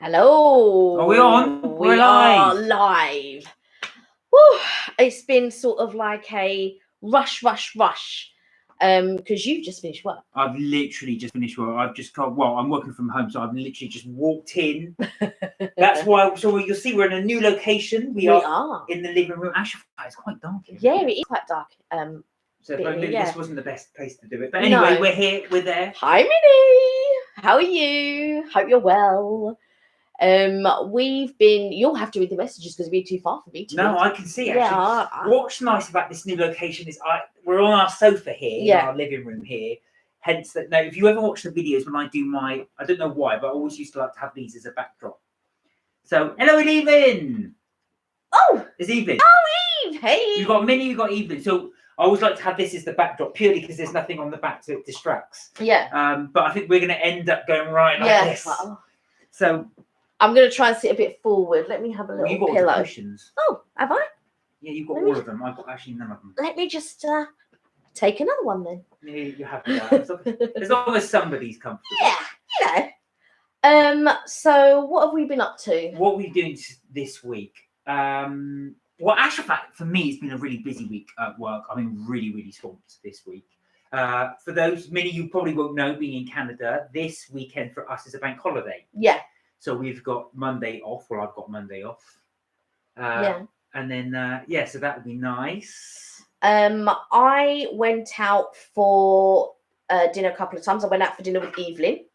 Hello. Are we on? We We're are live. live. Whew. It's been sort of like a rush. Because you've just finished work. I've literally just finished work. I've just got, well, I'm working from home, so I've literally just walked in. That's why, so you'll see we're in a new location. We are in the living room. Actually, it's quite dark here. Yeah, it is quite dark. So maybe yeah. this wasn't the best place to do it. But anyway, we're here, we're there. Hi, Minnie. How are you? Hope you're well. You'll have to read the messages because it'd be too far for me to read. I can see actually. What's nice about this new location is we're on our sofa here, in our living room here. Hence that. Now, if you ever watch the videos when I do I don't know why, but I always used to like to have these as a backdrop. So, hello, Evelyn. Oh, it's Evelyn. Oh, Eve. Hey. You've got Minnie, you've got Evelyn. So I always like to have this as the backdrop purely because there's nothing on the back so it distracts. Yeah. But I think we're going to end up going right like this. So I'm going to try and sit a bit forward. Let me have a little you've got pillow. All the cushions. Oh, have I? Yeah, you've got all of them. I've got actually none of them. Let me just take another one then. Yeah, you have to. As long as somebody's comfortable. Yeah, you know. So what have we been up to? What are we doing this week? Well, actually, for me, it's been a really busy week at work. I've been really swamped this week. For those, many you probably won't know, being in Canada, this weekend for us is a bank holiday. Yeah. So we've got Monday off. Well, I've got Monday off. And then, so that would be nice. I went out for dinner a couple of times. I went out for dinner with Evelyn.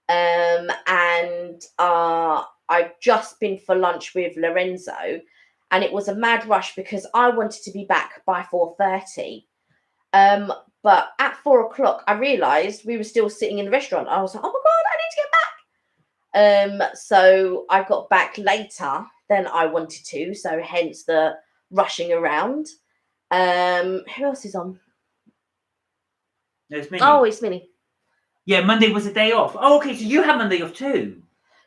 And I've just been for lunch with Lorenzo. And it was a mad rush because I wanted to be back by 4:30. But at 4 o'clock, I realised we were still sitting in the restaurant. I was like, oh my God, I need to get back. So I got back later than I wanted to. So hence the rushing around. Who else is on? No, it's Minnie. Oh, it's Minnie. Yeah, Monday was a day off. Oh, okay. So you have Monday off too.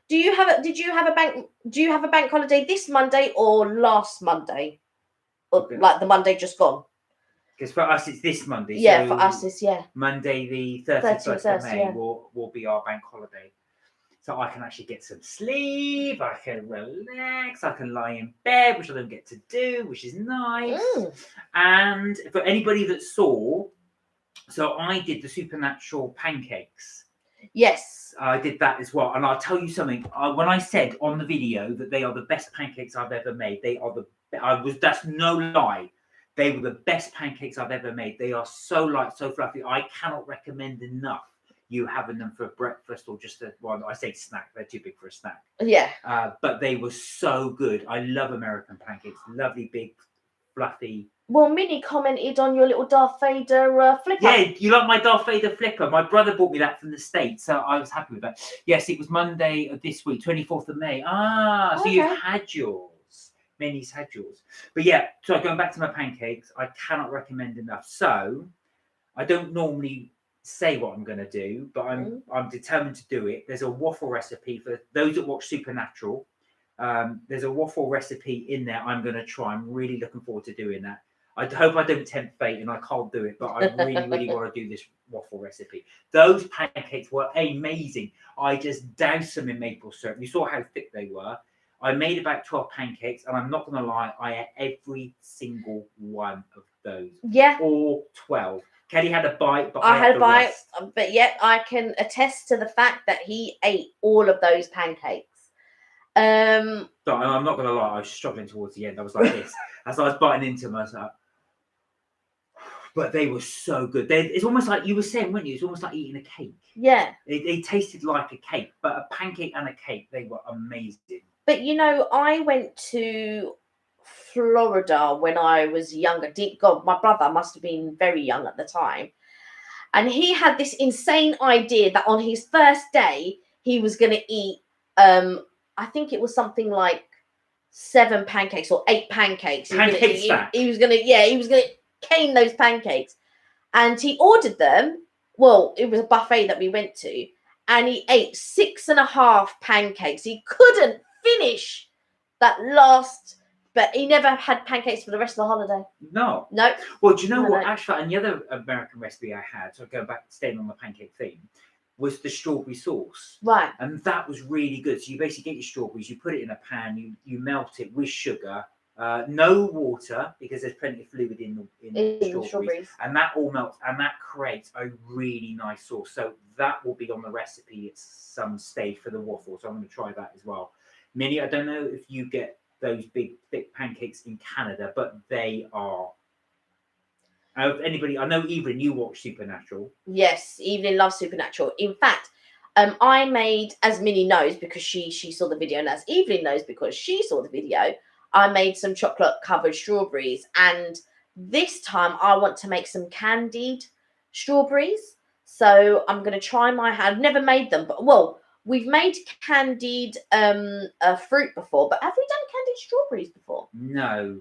Did you have a bank holiday this Monday or last Monday? Or like the Monday just gone? Because for us it's this Monday. Yeah, so for us it's Monday the 31st of May will be our bank holiday. So I can actually get some sleep, I can relax, I can lie in bed, which I don't get to do, which is nice. And for anybody that saw, so I did the supernatural pancakes. Yes. I did that as well. And I'll tell you something. When I said on the video that they are the best pancakes I've ever made, that's no lie. They were the best pancakes I've ever made. They are so light, so fluffy. I cannot recommend enough you having them for breakfast or just I say snack. They're too big for a snack. Yeah. But they were so good. I love American pancakes. Lovely, big, fluffy. Well, Minnie commented on your little Darth Vader flipper. Yeah, you like my Darth Vader flipper. My brother bought me that from the States, so I was happy with that. Yes, it was Monday of this week, 24th of May. So you've had yours. Minnie's had yours. But yeah, so going back to my pancakes, I cannot recommend enough. So I don't normally say what I'm going to do, but I'm determined to do it. There's a waffle recipe for those that watch Supernatural. There's a waffle recipe in there I'm going to try. I'm really looking forward to doing that. I hope I don't tempt fate and I can't do it, but I really want to do this waffle recipe. Those pancakes were amazing. I just doused them in maple syrup. You saw how thick they were. I made about 12 pancakes, and I'm not going to lie, I ate every single one of those. Yeah. All 12. Kelly had a bite, but I had a bite. Rest. But yet I can attest to the fact that he ate all of those pancakes. So I'm not going to lie, I was struggling towards the end. I was like this. As I was biting into them, I was like, but they were so good. It's almost like you were saying, weren't you? It's almost like eating a cake. Yeah. They tasted like a cake, but a pancake and a cake, they were amazing. But, I went to Florida when I was younger. God, my brother must have been very young at the time. And he had this insane idea that on his first day, he was going to eat, I think it was something like 7 pancakes or 8 pancakes. He was going to cane those pancakes. And he ordered them. Well, it was a buffet that we went to. And he ate 6.5 pancakes. He couldn't finish that last, but he never had pancakes for the rest of the holiday. No. Well, do you know what? Actually, and the other American recipe I had, so going back, staying on the pancake theme, was the strawberry sauce. Right. And that was really good. So you basically get your strawberries, you put it in a pan, you melt it with sugar, no water because there's plenty of fluid in the strawberries, and that all melts, and that creates a really nice sauce. So that will be on the recipe at some stage for the waffle. So I'm going to try that as well. Minnie, I don't know if you get those big thick pancakes in Canada, but they are. Anybody, I know Evelyn, you watch Supernatural. Yes, Evelyn loves Supernatural. In fact, I made, as Minnie knows because she saw the video, and as Evelyn knows because she saw the video, I made some chocolate covered strawberries, and this time I want to make some candied strawberries. So I'm going to try my hand. I've never made them, but well, we've made candied fruit before, but have we done candied strawberries before? No,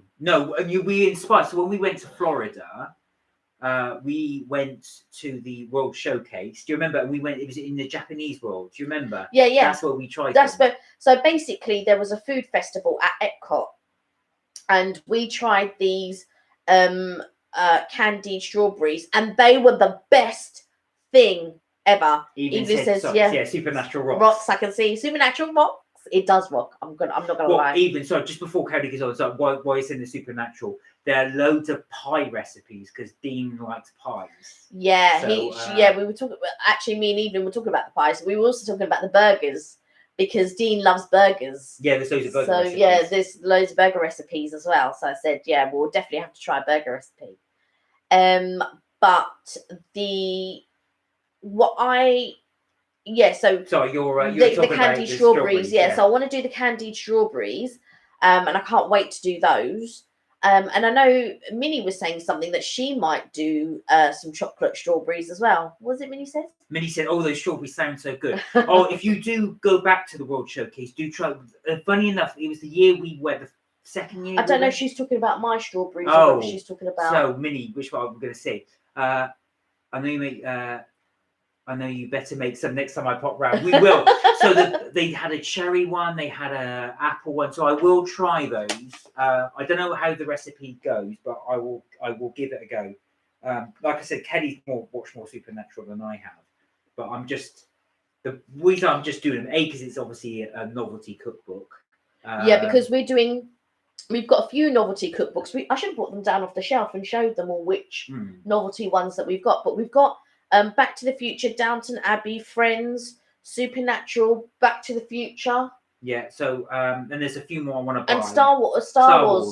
and we inspired. So when we went to Florida, we went to the World Showcase. Do you remember? We went. It was in the Japanese world. Do you remember? Yeah. That's where we tried. So basically, there was a food festival at Epcot, and we tried these candied strawberries, and they were the best thing ever. Even says yeah, Supernatural rocks. I can see Supernatural rocks. It does rock. I'm not gonna lie. Even so, just before Cody goes on, so why it's in the Supernatural? There are loads of pie recipes because Dean likes pies. Yeah, we were talking. Actually, me and Evelyn were talking about the pies. We were also talking about the burgers because Dean loves burgers. Yeah, there's loads of burger recipes. Yeah, there's loads of burger recipes as well. So I said, yeah, we'll definitely have to try a burger recipe. But so sorry, you're the candied strawberries. Yeah, so I want to do the candied strawberries, and I can't wait to do those. And I know Minnie was saying something that she might do some chocolate strawberries as well. What was it Minnie said? Minnie said, "Oh, those strawberries sound so good." If you do go back to the World Showcase, do try. Funny enough, it was the year we went. The second year. I don't know if she's talking about my strawberries or if she's talking about. So Minnie, which one I'm going to say? I know you make. I know you better make some next time I pop round. We will. So they had a cherry one, they had a apple one. So I will try those. I don't know how the recipe goes, but I will give it a go. Like I said, Kelly's watched more Supernatural than I have, but the reason I'm just doing them because it's obviously a novelty cookbook. Because we've got a few novelty cookbooks. I should have brought them down off the shelf and showed them all which novelty ones that we've got. But we've got Back to the Future, Downton Abbey, Friends, Supernatural, Back to the Future. Yeah, so and there's a few more I want to buy. And Star Wars.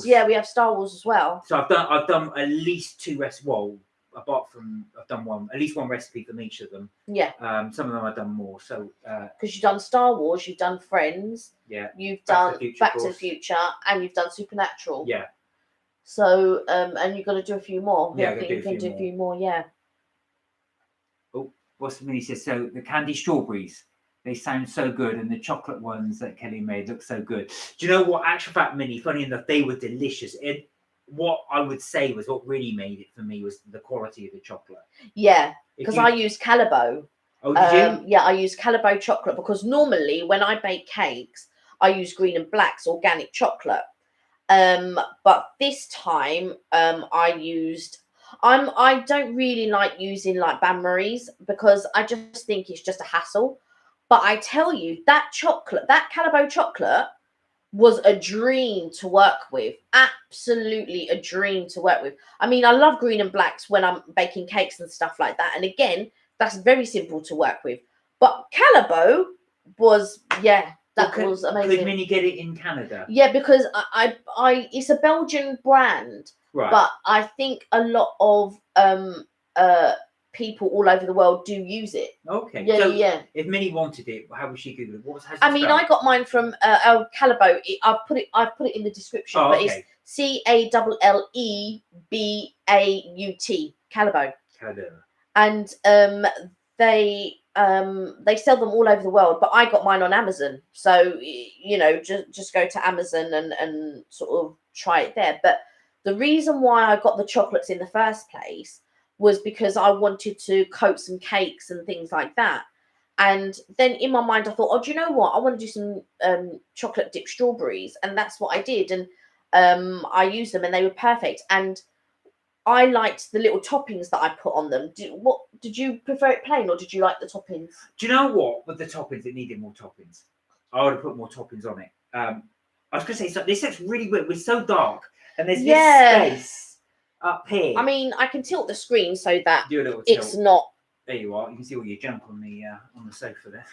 Yeah, we have Star Wars as well. So I've done at least two recipes. Well, apart from I've done at least one recipe from each of them. Yeah. Some of them I've done more. So because you've done Star Wars, you've done Friends. Yeah. You've done Back to the Future, and you've done Supernatural. Yeah. So and you've got to do a few more. Yeah, you can do a few more. Yeah. Oh, what's the Minnie says? So the candy strawberries, they sound so good, and the chocolate ones that Kelly made look so good. Do you know what? Actual fact, Minnie, funny enough, they were delicious. What I would say was what really made it for me was the quality of the chocolate. Yeah, because I use Calabo. Oh, did you? Yeah, I use Calabo chocolate because normally when I bake cakes, I use Green and Black's organic chocolate. But this time I don't really like using like bain-maries because I just think it's just a hassle. But I tell you, that Calabo chocolate was a dream to work with. Absolutely a dream to work with. I mean, I love Green and Blacks when I'm baking cakes and stuff like that. And again, that's very simple to work with. But Calabo was, was amazing. Could Minnie get it in Canada? Yeah, because I it's a Belgian brand. Right. But I think a lot of people all over the world do use it. Okay. Yeah, so yeah. If Minnie wanted it, how would she Google it? I got mine from El Calabo. I've put it in the description, but it's CALLEBAUT Calabo. Calabo. And they sell them all over the world, but I got mine on Amazon. So just go to Amazon and sort of try it there. But the reason why I got the chocolates in the first place was because I wanted to coat some cakes and things like that. And then in my mind, I thought, oh, do you know what? I want to do some chocolate dipped strawberries. And that's what I did. And I used them and they were perfect. And I liked the little toppings that I put on them. Did you prefer it plain or did you like the toppings? Do you know what? With the toppings, it needed more toppings. I would have put more toppings on it. I was going to say, so this looks really weird. We're so dark, and there's this space up here. I mean, I can tilt the screen so that Do a little tilt. it's not. There you are. You can see all your junk on the sofa there.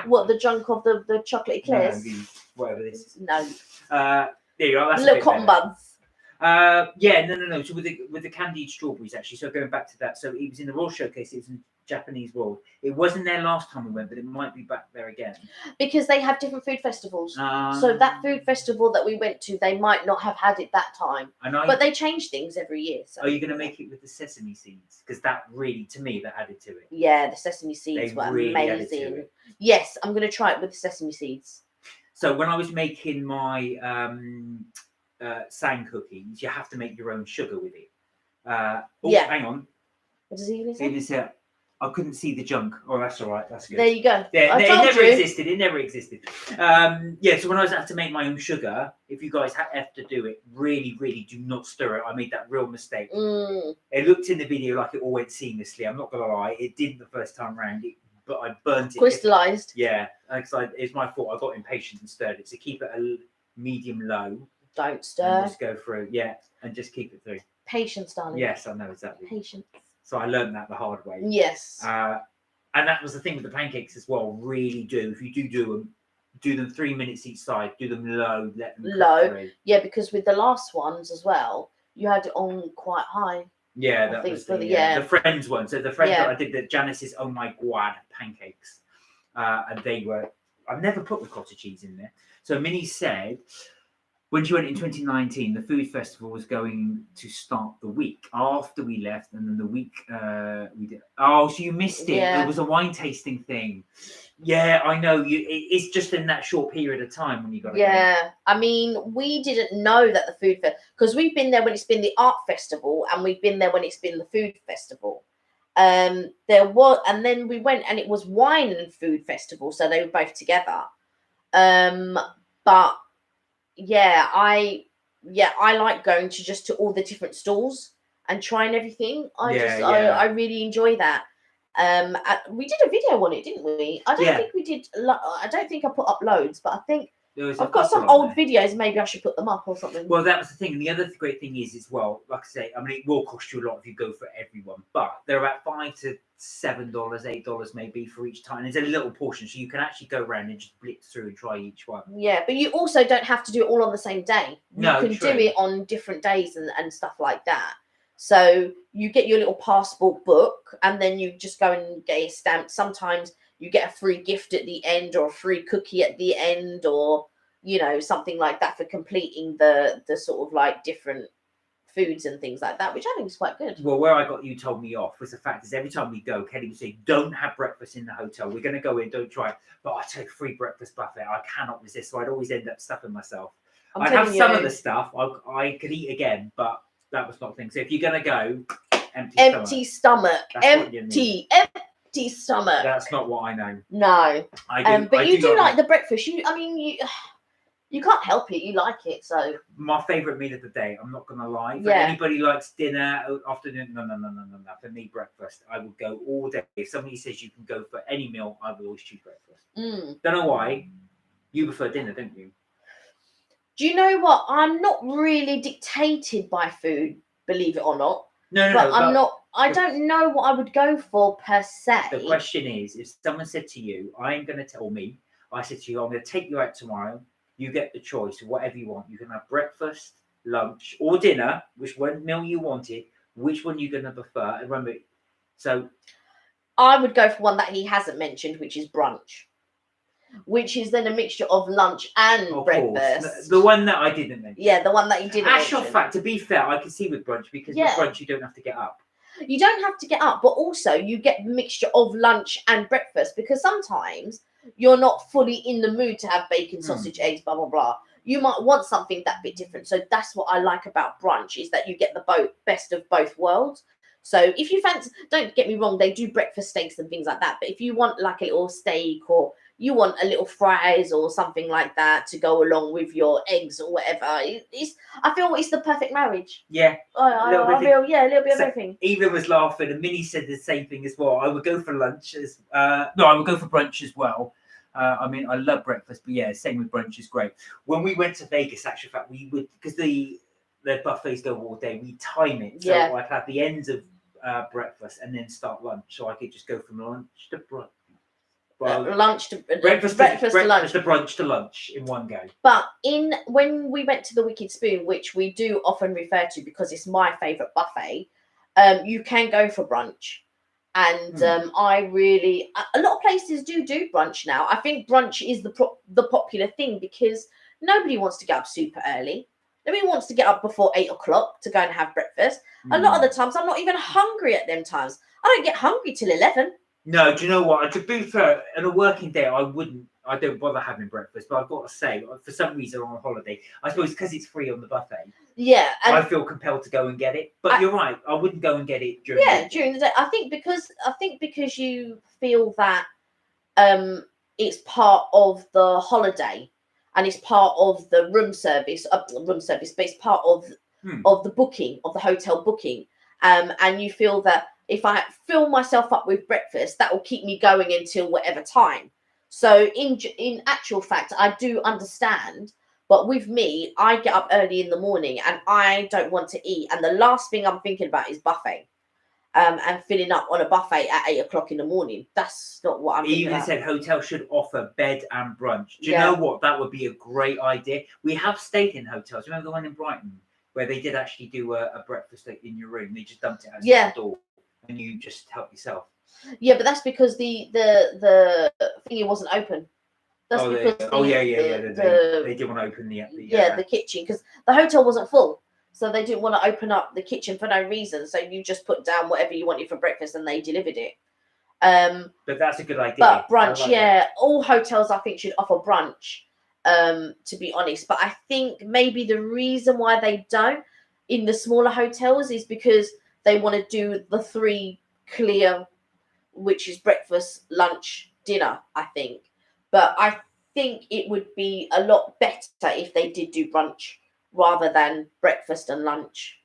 What, the junk of the chocolate eclairs? No, whatever this is. No. There you are. That's little cotton buds. Yeah, no. So with the candied strawberries, actually. So going back to that, so it was in the Royal Showcase. It was in Japanese World. It wasn't there last time we went, but it might be back there again. Because they have different food festivals. So that food festival that we went to, they might not have had it that time. But they change things every year. So. Are you going to make it with the sesame seeds? Because that really, to me, that added to it. Yeah, the sesame seeds were really amazing. Yes, I'm going to try it with the sesame seeds. So when I was making my sang cookies, you have to make your own sugar with it. Yeah. Hang on. What does he even say? I couldn't see the junk. Oh, that's all right. That's good. There you go. Yeah, it never existed. It never existed. Yeah, so when I was have to make my own sugar, if you guys have to do it, really, really do not stir it. I made that real mistake. It looked in the video like it all went seamlessly. I'm not going to lie. It didn't the first time round, but I burnt it. Crystallized. Yeah, it's my fault. I got impatient and stirred it. So keep it a medium low. Don't stir. Just go through. Yeah, and just keep it through. Patience, darling. Yes, I know exactly. Patience. So I learned that the hard way. Yes. And that was the thing with the pancakes as well. Really do. If you do them 3 minutes each side. Do them low. Let them low. Through. Yeah, because with the last ones as well, you had it on quite high. Yeah, that was the Friends one. So the Friends that I did, the Janice's Oh My God pancakes, and they were. I've never put the cottage cheese in there. So Minnie said, when she went in 2019, the food festival was going to start the week after we left, and then the week we did. Oh, so you missed it. Yeah. It was a wine tasting thing. Yeah, I know. It's just in that short period of time when you got. Yeah, I mean, we didn't know that the food festival, because we've been there when it's been the art festival, and we've been there when it's been the food festival. There was, and then we went, and it was wine and food festival, so they were both together. But yeah, I like going to all the different stalls and trying everything. I really enjoy that. We did a video on it, didn't we? I don't think we did. I don't think I put up loads, but I think I've got some old videos. Maybe I should put them up or something. Well, that was the thing. And the other great thing is, as well, like I say, I mean, it will cost you a lot if you go for everyone, but they're about $5 to $7, $8 maybe for each time. There's a little portion, so you can actually go around and just blitz through and try each one. Yeah, but you also don't have to do it all on the same day. You can do it on different days and stuff like that. So you get your little passport book, and then you just go and get it stamped. Sometimes you get a free gift at the end, or a free cookie at the end, or something like that for completing the sort of like different foods and things like that, which I think is quite good. Well, where I got you told me off was the fact is every time we go, Kelly would say, don't have breakfast in the hotel. We're going to go in, don't try it. But I take a free breakfast buffet. I cannot resist. So I'd always end up stuffing myself. I'd have some of the stuff I could eat again, but that was not a thing. So if you're going to go, empty stomach. Empty stomach. That's not what I know. No. But you do like the breakfast. You can't help it. You like it, so. My favourite meal of the day. I'm not gonna lie. If anybody likes dinner, afternoon, no. For me, breakfast. I will go all day. If somebody says you can go for any meal, I will always choose breakfast. Don't know why. You prefer dinner, don't you? Do you know what? I'm not really dictated by food, believe it or not. No. I'm not. I don't know what I would go for per se. The question is, if someone said to you, I am going to tell me, I said to you, I'm going to take you out tomorrow. You get the choice of whatever you want. You can have breakfast, lunch, or dinner, which one meal you wanted, which one you're going to prefer. And remember, so I would go for one that he hasn't mentioned, which is brunch, which is then a mixture of lunch and breakfast. Course. The one that I didn't mention. Yeah, the one that you didn't mention. Actual fact, to be fair, I can see with brunch, because with brunch you don't have to get up. You don't have to get up, but also you get a mixture of lunch and breakfast, because sometimes you're not fully in the mood to have bacon, sausage, eggs, blah, blah, blah. You might want something that bit different. So that's what I like about brunch, is that you get the best of both worlds. So if you fancy, don't get me wrong, they do breakfast steaks and things like that. But if you want like a little steak, or, you want a little fries or something like that to go along with your eggs or whatever. I feel it's the perfect marriage. Yeah. I feel, a little bit of everything. Evelyn was laughing, and Minnie said the same thing as well. I would go for lunch I would go for brunch as well. I mean, I love breakfast, but yeah, same with brunch is great. When we went to Vegas, actually, in fact, we would, because the buffets go all day, we time it. So I'd have the ends of breakfast and then start lunch, so I could just go from lunch to brunch. Lunch to breakfast to lunch. To brunch to lunch in one go. But when we went to the Wicked Spoon, which we do often refer to because it's my favourite buffet, you can go for brunch. And a lot of places do brunch now. I think brunch is the popular thing because nobody wants to get up super early. Nobody wants to get up before 8 o'clock to go and have breakfast. A lot of the times, I'm not even hungry at them times. I don't get hungry till 11. No, do you know what? To be fair, on a working day, I don't bother having breakfast. But I've got to say, for some reason on a holiday, I suppose because it's free on the buffet. Yeah, and I feel compelled to go and get it. But you're right, I wouldn't go and get it during. During the day. I think because you feel that it's part of the holiday and it's part of the room service, but it's part of the booking, of the hotel booking. And you feel that if I fill myself up with breakfast, that will keep me going until whatever time. So in actual fact, I do understand. But with me, I get up early in the morning and I don't want to eat. And the last thing I'm thinking about is buffet. And filling up on a buffet at 8 o'clock in the morning. That's not what I'm thinking about. Even said hotels should offer bed and brunch. Do you know what? That would be a great idea. We have stayed in hotels. Remember the one in Brighton where they did actually do a breakfast in your room? They just dumped it outside the door and you just help yourself. Yeah, but that's because the thingy wasn't open. That's because they didn't want to open the kitchen because the hotel wasn't full. So they didn't want to open up the kitchen for no reason. So you just put down whatever you wanted for breakfast and they delivered it. But that's a good idea. But brunch, all hotels I think should offer brunch, to be honest. But I think maybe the reason why they don't in the smaller hotels is because they want to do the 3 clear, which is breakfast, lunch, dinner, I think. But I think it would be a lot better if they did do brunch rather than breakfast and lunch.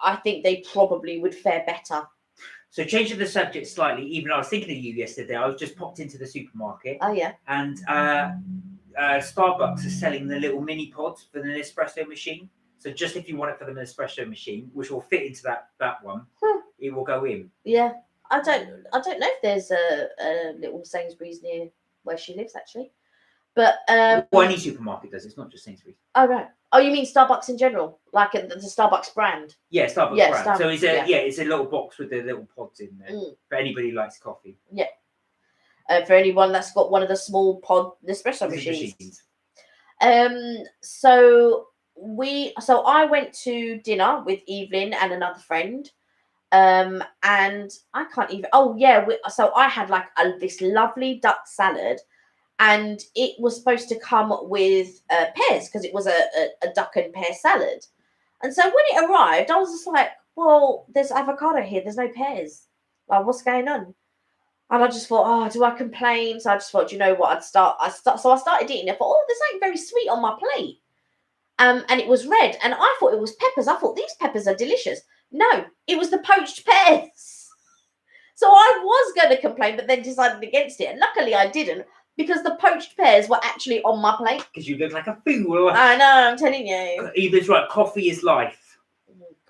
I think they probably would fare better. So changing the subject slightly, even I was thinking of you yesterday. I was just popped into the supermarket. Oh yeah. And Starbucks are selling the little mini pods for the Nespresso machine. So just if you want it for the Nespresso machine, which will fit into that one, it will go in. Yeah. I don't know if there's a little Sainsbury's near where she lives actually. But any supermarket does. It's not just Sainsbury's. Oh right. Oh, you mean Starbucks in general, like the Starbucks brand? Yeah, Starbucks brand. So it's a little box with the little pods in there for anybody who likes coffee. Yeah. For anyone that's got one of the small pod Nespresso machines. So I went to dinner with Evelyn and another friend. And I can't even. Oh yeah. So I had like this lovely duck salad. And it was supposed to come with pears because it was a duck and pear salad. And so when it arrived, I was just like, well, there's avocado here. There's no pears. Like, what's going on? And I just thought, oh, do I complain? So I just thought, you know what? So I started eating it. I thought, oh, there's something very sweet on my plate. And it was red. And I thought it was peppers. I thought these peppers are delicious. No, it was the poached pears. So I was going to complain, but then decided against it. And luckily I didn't. Because the poached pears were actually on my plate. Because you look like a fool. I know, I'm telling you. Eva's right, coffee is life.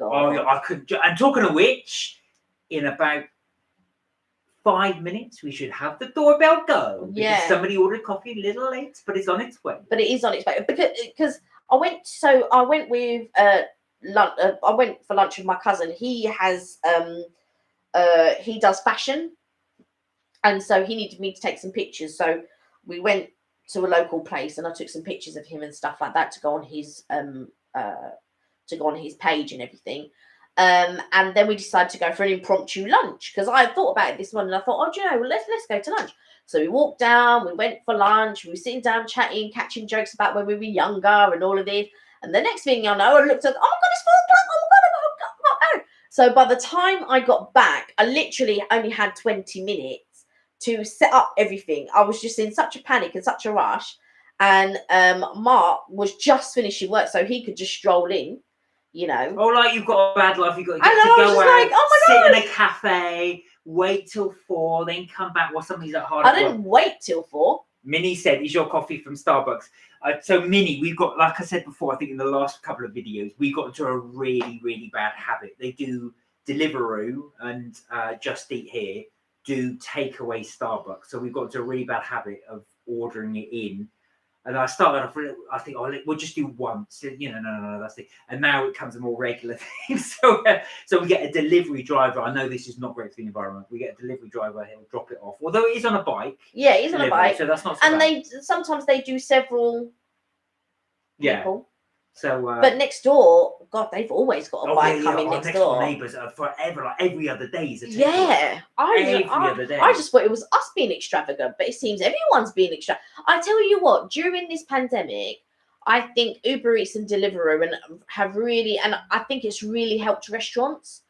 Oh, God. I could. And talking of which, in about 5 minutes, we should have the doorbell go. Yeah. Because somebody ordered coffee a little late, but it's on its way. But it is on its way. Because I went with lunch. I went for lunch with my cousin. He has he does fashion. And so he needed me to take some pictures. So we went to a local place and I took some pictures of him and stuff like that to go on his page and everything. And then we decided to go for an impromptu lunch because I thought about it this morning. And I thought, oh, do you know, well, let's go to lunch. So we walked down, we went for lunch, we were sitting down chatting, catching jokes about when we were younger and all of this. And the next thing I know, I looked at, oh my God, it's 4 o'clock. Oh my God. So by the time I got back, I literally only had 20 minutes to set up everything. I was just in such a panic and such a rush. And Mark was just finishing work, so he could just stroll in, you know. Oh, like you've got a bad life, you've got to get I to know, I go was just out, like, oh my sit God. in a cafe, wait till 4, then come back while somebody's at hard I work. didn't wait till 4. Minnie said, is your coffee from Starbucks? So Minnie, we've got, like I said before, I think in the last couple of videos, we got into a really, really bad habit. They do Deliveroo and Just Eat Here do takeaway Starbucks. So we've got into a really bad habit of ordering it in. And I started off, I think, oh, we'll just do once. No, that's it. And now it becomes a more regular thing. So we get a delivery driver. I know this is not great for the environment. We get a delivery driver, he'll drop it off. Although it is on a bike. Yeah, it is on a bike. So that's not so and bad. sometimes they do several people. So, but next door, God, they've always got a bike coming next door. Neighbours are forever, like every other day is a takeaway. Yeah, other day. I just thought it was us being extravagant, but it seems everyone's being extravagant. I tell you what, during this pandemic, I think Uber Eats and Deliveroo have really, and I think it's really helped restaurants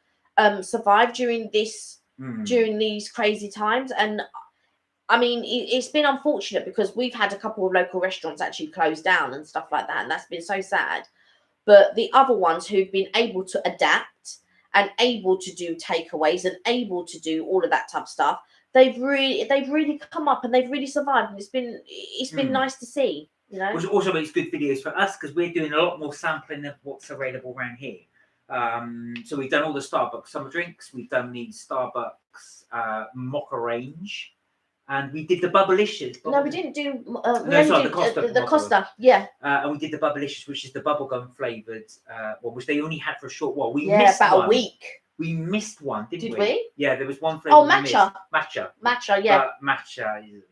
survive during these crazy times. And I mean, it's been unfortunate because we've had a couple of local restaurants actually close down and stuff like that, and that's been so sad. But the other ones who've been able to adapt and able to do takeaways and able to do all of that type of stuff, they've really come up and they've really survived. And it's been nice to see, you know. Which also makes good videos for us because we're doing a lot more sampling of what's available around here. So we've done all the Starbucks summer drinks. We've done the Starbucks mocha range. And we did the Bubblicious. No, we didn't do. The Costa. Yeah. And we did the Bubblicious, which is the bubblegum flavoured, which they only had for a short while. We missed about one. A week. We missed one, didn't we? Did we? Yeah, there was one flavour. Oh, matcha. Matcha, yeah. Matcha.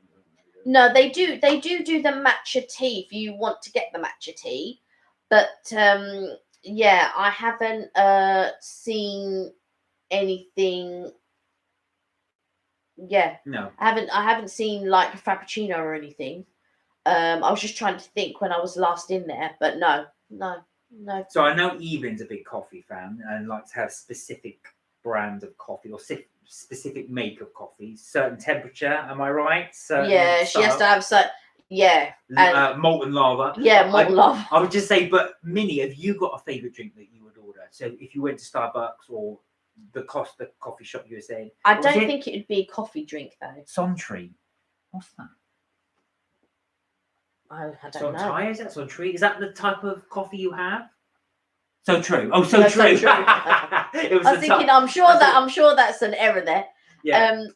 No, they do the matcha tea if you want to get the matcha tea, but yeah, I haven't seen anything. Yeah. No. I haven't seen like a frappuccino or anything. I was just trying to think when I was last in there, but no. So I know Evelyn's a big coffee fan and likes to have specific brand of coffee or specific make of coffee, certain temperature. Am I right? Yeah, she has to have molten lava. Yeah, molten lava. I would just say, but Minnie, have you got a favourite drink that you would order? So if you went to Starbucks or the coffee shop you were saying, I don't think it would be a coffee drink though. Sontree. What's that? I don't know. Is that Sontree? Is that the type of coffee you have? So true. Oh, so true. So true. I was thinking. I'm sure that's an error there. Yeah.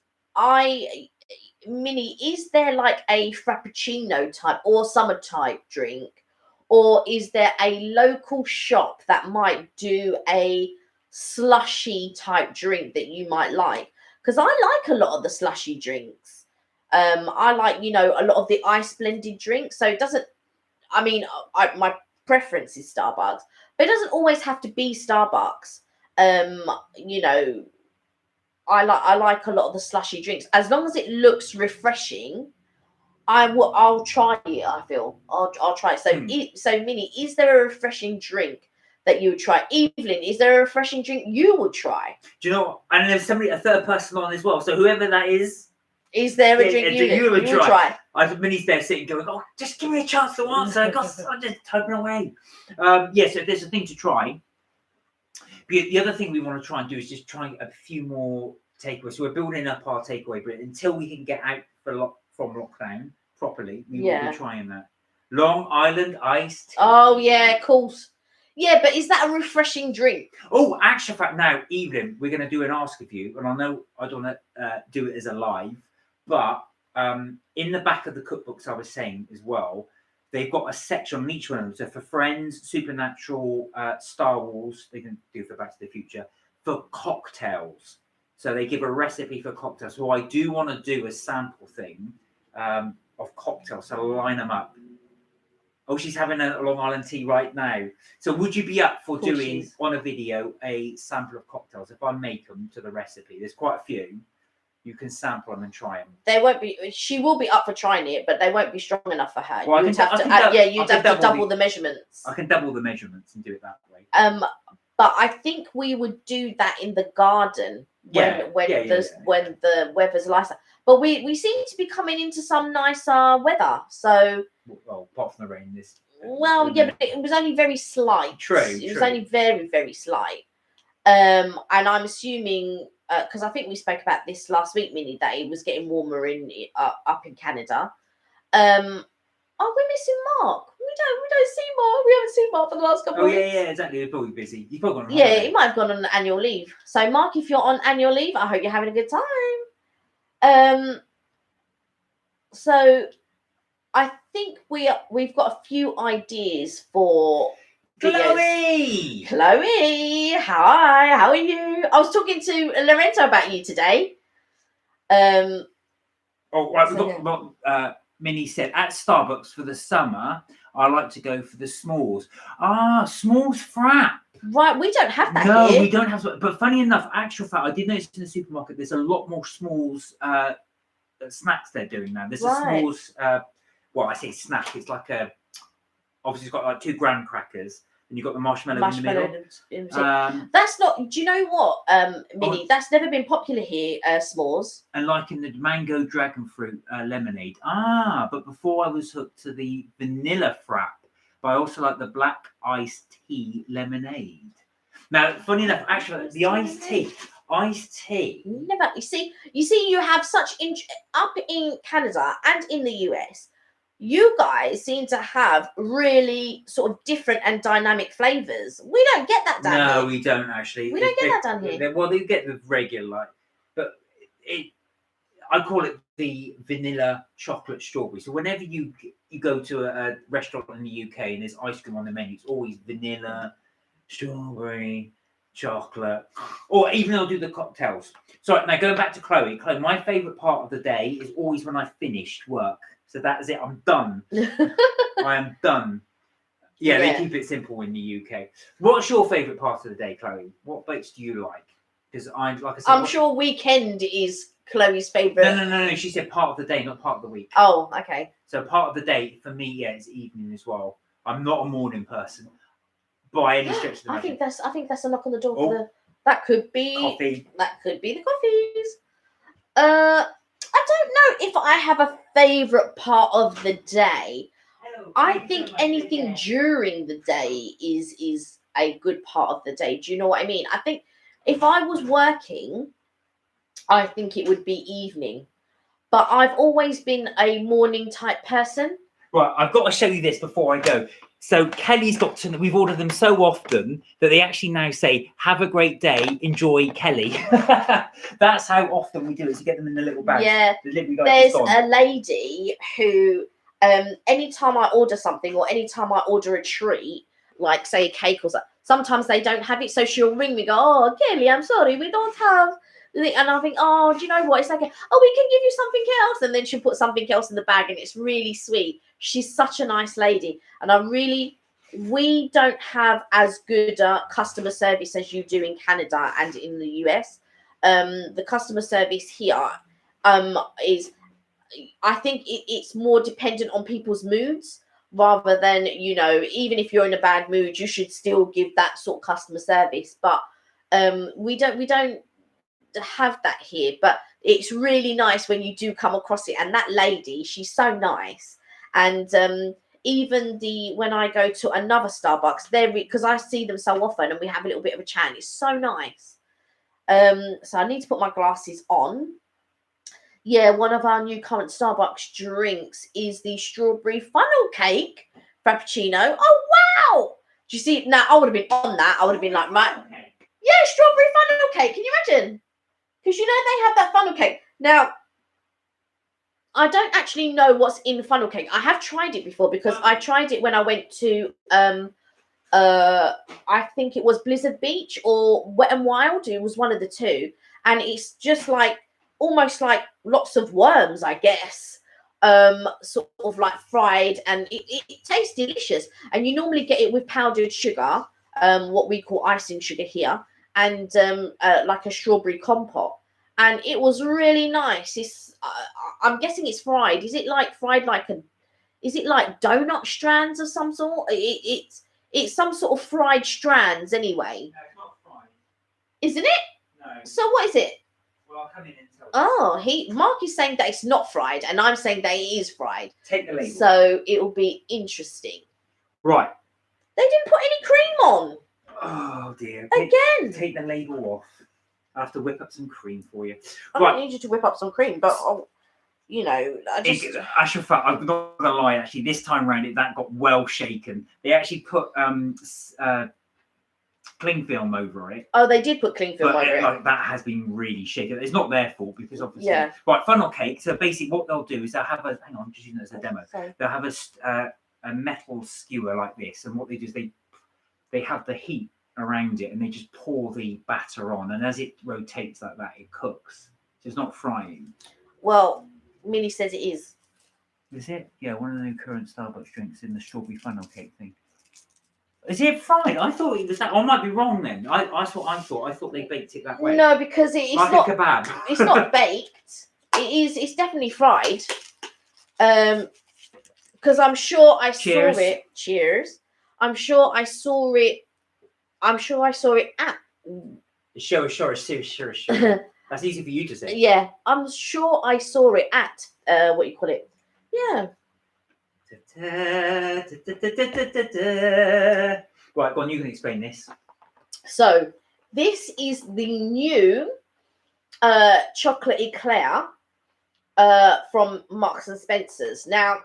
Minnie, is there like a frappuccino type or summer type drink, or is there a local shop that might do a slushy type drink that you might like? Because I like a lot of the slushy drinks. I like, a lot of the ice blended drinks. So it doesn't, my preference is Starbucks, but it doesn't always have to be Starbucks. I like a lot of the slushy drinks. As long as it looks refreshing, I'll try it. I feel I'll try it. So Minnie, is there a refreshing drink that you would try? Evelyn, is there a refreshing drink you would try? Do you know what? And there's a third person on as well. So whoever that is there a drink you would try? Minnie's there sitting going, oh, just give me a chance to answer. I'm just typing away. So there's a thing to try. The other thing we want to try and do is just try a few more takeaways. So we're building up our takeaway, but until we can get out from lockdown properly, we will be trying that. Long Island iced tea. Oh, yeah, of course. Yeah, but is that a refreshing drink? Oh, actually, now, Evelyn, we're going to do an ask of you, and I know I don't want to do it as a live, but in the back of the cookbooks I was saying as well, they've got a section on each one of them. So for Friends, Supernatural, Star Wars, they can do for Back to the Future, for cocktails. So they give a recipe for cocktails. So I do want to do a sample thing of cocktails, so line them up. Oh, she's having a Long Island tea right now. So would you be up for doing on a video a sample of cocktails? If I make them to the recipe, there's quite a few. You can sample them and try them. They won't be. She will be up for trying it, but they won't be strong enough for her. Well, you'd have to double the measurements. I can double the measurements and do it that way. But I think we would do that in the garden when the weather's nicer. But we seem to be coming into some nicer weather. So Well, apart from the rain, this. well, yeah, but it was only very slight. True. It was only very, very slight. And I'm assuming because I think we spoke about this last week, Minnie, that it was getting warmer in up in Canada. Oh, we're missing Mark. We don't see Mark. We haven't seen Mark for the last couple of weeks. Yeah, exactly. He's probably busy. He's probably gone on Yeah, holiday. he might have gone on annual leave. So, Mark, if you're on annual leave, I hope you're having a good time. So I think we've got a few ideas for videos. Chloe, hi, how are you? I was talking to Lorenzo about you today. Oh, right, so, we've got what Minnie said. At Starbucks for the summer, I like to go for the s'mores. S'mores frap. Right, we don't have that No, here. we don't have. But funny enough, actual fact, I did notice in the supermarket there's a lot more s'mores snacks they're doing now. There's a s'mores. Well, I say snack. It's like obviously it's got like 2 graham crackers, and you've got the marshmallow in the middle. That's not. Do you know what, Minnie? That's never been popular here. S'mores. And like in the mango dragon fruit lemonade. But before I was hooked to the vanilla frap, but I also like the black iced tea lemonade. Now, funny enough, actually, the iced tea. Never. You see, you have such up in Canada and in the US. You guys seem to have really sort of different and dynamic flavors. We don't get that down here. No, we don't actually. We don't get that down here. Well, they get the regular, but I call it the vanilla chocolate strawberry. So whenever you go to a restaurant in the UK and there's ice cream on the menu, it's always vanilla, strawberry, chocolate, or even they'll do the cocktails. So now going back to Chloe, my favourite part of the day is always when I finished work. So that is it. I'm done. I am done. Yeah, they keep it simple in the UK. What's your favourite part of the day, Chloe? What bakes do you like? Because I'm sure weekend is Chloe's favourite. No. She said part of the day, not part of the week. Oh, okay. So part of the day for me, it's evening as well. I'm not a morning person by any stretch of the imagination. I think that's a knock on the door for the. That could be coffee. That could be the coffees. I don't know if I have a favourite part of the day. I think anything during the day is a good part of the day. Do you know what I mean? I think if I was working, I think it would be evening. But I've always been a morning type person. Right, I've got to show you this before I go. So Kelly's got to. We've ordered them so often that they actually now say, "Have a great day, enjoy, Kelly." That's how often we do it. To get them in the little bag. Yeah, there's a lady who, anytime I order something or anytime I order a treat, like say a cake or something, sometimes they don't have it, so she'll ring me, go, "Oh, Kelly, I'm sorry, we don't have." And I think, "Oh, do you know what? It's like, we can give you something else." And then she'll put something else in the bag, and it's really sweet. She's such a nice lady. And we don't have as good customer service as you do in Canada and in the US. The customer service here is, I think it's more dependent on people's moods rather than, even if you're in a bad mood, you should still give that sort of customer service. But we don't have that here, but it's really nice when you do come across it. And that lady, she's so nice. And even when I go to another Starbucks, because I see them so often and we have a little bit of a chat, it's so nice. So I need to put my glasses on. Yeah, one of our new current Starbucks drinks is the strawberry funnel cake frappuccino. Oh wow! Do you see? Now I would have been on that. I would have been like, yeah, strawberry funnel cake. Can you imagine? Because they have that funnel cake. Now, I don't actually know what's in funnel cake. I have tried it before because I tried it when I went to I think it was Blizzard Beach or Wet n Wild. It was one of the two, and it's just like almost like lots of worms, I guess. Sort of like fried, and it tastes delicious. And you normally get it with powdered sugar, what we call icing sugar here, and like a strawberry compote. And it was really nice. It's I'm guessing it's fried. Is it like fried like is it like donut strands of some sort? It's some sort of fried strands anyway. No, it's not fried. Isn't it? No. So what is it? Well, I'll come in and tell you. Oh, Mark is saying that it's not fried, and I'm saying that it is fried. Take the label. So it will be interesting. Right. They didn't put any cream on. Oh dear. Again. Take the label off. I have to whip up some cream for you. I don't need you to whip up some cream, but I'm not gonna lie. Actually, this time round, that got well shaken. They actually put cling film over it. Oh, they did put cling film over it. Like, that has been really shaken. It's not their fault because obviously. Yeah. Right, funnel cake. So basically, what they'll do is they'll have a. Hang on, I'm just using it as a demo. Sorry. They'll have a metal skewer like this, and what they do is they have the heat around it, and they just pour the batter on, and as it rotates like that, it cooks. So it's not frying. Well, Millie says it is. Is it? Yeah, one of the new current Starbucks drinks in the strawberry funnel cake thing. Is it fried? I thought it was that. I might be wrong then. That's what I thought. I thought they baked it that way. No, because it's like not a kebab. It's not baked. It's definitely fried. Because I'm sure I saw it. Cheers. I'm sure I saw it at. Sure. That's easy for you to say. Yeah, I'm sure I saw it at what you call it. Yeah. Right, go on, you can explain this. So this is the new chocolate eclair from Marks and Spencer's. Now,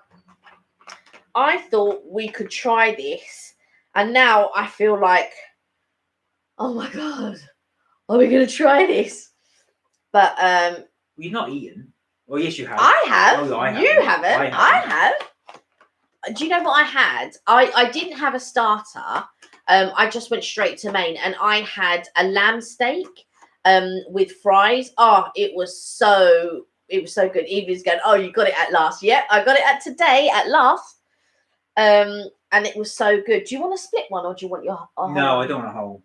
I thought we could try this, and now I feel like, oh my god, are we going to try this? But you've not eaten. Well, yes, you have. I have. Oh, I you haven't. haven't. I have. Do you know what I had? I didn't have a starter. I just went straight to main, and I had a lamb steak with fries. Oh, it was so good. Evie's going, oh, you got it at last. Yep, I got it at today at last. And it was so good. Do you want to split one, or do you want your whole? No, I don't want a whole.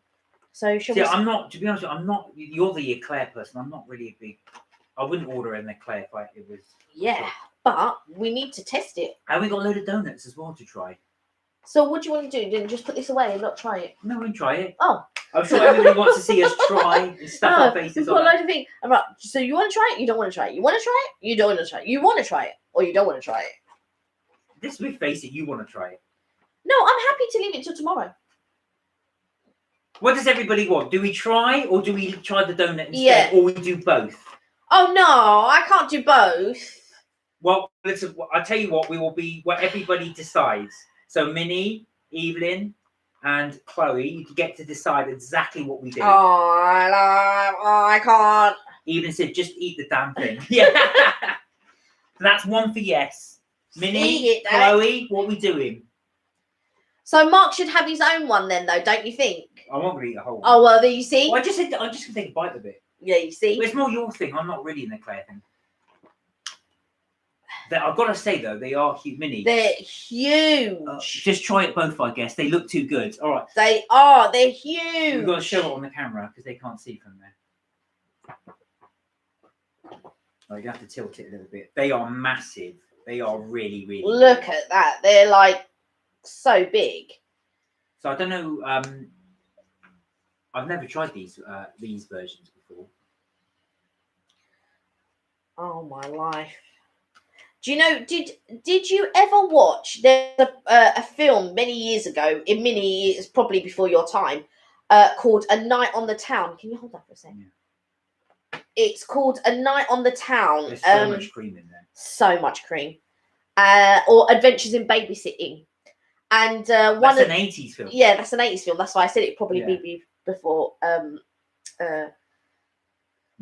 So shall we? I'm not. To be honest, I'm not. You're the eclair person. I'm not really a big. I wouldn't order an eclair if it was. Yeah, but we need to test it. And we got a load of donuts as well to try. So what do you want to do? Then just put this away and not try it? No, we can try it. Oh. I'm sure everybody wants to see us try and stuff our faces we've got a load of things. Right, so you want to try it? You don't want to try it? You want to try it? You don't want to try it? You want to try it? Or you don't want to try it? This we face it, you want to try it. No, I'm happy to leave it till tomorrow. What does everybody want? Do we try, or do we try the donut instead, or we do both? Oh no, I can't do both. Well, listen, I'll tell you what, we will be what everybody decides. So Minnie, Evelyn, and Chloe, you get to decide exactly what we do. I can't. Evelyn said, just eat the damn thing. Yeah. That's one for yes. Minnie, Chloe, what are we doing? So Mark should have his own one then, though, don't you think? I won't really eat a whole one. Oh, well, there you see. Well, I just can take a bite of it. Yeah, you see. But it's more your thing. I'm not really an eclair thing. I've got to say, though, they are huge. Mini. They're huge. Just try it both, I guess. They look too good. All right. They are. They're huge. We've got to show it on the camera because they can't see from there. Oh, you have to tilt it a little bit. They are massive. They are really, really Look big. at that. They're like so big. So I don't know. I've never tried these versions before. Oh my life. Do you know? Did you ever watch? There's a film many years ago. In many years, probably before your time, called A Night on the Town. Can you hold that for a second? Yeah. It's called A Night on the Town. There's so much cream in there. So much cream. Or Adventures in Babysitting. And that's an 80s film. Yeah, that's an 80s film. That's why I said it probably be before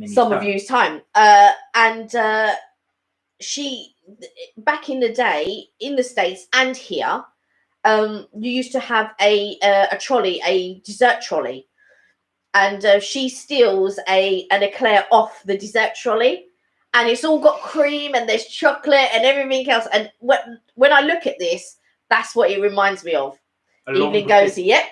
some of you's time. And she, back in the day, in the States and here, you used to have a trolley, a dessert trolley. And she steals an eclair off the dessert trolley. And it's all got cream and there's chocolate and everything else. And when I look at this, that's what it reminds me of. Evelyn goes, yep.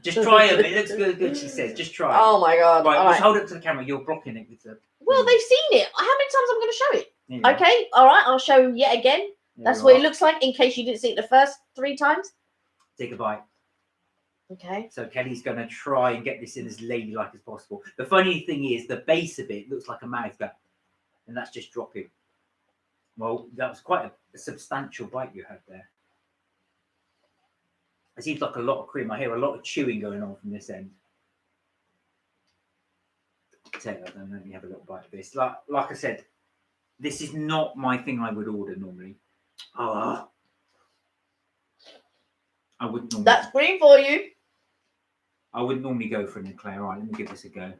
Just try it. It looks good, she says. Just try it. Oh, my God. Right, just hold it to the camera. You're blocking it with the... Well, they've seen it. How many times am I going to show it? Yeah. Okay, all right. I'll show you yet again. Yeah, that's what it looks like, in case you didn't see it the first 3 times. Take a bite. Okay. So Kelly's going to try and get this in as ladylike as possible. The funny thing is, the base of it looks like a mouth gap, and that's just dropping. Well, that was quite a substantial bite you had there. It seems like a lot of cream. I hear a lot of chewing going on from this end. Take that, then let me have a little bite of this. Like I said, this is not my thing I would order normally. I wouldn't normally. That's green for you. I wouldn't normally go for an eclair. All right, let me give this a go.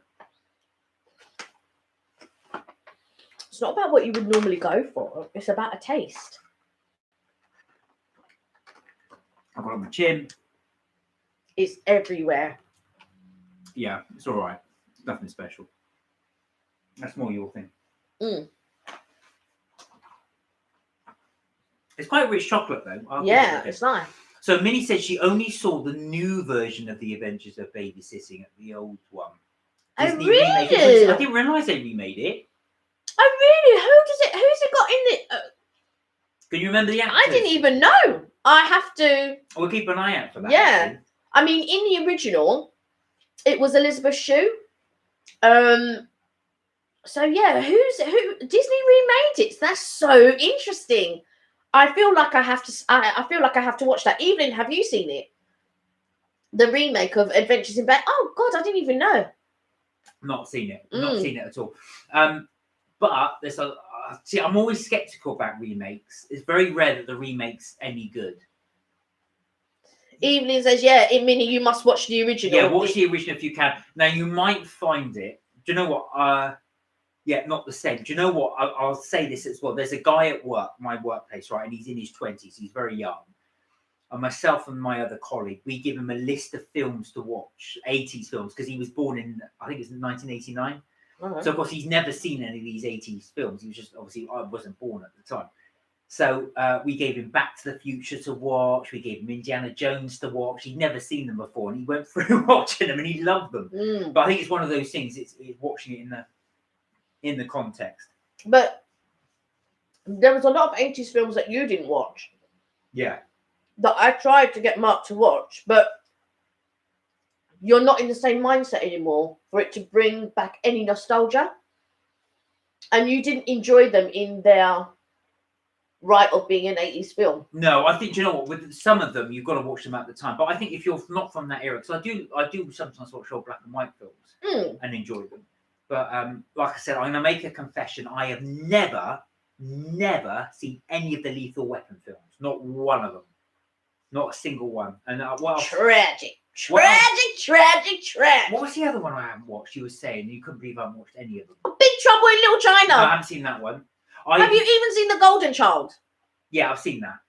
It's not about what you would normally go for. It's about a taste. I've got it on my chin. It's everywhere. Yeah, it's all right. Nothing special. That's more your thing. It's quite rich chocolate, though. Yeah, it's nice. So Minnie said she only saw the new version of The Adventures of Babysitting at the old one. Disney remade it. I didn't realise they remade it. Oh, really? Who's it got in it? Can you remember the actors? I didn't even know. I have to. We'll keep an eye out for that. Yeah. Actually. I mean, in the original, it was Elizabeth Shue. So yeah, who Disney remade it? That's so interesting. I feel like I have to. I feel like I have to watch that. Evelyn, have you seen it? The remake of Adventures in Bed. Oh God, I didn't even know. Not seen it. Not seen it at all. But there's a. See, I'm always skeptical about remakes. It's very rare that the remake's any good. Evelyn says, "Yeah, Minnie, you must watch the original." Yeah, watch the original if you can. Now you might find it. Do you know what? Yeah, not the same. Do you know what? I'll say this as well. There's a guy at work, my workplace, right, and he's in his 20s. He's very young. And myself and my other colleague, we give him a list of films to watch, 80s films, because he was born in, I think it's 1989. Uh-huh. So of course he's never seen any of these 80s films. He was just, obviously, I wasn't born at the time. So we gave him Back to the Future to watch. We gave him Indiana Jones to watch. He'd never seen them before, and he went through watching them, and he loved them. But I think it's one of those things. It's watching it in the context. But there was a lot of 80s films that you didn't watch. Yeah. That I tried to get Mark to watch, but you're not in the same mindset anymore for it to bring back any nostalgia. And you didn't enjoy them in their right of being an 80s film. No, I think, you know what, with some of them, you've got to watch them at the time. But I think if you're not from that era, because I do sometimes watch old black and white films and enjoy them. But like I said, I'm going to make a confession. I have never seen any of the Lethal Weapon films. Not one of them. Not a single one. And Tragic. What What was the other one I haven't watched? You were saying you couldn't believe I haven't watched any of them. Big Trouble in Little China. No, I haven't seen that one. Have you even seen The Golden Child? Yeah, I've seen that.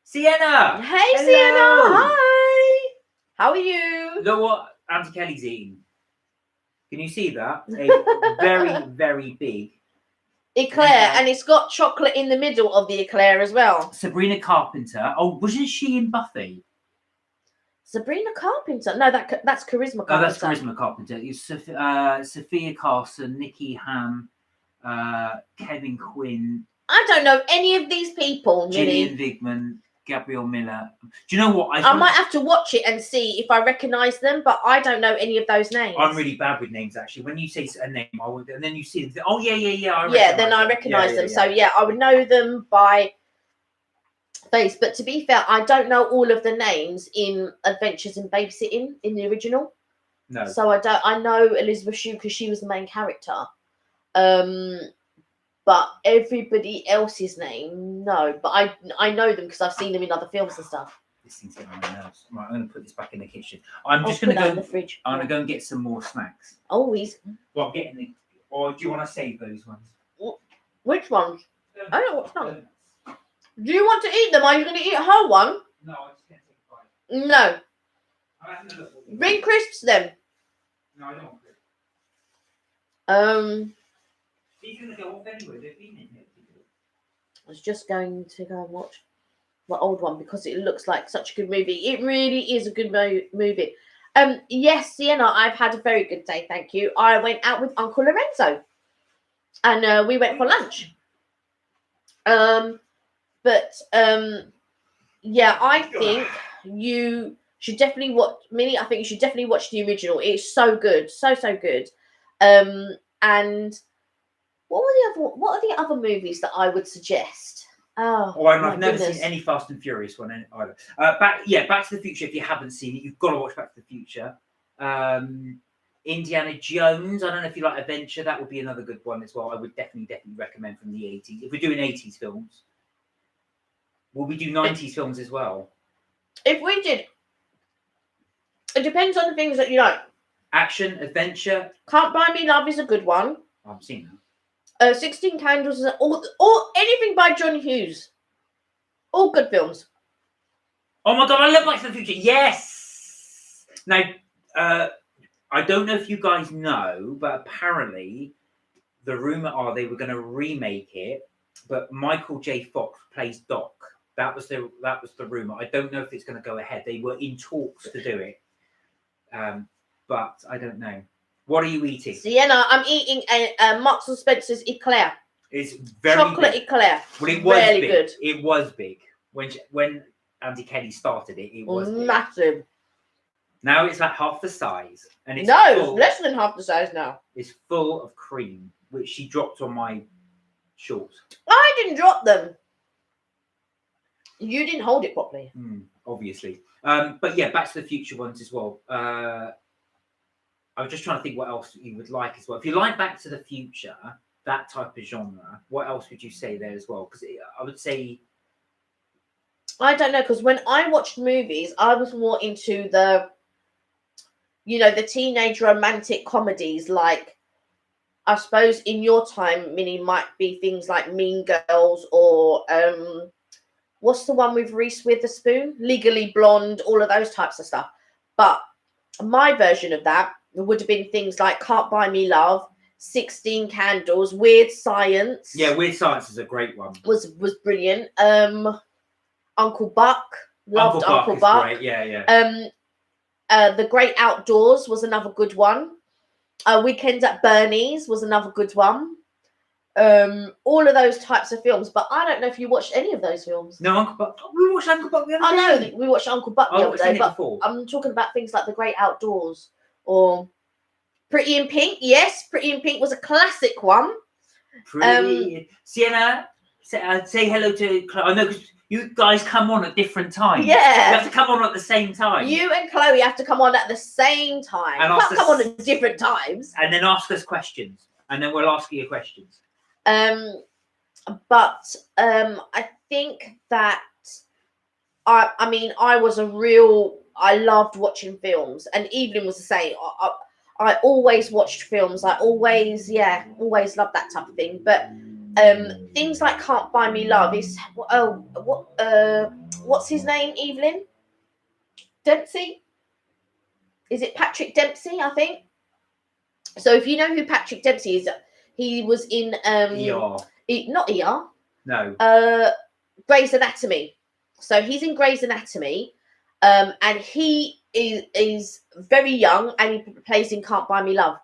Sienna! Hey, Hello. Sienna! Hi! How are you? You know what Auntie Kelly's eating? Can you see that? A very, very big eclair, and it's got chocolate in the middle of the eclair as well. Sabrina Carpenter. Oh, wasn't she in Buffy? Sabrina Carpenter? No, that's Charisma Carpenter. Oh, that's Charisma Carpenter. It's Sophia Carson, Nikki Ham, Kevin Quinn. I don't know any of these people, Gillian Vigman, Gabrielle Miller. Do you know what? I might have to watch it and see if I recognise them, but I don't know any of those names. I'm really bad with names, actually. When you say a name, I would, and then you see them. Oh, yeah. I recognise them. So, yeah, I would know them by face. But to be fair, I don't know all of the names in Adventures in Babysitting in the original. No. So I know Elizabeth Shue because she was the main character. But everybody else's name, no. But I know them because I've seen them in other films and stuff. This thing's getting on my nerves. Right, I'm going to put this back in the kitchen. I'm just going to go in the fridge. I'm going to go and get some more snacks. Always. Well, or do you want to save those ones? Which ones? I don't know what's done. Do you want to eat them? Are you going to eat a whole one? No, I'm just going to take a bite. No. I'm having a look. Bring crisps then. No, I don't want crisps. These are going to go off anyway. They've been in here. I was just going to go and watch the old one because it looks like such a good movie. It really is a good movie. Yes, Sienna, I've had a very good day, thank you. I went out with Uncle Lorenzo and we went for lunch. Yeah, I think you Should definitely watch Minnie. I think you should definitely watch the original. It's so good, so good. And what are the other movies that I would suggest? Oh, and I've never seen any Fast and Furious one either. Back to the Future. If you haven't seen it, you've got to watch Back to the Future. Indiana Jones. I don't know if you like adventure. That would be another good one as well. I would definitely recommend from the 80s. If we're doing 80s films, will we do 90s films as well? If we did, it depends on the things that you like. Action, adventure. Can't Buy Me Love is a good one. I've seen that. 16 Candles, or anything by John Hughes. All good films. Oh my God, I love Back to the Future. Yes! Now, I don't know if you guys know, but apparently the rumour are they were going to remake it, but Michael J. Fox plays Doc. That was the rumour. I don't know if it's going to go ahead. They were in talks to do it. But I don't know. What are you eating? Sienna, I'm eating a Marks and Spencer's Eclair. It's very chocolate big. Eclair. Well, it was really big. Good. It was big when Auntie Kelly started it. It was massive. Big. Now it's like half the size, and it's less than half the size now. It's full of cream, which she dropped on my shorts. I didn't drop them. You didn't hold it properly. Obviously. But yeah, Back to the Future ones as well. I was just trying to think what else you would like as well. If you like Back to the Future, that type of genre, what else would you say there as well? Because I would say... I don't know, because when I watched movies, I was more into the teenage romantic comedies. Like, I suppose in your time, Minnie, might be things like Mean Girls or... what's the one with Reese Witherspoon? Legally Blonde, all of those types of stuff. But my version of that would have been things like Can't Buy Me Love, 16 Candles, Weird Science. Yeah, Weird Science is a great one. Was brilliant. Uncle Buck. Loved Uncle Buck. Great. Yeah. The Great Outdoors was another good one. Weekends at Bernie's was another good one. All of those types of films, but I don't know if you watched any of those films. No, Uncle Buck. We watched Uncle Buck the other day. I know we watched Uncle Buck the other day, but I'm talking about things like The Great Outdoors or Pretty in Pink. Yes, Pretty in Pink was a classic one. Sienna, say hello to Chloe. I know because you guys come on at different times. Yeah, you have to come on at the same time. You and Chloe have to come on at the same time. And you can't come on at different times. And then ask us questions, and then we'll ask you questions. But I think that I loved watching films, and Evelyn was the same. I always watched films. I always loved that type of thing. But things like Can't Buy Me Love is what's his name? Evelyn Dempsey? Is it Patrick Dempsey? I think. So if you know who Patrick Dempsey is, he was in ER. Not ER. No. Grey's Anatomy. So he's in Grey's Anatomy, and he is very young, and he plays in Can't Buy Me Love.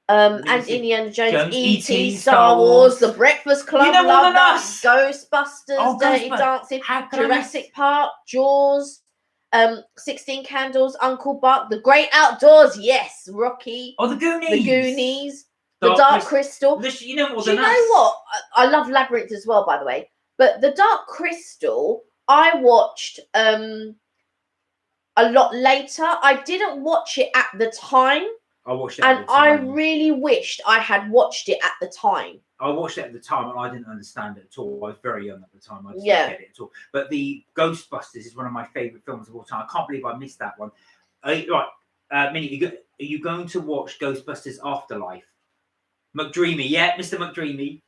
And Indiana Jones, E.T., Star Wars, The Breakfast Club, you know Love That, Ghostbusters, Dirty Dancing, Jurassic Park, Jaws, 16 Candles, Uncle Buck, The Great Outdoors, yes, Rocky. Oh, The Goonies. The Dark Crystal. You know more Do than you know what? I love Labyrinth as well, by the way. But The Dark Crystal, I watched a lot later. I didn't watch it at the time. I watched it and I really wished I had watched it at the time. I watched it at the time and I didn't understand it at all. I was very young at the time. I just didn't get it at all. But the Ghostbusters is one of my favourite films of all time. I can't believe I missed that one. Minnie, are you going to watch Ghostbusters Afterlife? McDreamy, yeah, Mr. McDreamy.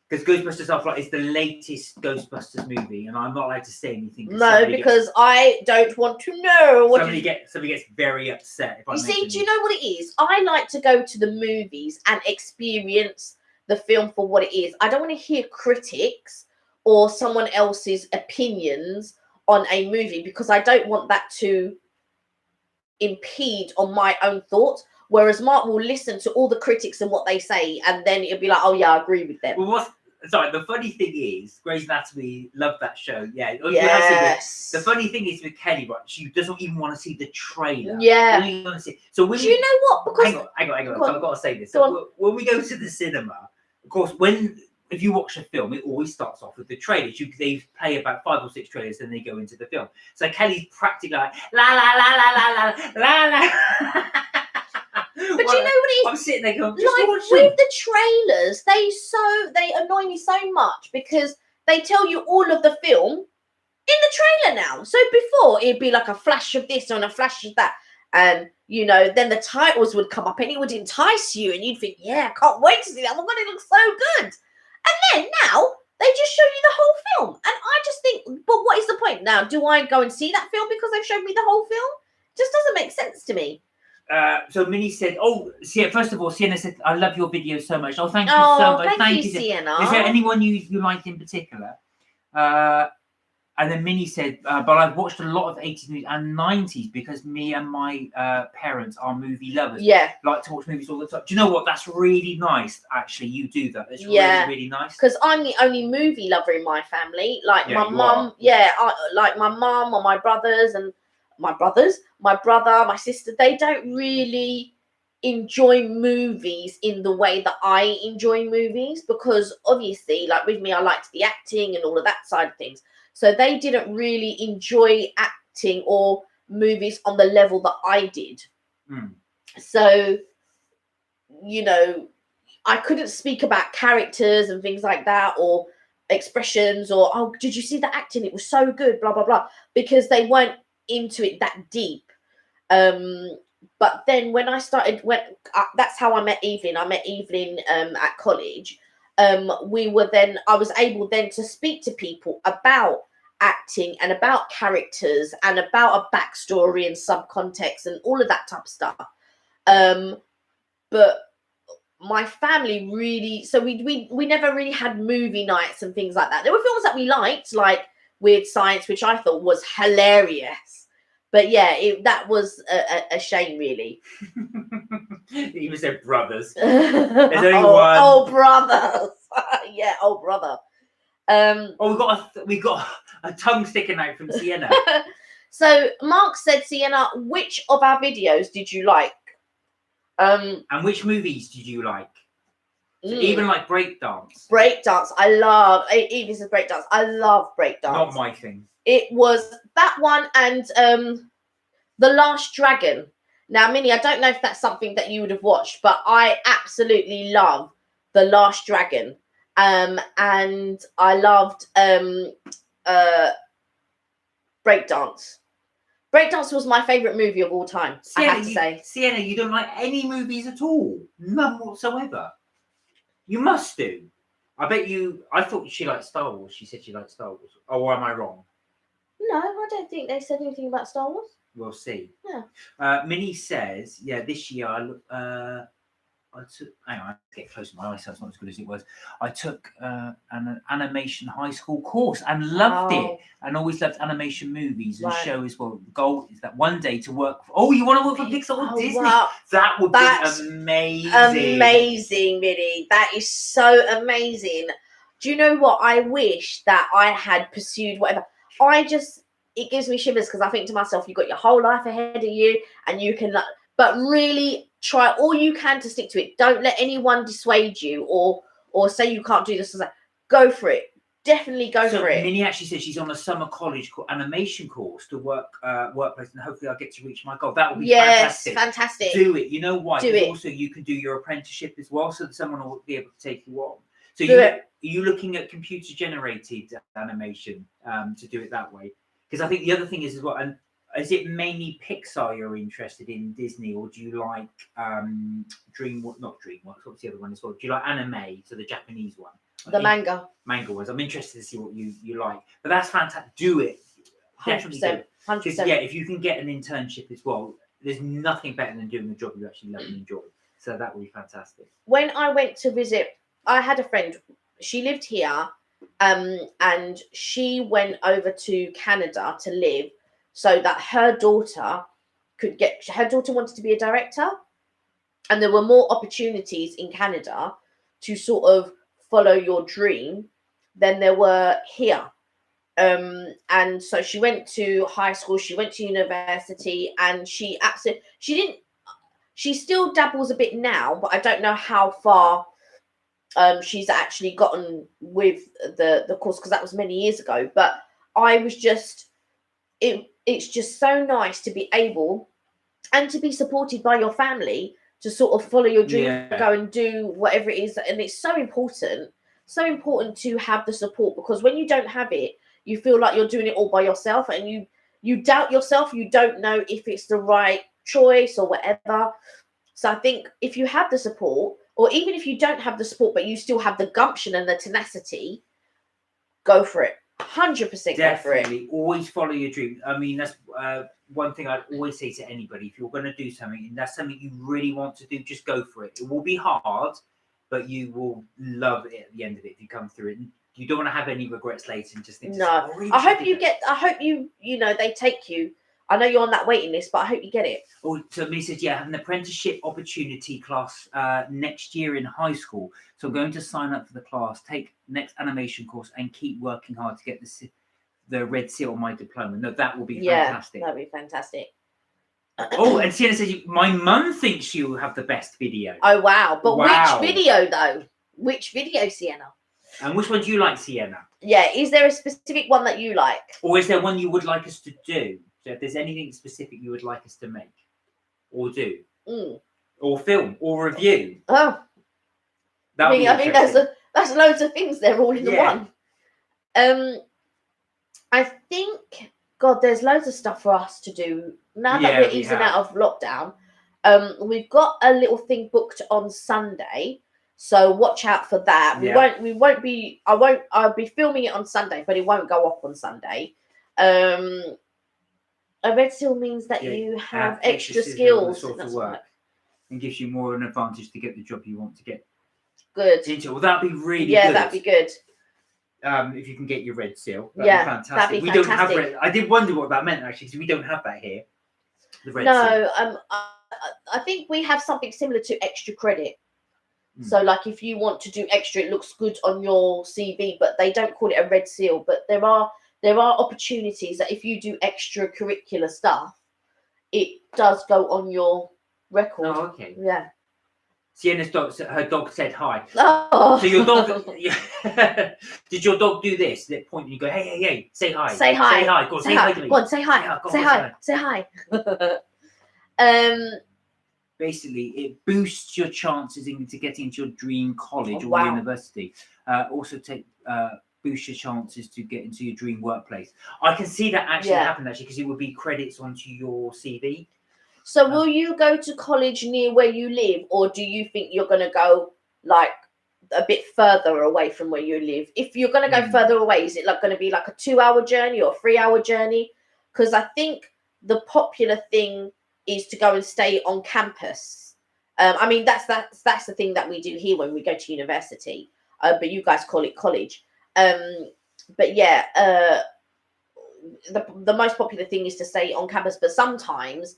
Because Ghostbusters Afterlife is the latest Ghostbusters movie, and I'm not allowed to say anything. No, because I don't want to know. Somebody gets very upset. If you see, do you know what it is? I like to go to the movies and experience the film for what it is. I don't want to hear critics or someone else's opinions on a movie because I don't want that to impede on my own thoughts. Whereas Mark will listen to all the critics and what they say, and then it'll be like, oh yeah, I agree with them. Well, sorry, the funny thing is, Grey's Anatomy, love that show. Yeah. Oh, Yes. the funny thing is with Kelly, right? She doesn't even want to see the trailer. Yeah. Only want to see. So when Do you know what? Because hang on. Go on. I've got to say this. Go So when we go to the cinema, of course, if you watch a film, it always starts off with the trailers. They play about 5 or 6 trailers, then they go into the film. So Kelly's practically like la la la la la la la la. But you know what it is? I'm sitting there going, like with the trailers, they annoy me so much because they tell you all of the film in the trailer now. So before it'd be like a flash of this and a flash of that, and you know, then the titles would come up and it would entice you, and you'd think, yeah, I can't wait to see that. Oh my god, it looks so good. And then now they just show you the whole film, and I just think, but what is the point now? Do I go and see that film because they've shown me the whole film? It just doesn't make sense to me. So Minnie said, first of all, Sienna said, I love your video so much. Oh, thank you so much. Thank you, Sienna. Is there anyone you liked in particular? And then Minnie said, but I've watched a lot of 80s movies and 90s because me and my parents are movie lovers. Yeah. Like to watch movies all the time. Do you know what? That's really nice, actually. You do that. It's really, really nice. Because I'm the only movie lover in my family. Like my mum, like my mum or my brothers and my brother, my sister, they don't really enjoy movies in the way that I enjoy movies, because obviously, like with me, I liked the acting and all of that side of things. So they didn't really enjoy acting or movies on the level that I did. So, you know, I couldn't speak about characters and things like that, or expressions, or, oh, did you see the acting? It was so good, blah, blah, blah, because they weren't into it that deep. But then when I started, that's how I met Evelyn. I met Evelyn at college. I was able then to speak to people about acting and about characters and about a backstory and subcontext and all of that type of stuff. But my family really, so we never really had movie nights and things like that. There were films that we liked, like Weird Science, which I thought was hilarious. But yeah, that was a shame, really. You even said brothers. There's only one. Oh, brothers. Yeah, oh, brother. We got a tongue sticking out from Sienna. So Mark said, Sienna, which of our videos did you like? And which movies did you like? So even like breakdance. Breakdance, I love. Even this is breakdance. I love breakdance. Not my thing. It was that one and The Last Dragon. Now, Minnie, I don't know if that's something that you would have watched, but I absolutely love The Last Dragon. And I loved breakdance. Breakdance was my favourite movie of all time, Sienna, I have to say. Sienna, you don't like any movies at all? None whatsoever? You must do. I thought she liked Star Wars. She said she liked Star Wars. Or am I wrong? No, I don't think they said anything about Star Wars. We'll see. Yeah. Minnie says, this year I took, hang on, I get close to my eyes, so it's not as good as it was. I took an animation high school course and loved it, and always loved animation movies and shows. Well, the goal is that one day to work. You want to work for Pixar or Disney? Wow. That would be amazing. Amazing, really. That is so amazing. Do you know what? I wish that I had pursued whatever. It gives me shivers because I think to myself, you've got your whole life ahead of you, and you can, but really try all you can to stick to it. Don't let anyone dissuade you or say you can't do this. Go for it. Definitely go for it. Minnie actually says she's on a summer college animation course to workplace, and hopefully I'll get to reach my goal. That would be fantastic. Do it. You know why? Also, you can do your apprenticeship as well, so that someone will be able to take you on. So are you looking at computer generated animation to do it that way? Because I think the other thing is as well, and is it mainly Pixar you're interested in, Disney, or do you like DreamWorks? Not DreamWorks. What's the other one as well? Do you like anime, so the Japanese one? The manga ones. I'm interested to see what you like. But that's fantastic. Do it. 100%. 100%. Yeah, if you can get an internship as well, there's nothing better than doing a job you actually love and enjoy. So that would be fantastic. When I went to visit, I had a friend. She lived here, and she went over to Canada to live, so that her daughter wanted to be a director, and there were more opportunities in Canada to sort of follow your dream than there were here. And so she went to high school, she went to university, and she still dabbles a bit now, but I don't know how far she's actually gotten with the course, because that was many years ago. But I was just, it's just so nice to be able and to be supported by your family to sort of follow your dream, go and do whatever it is. And it's so important to have the support, because when you don't have it, you feel like you're doing it all by yourself, and you doubt yourself. You don't know if it's the right choice or whatever. So I think if you have the support, or even if you don't have the support, but you still have the gumption and the tenacity, go for it. 100% go for it. Always follow your dream. I mean, that's one thing I'd always say to anybody. If you're going to do something and that's something you really want to do, just go for it. It will be hard, but you will love it at the end of it if you come through it. And you don't want to have any regrets later and just think, no. I hope they take you. I know you're on that waiting list, but I hope you get it. Oh, so me says, yeah, I have an apprenticeship opportunity class next year in high school. So I'm going to sign up for the class, take next animation course, and keep working hard to get the red seal on my diploma. No, that will be fantastic. That'll be fantastic. Oh, and Sienna says, my mum thinks you have the best video. Oh, wow. But which video, though? Which video, Sienna? And which one do you like, Sienna? Yeah, is there a specific one that you like? Or is there one you would like us to do? So if there's anything specific you would like us to make or do or film or review. Oh, I mean that's loads of things there all in the one. I think, God, there's loads of stuff for us to do now that we're easing out of lockdown. We've got a little thing booked on Sunday, so watch out for that. I'll be filming it on Sunday, but it won't go up on Sunday. A red seal means that you have extra skills. Sort of work, and gives you more of an advantage to get the job you want to get. Good. Into. Well, that'd be really good. Yeah, that'd be good. If you can get your red seal, that'd be fantastic. That'd be we fantastic. Don't have red. I did wonder what that meant actually, because we don't have that here. The red seal. I think we have something similar to extra credit. So, like, if you want to do extra, it looks good on your CV, but they don't call it a red seal. But there are opportunities that if you do extracurricular stuff, it does go on your record. Oh, okay. Yeah. Sienna's dog, her dog said hi. Oh. So your dog, did your dog do this? They point and you go, hey, say hi. Say hi. Say hi. Go on, say hi to me. Go on, say hi. Say hi. Basically, it boosts your chances into getting into your dream college or university. Also boost your chances to get into your dream workplace. I can see that actually happen because it would be credits onto your CV. So will you go to college near where you live, or do you think you're going to go like a bit further away from where you live? If you're going to go further away, is it going to be like a 2-hour journey or a 3-hour journey? Because I think the popular thing is to go and stay on campus. I mean, that's the thing that we do here when we go to university, but you guys call it college. But yeah, the most popular thing is to stay on campus, but sometimes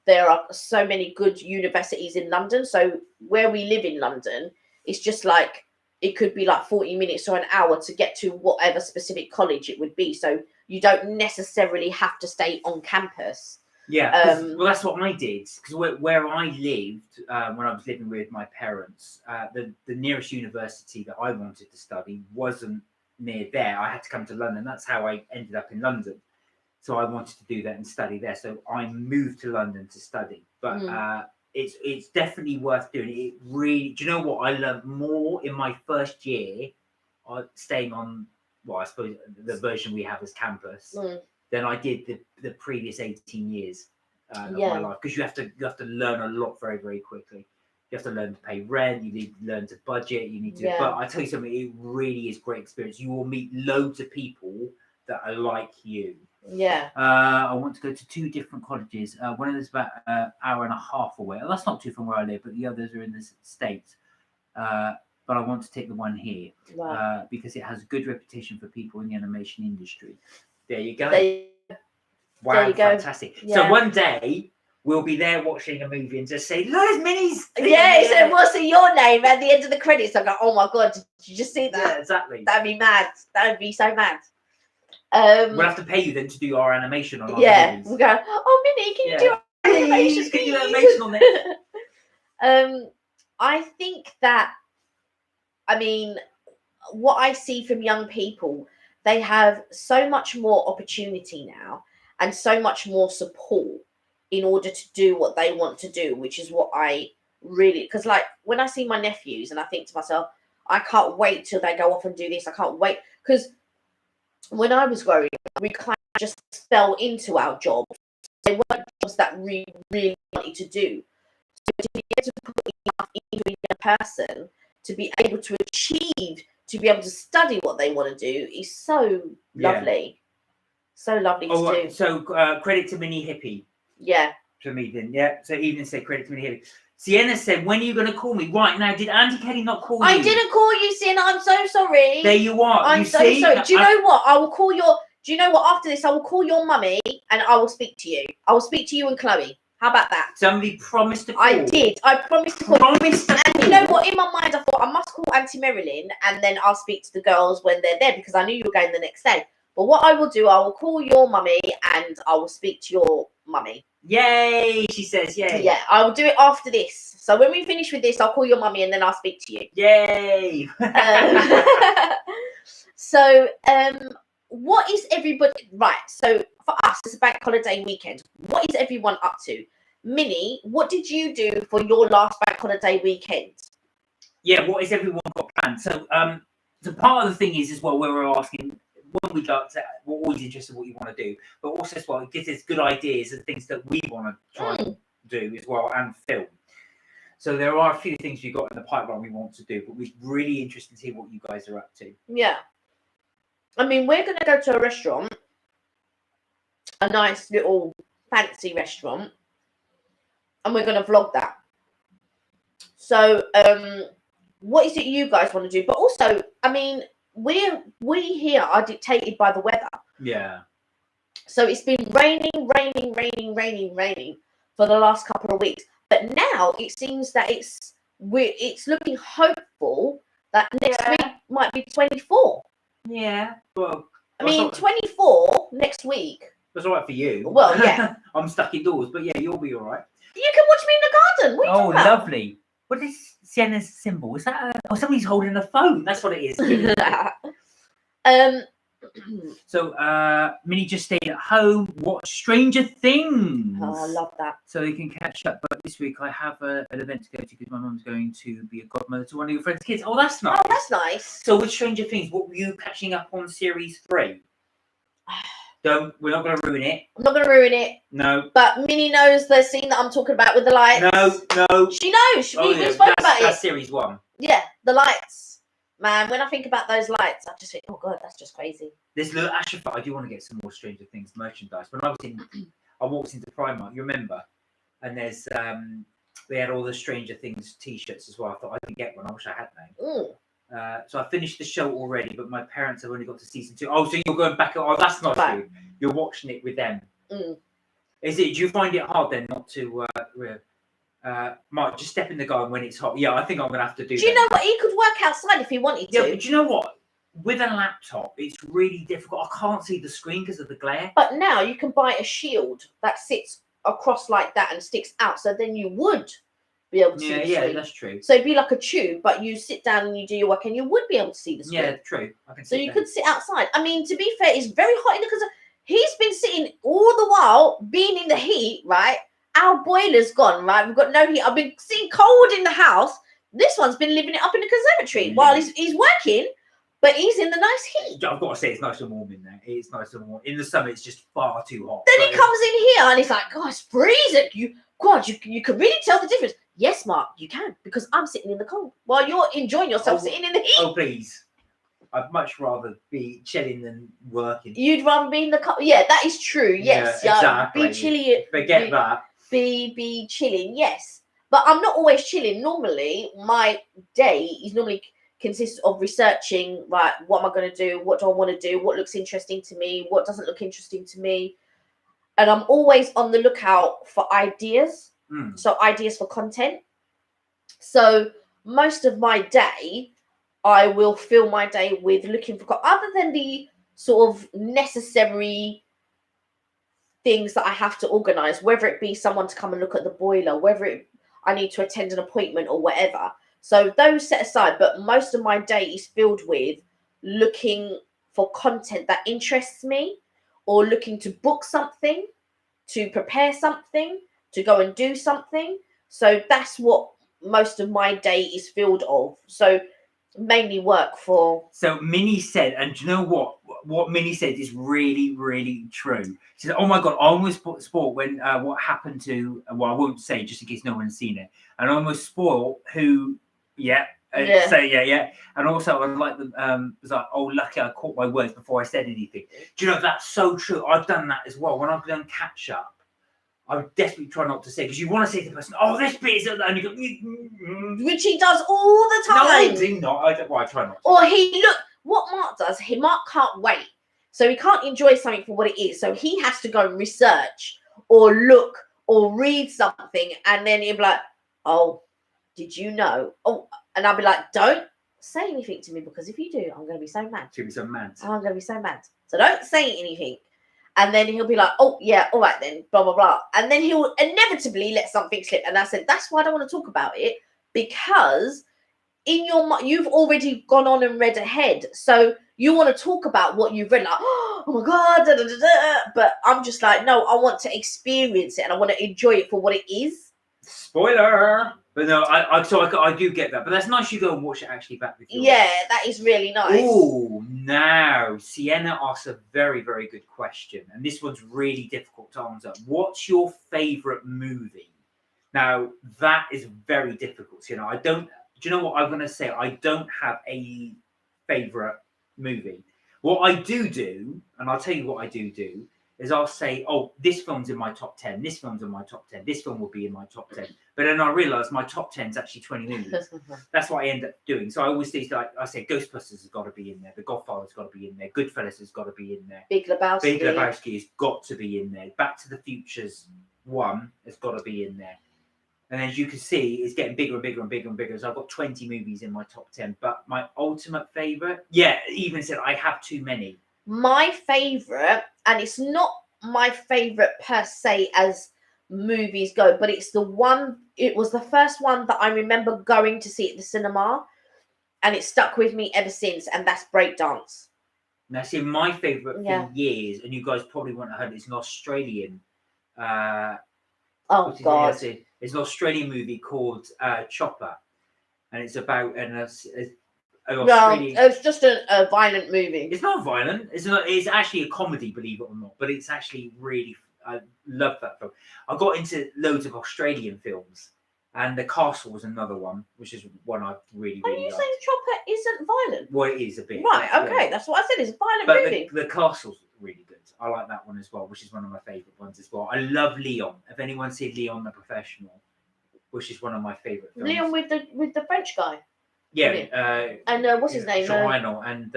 there are so many good universities in London. So where we live in London, it's just like it could be like 40 minutes or an hour to get to whatever specific college it would be. So you don't necessarily have to stay on campus. Yeah, well, that's what I did, because where I lived when I was living with my parents, the nearest university that I wanted to study wasn't near there. I had to come to London. That's how I ended up in London. So I wanted to do that and study there. So I moved to London to study. But it's definitely worth doing. It really, do you know what? I learned more in my first year staying on, well, I suppose the version we have as campus. Than I did the previous 18 years of my life, because you have to learn a lot very, very quickly. You have to learn to pay rent. You need to learn to budget. You need to. But I tell you something, it really is a great experience. You will meet loads of people that are like you. Yeah. I want to go to 2 different colleges. One of them is about an hour and a half away. Well, that's not too from where I live, but the others are in the States. But I want to take the one here because it has a good reputation for people in the animation industry. There you go. Wow, fantastic. Yeah. So one day we'll be there watching a movie and just say, "Look, Minnie's." Yeah, so what's your name at the end of the credits? I go, oh my god, did you just see that? Yeah, exactly. That'd be mad. That would be so mad. We'll have to pay you then to do our animation on our movies. We'll go, oh Minnie, can you do animation? Can you do animation on this? I think that, I mean, what I see from young people, they have so much more opportunity now and so much more support in order to do what they want to do, which is what I really, because like when I see my nephews and I think to myself, I can't wait till they go off and do this. I can't wait, because when I was growing up, we kind of just fell into our jobs. They weren't jobs that we really wanted to do. So to be able to put enough into a young person to be able to achieve, to be able to study what they want to do is so lovely. So lovely to do. So credit to Minnie Hippie. Yeah. To me then, yeah. So Evelyn said credit to Minnie Hippie. Sienna said, when are you going to call me? Right now, did Auntie Kelly not call you? I didn't call you, Sienna. I'm so sorry. There you are. I'm so sorry. Do you know what? I will call your... Do you know what? After this, I will call your mummy and I will speak to you. I will speak to you and Chloe. How about that? Somebody promised to call. I did. I promised to call. Promised to call. And you know what? In my mind, I thought I must call Auntie Marilyn and then I'll speak to the girls when they're there because I knew you were going the next day. But what I will do, I will call your mummy and I will speak to your mummy. Yay, she says, yay. Yeah, I will do it after this. So when we finish with this, I'll call your mummy and then I'll speak to you. Yay. So, what is everybody... Right, so for us, it's a bank holiday weekend. What is everyone up to? Minnie, what did you do for your last bank holiday weekend? Yeah, what is everyone got planned? So, so part of the thing is as well, where we're asking... When we go to, we're always interested in what you want to do, but also as well, it gives us good ideas and things that we want to try and do as well and film. So there are a few things we've got in the pipeline we want to do, but we're really interested to see what you guys are up to. Yeah. I mean, we're going to go to a restaurant, a nice little fancy restaurant, and we're going to vlog that. So, what is it you guys want to do? But also, I mean... We here are dictated by the weather. Yeah. So it's been raining for the last couple of weeks. But now it seems that it's looking hopeful that next week might be 24. Yeah. Well, I mean 24 next week. That's all right for you. Well, yeah. I'm stuck indoors, but yeah, you'll be all right. You can watch me in the garden. What are you talking about? Lovely. What is Sienna's symbol? Is that somebody's holding a phone? That's what it is. So Minnie just stayed at home, watched Stranger Things. Oh, I love that. So you can catch up. But this week I have an event to go to because my mum's going to be a godmother to one of your friend's kids. Oh, that's nice. Oh, that's nice. So with Stranger Things, what were you catching up on series 3? We're not going to ruin it. I'm not going to ruin it. No. But Minnie knows the scene that I'm talking about with the lights. No. She knows. We spoke about it. That's series 1. Yeah, the lights. Man, when I think about those lights, I just think, oh God, that's just crazy. There's little Ashraf. I do want to get some more Stranger Things merchandise. When I walked into Primark, you remember? And there's they had all the Stranger Things T-shirts as well. I thought I could get one. I wish I had one. So I finished the show already, but my parents have only got to season 2. Oh, so you're going back? Oh, that's not true. You're watching it with them. Is it? Do you find it hard then not to? Mark, just step in the garden when it's hot. Yeah, I think I'm gonna have to do. Do you know what? He could work outside if he wanted to. Yeah, but do you know what? With a laptop, it's really difficult. I can't see the screen because of the glare. But now you can buy a shield that sits across like that and sticks out, so then you would be able to see the screen. Yeah, that's true. So it'd be like a tube, but you sit down and you do your work, and you would be able to see the screen. Yeah, true. So you could sit outside. I mean, to be fair, it's very hot in because he's been sitting all the while, being in the heat, right? Our boiler's gone, right? We've got no heat. I've been sitting cold in the house. This one's been living it up in the conservatory while he's working, but he's in the nice heat. I've got to say, it's nice and warm in there. It's nice and warm. In the summer, it's just far too hot. Then he comes in here and he's like, God, it's freezing. You can really tell the difference. Yes, Mark, you can, because I'm sitting in the cold while you're enjoying yourself sitting in the heat. Oh, please. I'd much rather be chilling than working. You'd rather be in the cold. Yeah, that is true. Yes. Yeah, exactly. Be chilly. Forget that. Be chilling, yes. But I'm not always chilling. Normally, my day is normally consists of researching, right, what am I going to do? What do I want to do? What looks interesting to me? What doesn't look interesting to me? and I'm always on the lookout for ideas. Mm. So ideas for content. So most of my day, I will fill my day with looking for, other than the sort of necessary things that I have to organize, whether it be someone to come and look at the boiler, I need to attend an appointment or whatever. So those set aside, but most of my day is filled with looking for content that interests me, or looking to book something, to prepare something, to go and do something. So that's what most of my day is filled of. So mainly work for. So Minnie said, and do you know what? What Minnie said is really, really true. She said, "Oh my god, I almost spoiled when what happened to. Well, I won't say just in case no one's seen it. And I almost spoiled who. Yeah. Yeah. Say yeah. And also, I like them. Was like, oh, lucky I caught my words before I said anything. Do you know that's so true? I've done that as well. When I've done catch up, I would desperately try not to say, because you want to say to the person, "Oh, this bit is," and you go, which he does all the time. No, do not. I try not to. Or what Mark does, Mark can't wait. So he can't enjoy something for what it is. So he has to go and research or look or read something, and then he'll be like, "Oh, did you know?" Oh, and I'll be like, "Don't say anything to me, because if you do, I'm going to be so mad. She'll be so mad. I'm going to be so mad. So don't say anything." And then he'll be like, "Oh, yeah, all right then, blah, blah, blah." And then he'll inevitably let something slip. And I said, that's why I don't want to talk about it, because in your mind, you've already gone on and read ahead. So you want to talk about what you've read, like, "Oh my God, da, da, da, da." But I'm just like, no, I want to experience it and I want to enjoy it for what it is. Spoiler. But no, I do get that. But that's nice you go and watch it actually back with you. Yeah, that is really nice. Oh, now Sienna asks a very, very good question. And this one's really difficult to answer. What's your favourite movie? Now, that is very difficult, Sienna. Do you know what I'm going to say? I don't have a favourite movie. What I do, and I'll tell you what I do, is I'll say, "Oh, this film's in my top 10, this film's in my top 10, this film will be in my top 10. But then I realise my top 10 is actually 20 movies. That's what I end up doing. So I always say, like I say, Ghostbusters has got to be in there, The Godfather's got to be in there, Goodfellas has got to be in there, Big Lebowski. Big Lebowski has got to be in there, Back to the Future's one has got to be in there. And as you can see, it's getting bigger and bigger and bigger and bigger. So I've got 20 movies in my top 10. But my ultimate favourite, even said I have too many. My favourite, and it's not my favourite per se as movies go, but it was the first one that I remember going to see at the cinema, and it stuck with me ever since, and that's Breakdance. Now, see, my favourite for years, and you guys probably won't have heard, it's an Australian. Oh God! It's an Australian movie called Chopper, and it's about an Australian. No, it's just a violent movie. It's not violent. It's actually a comedy, believe it or not. But it's actually really. I love that film. I got into loads of Australian films, and The Castle was another one, which is one I really. Are you liked. saying Chopper isn't violent? Well, it is a bit. Right. Okay, that's what I said. It's a violent movie. The Castle's really good. I like that one as well, which is one of my favourite ones as well. I love Leon. If anyone seen Leon the Professional, which is one of my favourite films. Leon with the French guy. Yeah. And what's his name? Lionel and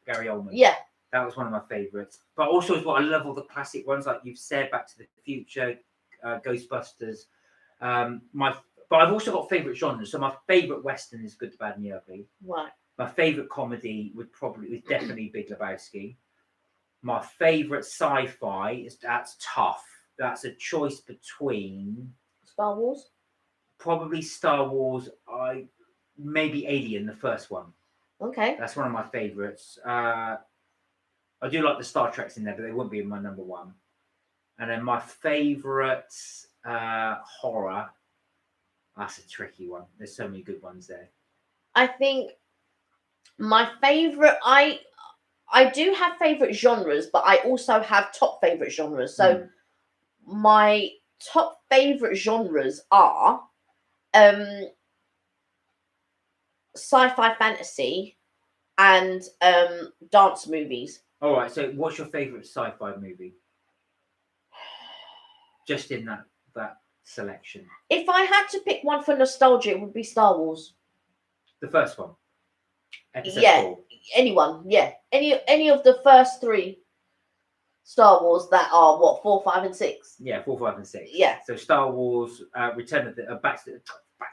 Gary Oldman. Yeah. That was one of my favourites. But also as well, I love all the classic ones, like you've said, Back to the Future, Ghostbusters. But I've also got favourite genres. So my favourite Western is Good, the Bad and the Ugly. Right. My favourite comedy was definitely Big Lebowski. My favourite sci-fi that's tough. That's a choice between Star Wars. Probably Star Wars. Maybe Alien, the first one. Okay. That's one of my favourites. I do like the Star Treks in there, but they wouldn't be in my number one. And then my favourite horror. That's a tricky one. There's so many good ones there. I think my favourite. I do have favourite genres, but I also have top favourite genres. So my top favourite genres are sci-fi, fantasy, and dance movies. All right. So, what's your favourite sci-fi movie? Just in that selection. If I had to pick one for nostalgia, it would be Star Wars. The first one. Episode 4. Anyone. Yeah. Any of the first 3. Star Wars that are what 4, 5, and 6. Yeah, 4, 5, and 6. Yeah. So Star Wars, Return of the Back to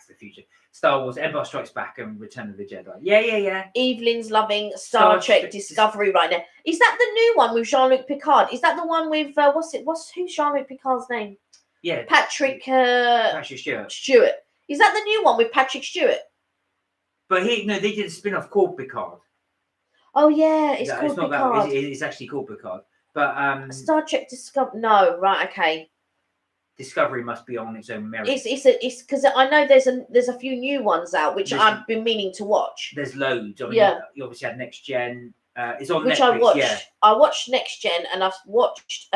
the Future. Star Wars, Empire Strikes Back, and Return of the Jedi. Yeah. Evelyn's loving Star Trek Discovery right now. Is that the new one with Jean-Luc Picard? Is that the one with who's Jean-Luc Picard's name? Yeah. Patrick Stewart. Stewart. Is that the new one with Patrick Stewart? But they did a spin-off called Picard. Oh yeah, it's called it's not Picard. It's actually called Picard. But Star Trek Discovery. No, right, okay. Discovery must be on its own merit. It's because I know there's a few new ones out which I've been meaning to watch. There's loads. I mean, you obviously had Next Gen. It's on which Netflix. I watched. Yeah. I watched Next Gen and I've watched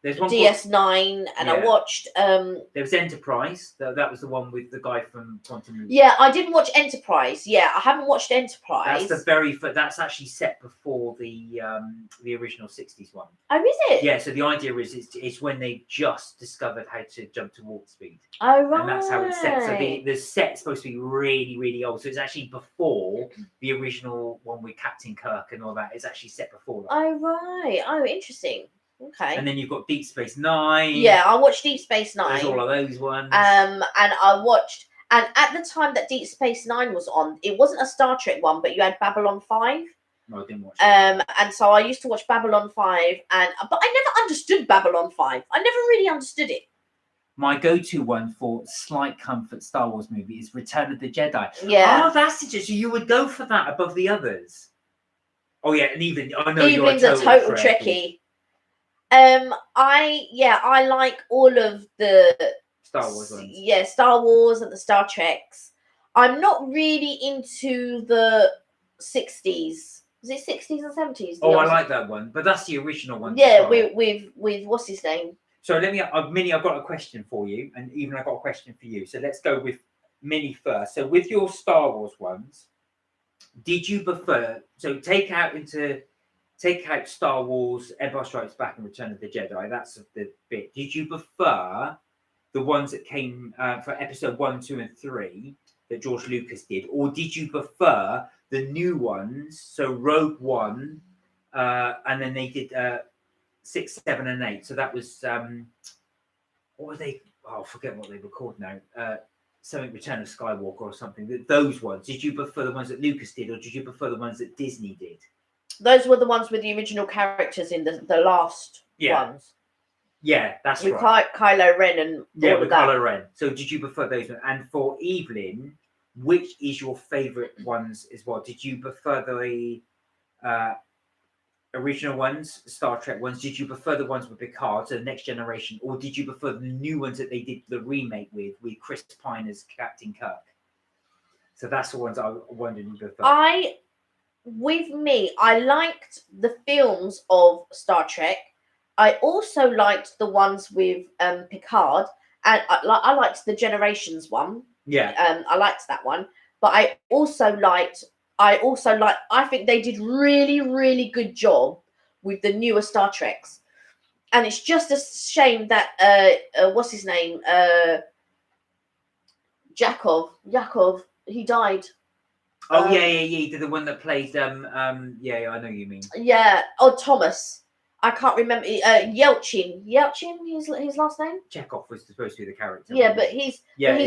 There's one DS9 and I watched there was Enterprise. That was the one with the guy from Quantum Leap. Yeah, I didn't watch Enterprise. Yeah, I haven't watched Enterprise. That's actually set before the original 60s one. Oh, is it? Yeah, so the idea is it's when they just discovered how to jump to warp speed. Oh, right. And that's how it's set. So the set's supposed to be really, really old. So it's actually before the original one with Captain Kirk and all that. It's actually set before that. Oh, right. Oh, interesting. Okay. And then you've got Deep Space Nine. Yeah, I watched Deep Space Nine. There's all of those ones. And I watched, and at the time that Deep Space Nine was on, it wasn't a Star Trek one, but you had Babylon 5. No, I didn't watch that. And so I used to watch Babylon 5, but I never understood Babylon 5. I never really understood it. My go-to one for slight comfort Star Wars movie is Return of the Jedi. Yeah. Oh, that's it. So you would go for that above the others. Oh yeah, and Evelyn's a total Trekkie. I like all of the Star Wars ones. Yeah, Star Wars and the Star Treks. I'm not really into the 60s. Is it 60s and 70s? Oh, I like that one, but that's the original one. Yeah, with what's his name? So Minnie, I've got a question for you, and even I've got a question for you. So let's go with Minnie first. So with your Star Wars ones, did you prefer? So take out Star Wars, Empire Strikes Back, and Return of the Jedi. That's the bit. Did you prefer the ones that came for Episode 1, 2, and 3 that George Lucas did, or did you prefer the new ones? So Rogue One, and then they did 6, 7, and 8. So that was what were they? Oh, I forget what they were called now. Something Return of Skywalker or something. Those ones. Did you prefer the ones that Lucas did, or did you prefer the ones that Disney did? Those were the ones with the original characters in the last ones. Yeah, that's with right. Kylo Ren and all with of that. Kylo Ren. So did you prefer those ones? And for Evelyn, which is your favourite ones as well? Did you prefer the original ones, Star Trek ones? Did you prefer the ones with Picard, so the Next Generation, or did you prefer the new ones that they did the remake with Chris Pine as Captain Kirk? So that's the ones I wondered you prefer. I liked the films of Star Trek. I also liked the ones with Picard, and I liked the Generations one. Yeah. I liked that one, but I think they did really, really good job with the newer Star Treks. And it's just a shame that what's his name? Yakov, he died. Oh yeah. The one that played I know what you mean. Yeah. Oh, Thomas. I can't remember. Yelchin. His last name. Chekhov was supposed to be the character. Yeah, but his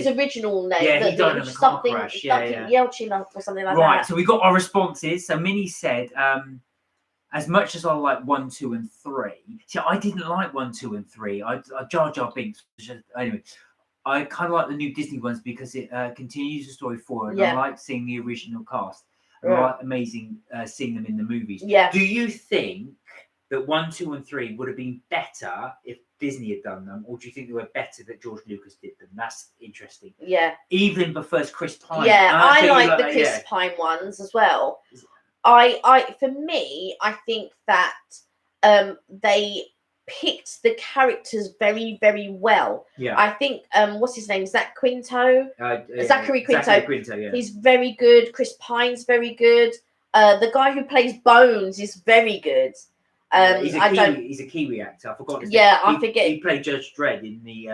original name. Yeah, he died in a car crash. Yeah. Yelchin or something like that. Right. So we got our responses. So Minnie said, as much as I like 1, 2, and 3. See, I didn't like 1, 2, and 3. I Jar Jar Binks. Anyway, I kind of like the new Disney ones because it continues the story forward. Yeah. I like seeing the original cast. And I like amazing seeing them in the movies. Yeah. Do you think that 1, 2, and 3 would have been better if Disney had done them, or do you think they were better that George Lucas did them? That's interesting. Yeah. Evelyn prefers Chris Pine. Yeah, I like the Chris Pine ones as well. For me, I think that they picked the characters very, very well. Yeah. I think what's his name? Zachary Quinto. Zachary Quinto, yeah. He's very good. Chris Pine's very good. The guy who plays Bones is very good. He's a Kiwi actor. I forgot his name. I forget. He played Judge Dredd in the.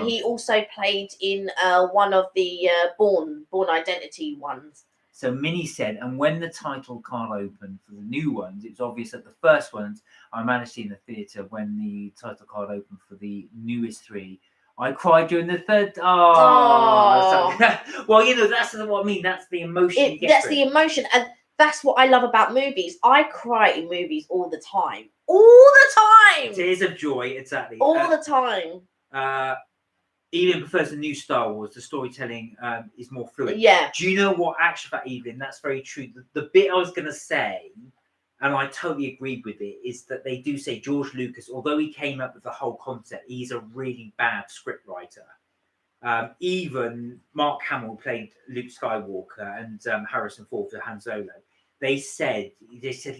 He also played in one of the Born Identity ones. So Minnie said, and when the title card opened for the new ones, it's obvious that the first ones I managed to see in the theatre. When the title card opened for the newest 3, I cried during the third. Oh. Well, that's what I mean. That's the emotion you get. That's the emotion, and that's what I love about movies. I cry in movies all the time. All the time. Tears of joy, exactly. All the time. Evelyn prefers the new Star Wars. The storytelling is more fluid. Yeah. Do you know what? Actually, about Evelyn, that's very true. The bit I was going to say, and I totally agreed with it, is that they do say George Lucas, although he came up with the whole concept, he's a really bad script writer. Even Mark Hamill played Luke Skywalker and Harrison Ford for Han Solo. They said,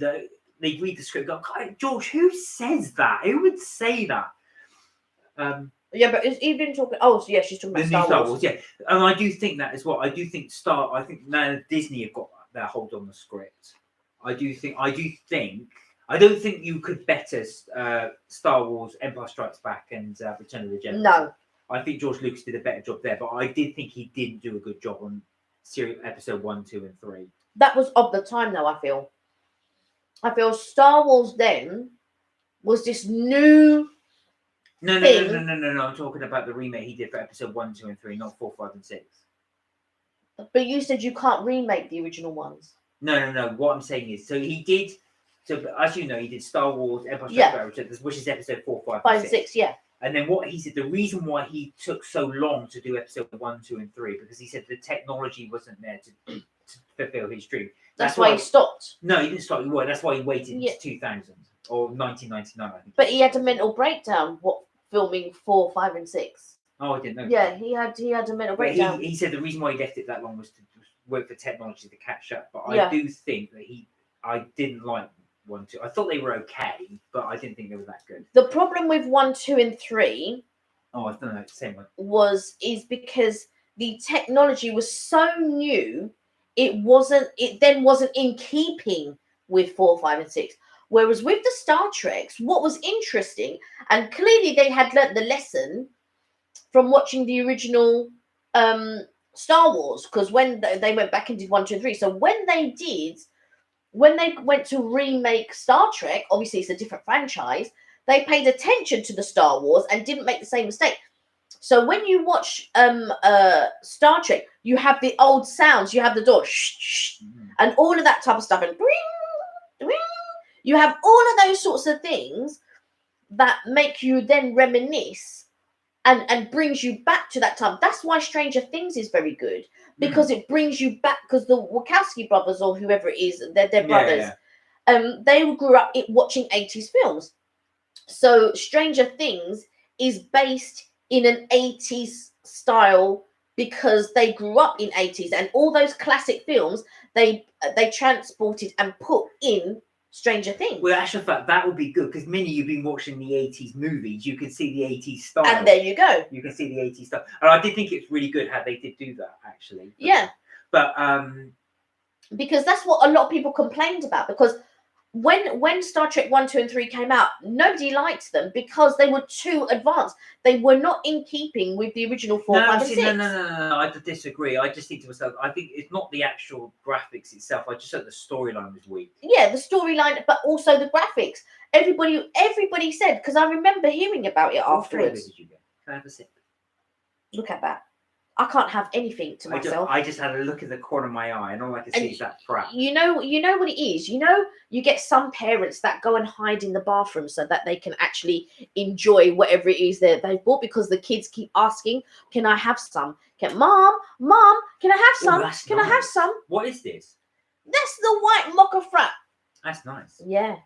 look, they read the script, go, George, who says that? Who would say that? Yeah, but is Evelyn talking? Oh, so yeah, she's talking about Star Wars. Yeah, and I do think that as well. I do think I think now Disney have got their hold on the script. I don't think you could better Star Wars, Empire Strikes Back, and Return of the Jedi. No. I think George Lucas did a better job there, but I did think he didn't do a good job on episode 1, 2, and 3. That was of the time, though. I feel Star Wars then was this new. No. I'm talking about the remake he did for episode 1, 2, and 3, not 4, 5, and 6. But you said you can't remake the original ones. No. What I'm saying is, so he did. So as you know, he did Star Wars, Empire Strikes Back, which is episode 4, 5, and 6. Yeah. And then what he said, the reason why he took so long to do episode 1, 2, and 3, because he said the technology wasn't there to fulfill his dream. That's why he stopped. No, he didn't stop. That's why he waited until 2000 or 1999, I think. But he had a mental breakdown. Filming 4, 5, and 6. Oh, I didn't know. Yeah, he had a mental breakdown. He said the reason why he left it that long was to wait for technology to catch up. But I do think that I didn't like 1, 2. I thought they were okay, but I didn't think they were that good. The problem with 1, 2, and 3. Oh, I don't know. Same one. Is because the technology was so new, it then wasn't in keeping with 4, 5, and 6. Whereas with the Star Treks, what was interesting, and clearly they had learnt the lesson from watching the original Star Wars, because when they went back and did 1, 2, 3, so when they went to remake Star Trek, obviously it's a different franchise, they paid attention to the Star Wars and didn't make the same mistake. So when you watch Star Trek, you have the old sounds, you have the door, shh, shh, and all of that type of stuff, and bring, bring. You have all of those sorts of things that make you then reminisce and brings you back to that time. That's why Stranger Things is very good, because it brings you back, because the Wachowski brothers, or whoever it is, they're brothers, they grew up watching 80s films. So Stranger Things is based in an 80s style because they grew up in 80s, and all those classic films they transported and put in Stranger Things. Well, actually, in fact, that would be good, because Minnie, you've been watching the 80s movies. You can see the 80s style. And there you go. You can see the 80s style. And I did think it's really good how they did do that, actually. Yeah. But because that's what a lot of people complained about, because when Star Trek 1, 2, and 3 came out, nobody liked them because they were too advanced. They were not in keeping with the original 4, 5, and 6. No, I disagree. I just think to myself, I think it's not the actual graphics itself. I just thought the storyline was weak. Yeah, the storyline, but also the graphics. Everybody said, because I remember hearing about it afterwards. What flavour did you get? Can I have a sip? Look at that. I can't have anything to myself. I just had a look at the corner of my eye, and all I can see is that crap. You know what it is? You get some parents that go and hide in the bathroom so that they can actually enjoy whatever it is that they've bought, because the kids keep asking, can I have some? Mom, can I have some? Can I have some? What is this? That's the white mocha frap. That's nice. Yeah.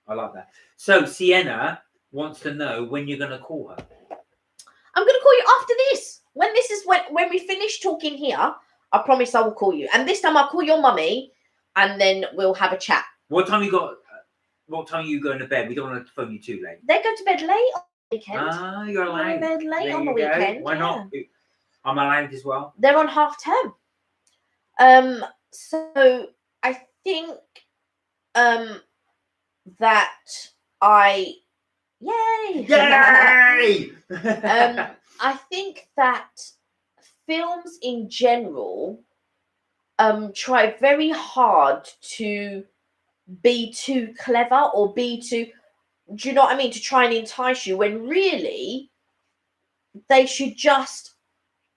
I like that. So Sienna wants to know when you're going to call her. I'm going to call you after this. When we finish talking here, I promise I will call you. And this time I'll call your mummy, and then we'll have a chat. What time are you going to bed? We don't want to phone you too late. They go to bed late on the weekend. Ah, you're allowed. They go to bed late on the weekend. Why not? I'm allowed as well. They're on half term. So I think that Yay! Yay! I think that films in general, try very hard to be too clever or be too, do you know what I mean, to try and entice you, when really they should just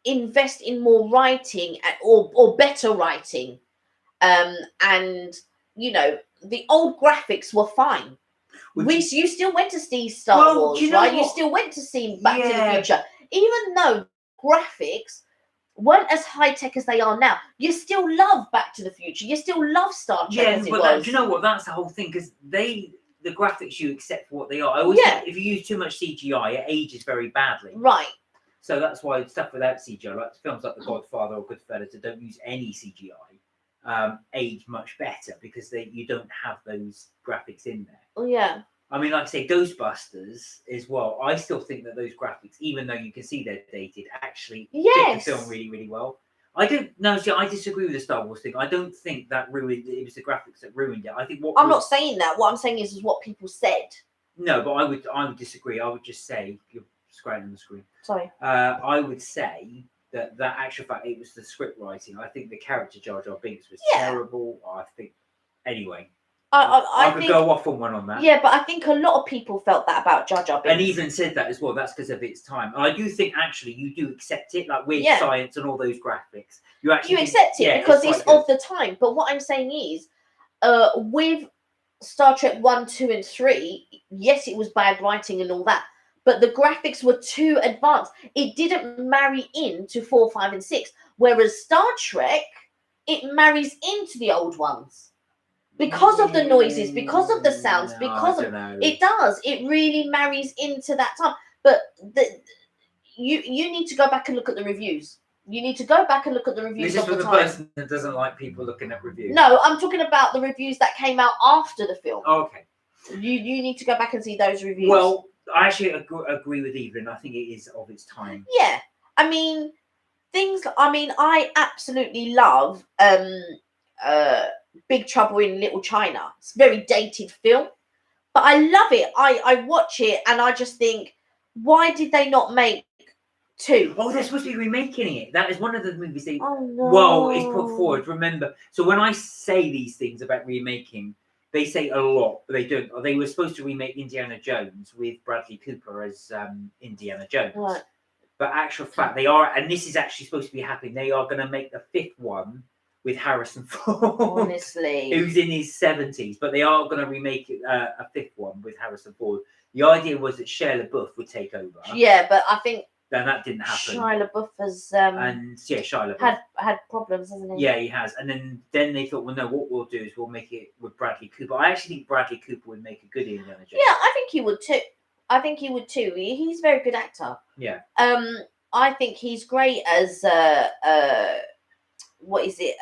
invest in more writing or better writing. And you know, the old graphics were fine. You still went to see Star Wars, right? You still went to see Back to the Future, even though graphics weren't as high tech as they are now. You still love Back to the Future. You still love Star Trek as it was. Do you know what? That's the whole thing, because the graphics you accept for what they are. I always think if you use too much CGI, it ages very badly. Right. So that's why stuff without CGI, like films like The Godfather or Goodfellas, that don't use any CGI, age much better, because you don't have those graphics in there. Oh yeah. I mean, like I say, Ghostbusters as well. I still think that those graphics, even though you can see they're dated, actually fit the film really, really well. I disagree with the Star Wars thing. I don't think that ruined it. It was the graphics that ruined it. I think I'm not saying that. What I'm saying is what people said. No, but I would disagree. I would just say, you're scrolling on the screen. Sorry. I would say that actual fact, it was the script writing. I think the character Jar Jar Binks was terrible. I think, anyway. I could go off on one on that. Yeah, but I think a lot of people felt that about Jar Jar Binks. And even said that as well. That's because of its time. And I do think, actually, you do accept it, like with science and all those graphics. You accept it because it's of the time. But what I'm saying is, with Star Trek 1, 2, and 3, yes, it was bad writing and all that, but the graphics were too advanced. It didn't marry into 4, 5, and 6. Whereas Star Trek, it marries into the old ones. Because of the noises, because of the sounds, it does. It really marries into that time. But you need to go back and look at the reviews. You need to go back and look at the reviews. This is for the person that doesn't like people looking at reviews. No, I'm talking about the reviews that came out after the film. Oh, okay. You need to go back and see those reviews. Well, I actually agree with Evelyn. I think it is of its time. Yeah. I mean, I absolutely love Big Trouble in Little China. It's a very dated film, but I love it. I watch it and I just think, why did they not make 2? Oh, they're supposed to be remaking it. That is one of the movies they. Oh no. Well, it's put forward. Remember, so when I say these things about remaking, they say a lot, but they don't. They were supposed to remake Indiana Jones with Bradley Cooper as Indiana Jones. Right. But actual fact, they are, and this is actually supposed to be happening. They are going to make the 5th one with Harrison Ford, honestly, who's in his 70s, but they are going to remake it a 5th one with Harrison Ford. The idea was that Shia LaBeouf would take over. Yeah, but I think that didn't happen. Shia LaBeouf has Shia LaBeouf had problems, hasn't he? Yeah, he has. And then they thought, well, no, what we'll do is we'll make it with Bradley Cooper. I actually think Bradley Cooper would make a good Indiana Jones. Yeah, I think he would too. He's a very good actor. Yeah. I think he's great as what is it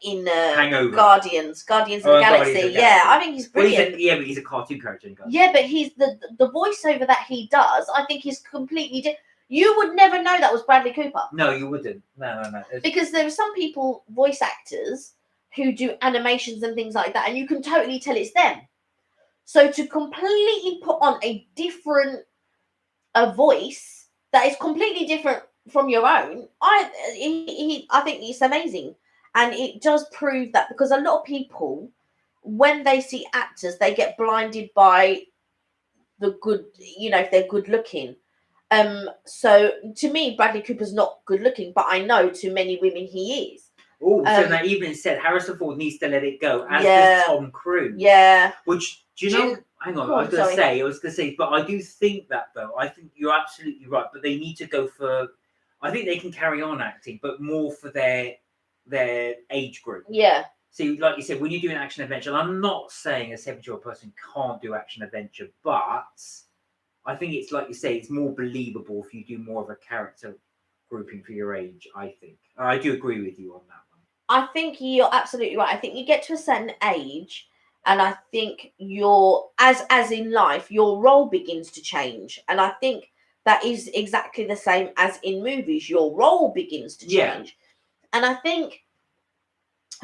in Hangover. Guardians of the Galaxy. Yeah, I think he's brilliant. But he's a cartoon character in Guardians. Yeah, but he's the voiceover that he does, I think is completely different. You would never know that was Bradley Cooper. No, you wouldn't. No. Because there are some people, voice actors, who do animations and things like that, and you can totally tell it's them. So to completely put on a different voice that is completely different from your own, I think it's amazing. And it does prove that, because a lot of people, when they see actors, they get blinded by the good, if they're good looking. So to me, Bradley Cooper's not good looking, but I know to many women he is. Oh, so that even said Harrison Ford needs to let it go, as does Tom Cruise. Yeah. Which, do you know? Hang on, I was going to say, but I do think that though. I think you're absolutely right, but they need to go for. I think they can carry on acting, but more for their age group. Yeah. See, like you said, when you do an action adventure, and I'm not saying a 70-year-old person can't do action adventure, but I think it's like you say, it's more believable if you do more of a character grouping for your age, I think. I do agree with you on that one. I think you're absolutely right. I think you get to a certain age, and I think as in life, your role begins to change. And I think that is exactly the same as in movies. Your role begins to change. Yeah. And I think,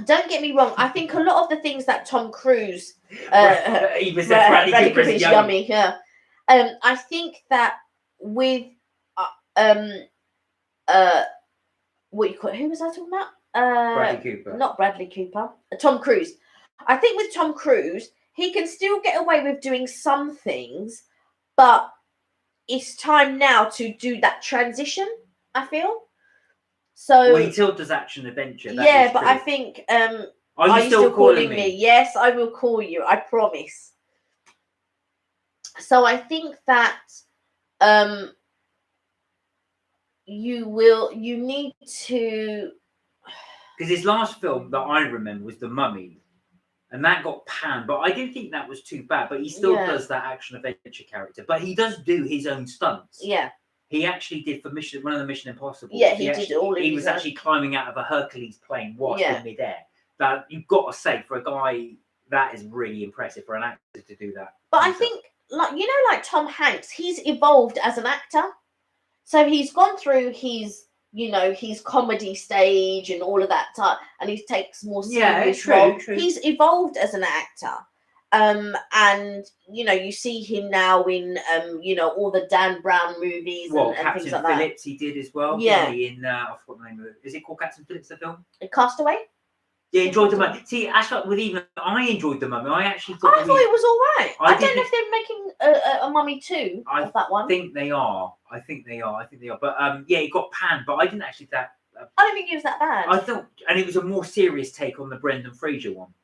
don't get me wrong, I think a lot of the things that Tom Cruise even said Bradley Cooper is yummy. Yeah. I think that with what you call it, who was I talking about? Bradley Cooper. Not Bradley Cooper. Tom Cruise. I think with Tom Cruise, he can still get away with doing some things, but it's time now to do that transition, I feel. So Well, he still does action adventure. That yeah, is but true. I think Are you still calling me? Yes, I will call you. I promise. So I think that you need to, Because his last film that I remember was The Mummy, and that got panned, but I didn't think that was too bad. But he still does that action adventure character, but he does do his own stunts. Yeah, he actually did for one of the Mission Impossible. Yeah, he did all of He his was own. actually climbing out of a Hercules plane whilst Yeah. in midair. That you've got to say, for a guy, that is really impressive for an actor to do that. But I think, like Tom Hanks, he's evolved as an actor. So he's gone through his comedy stage and all of that type, and he takes more serious roles. True. He's evolved as an actor. And you see him now in all the Dan Brown movies and Captain things like Phillips he did as well. Yeah. In I forgot the name of it. Is it called Captain Phillips, the film? Castaway? Yeah, enjoyed the Mummy. See, actually, I enjoyed the Mummy. I actually thought it was all right. I don't know if they're making a Mummy 2 of that one. I think they are. But yeah, it got panned. But I didn't actually that. I don't think it was that bad. I thought, and it was a more serious take on the Brendan Fraser one.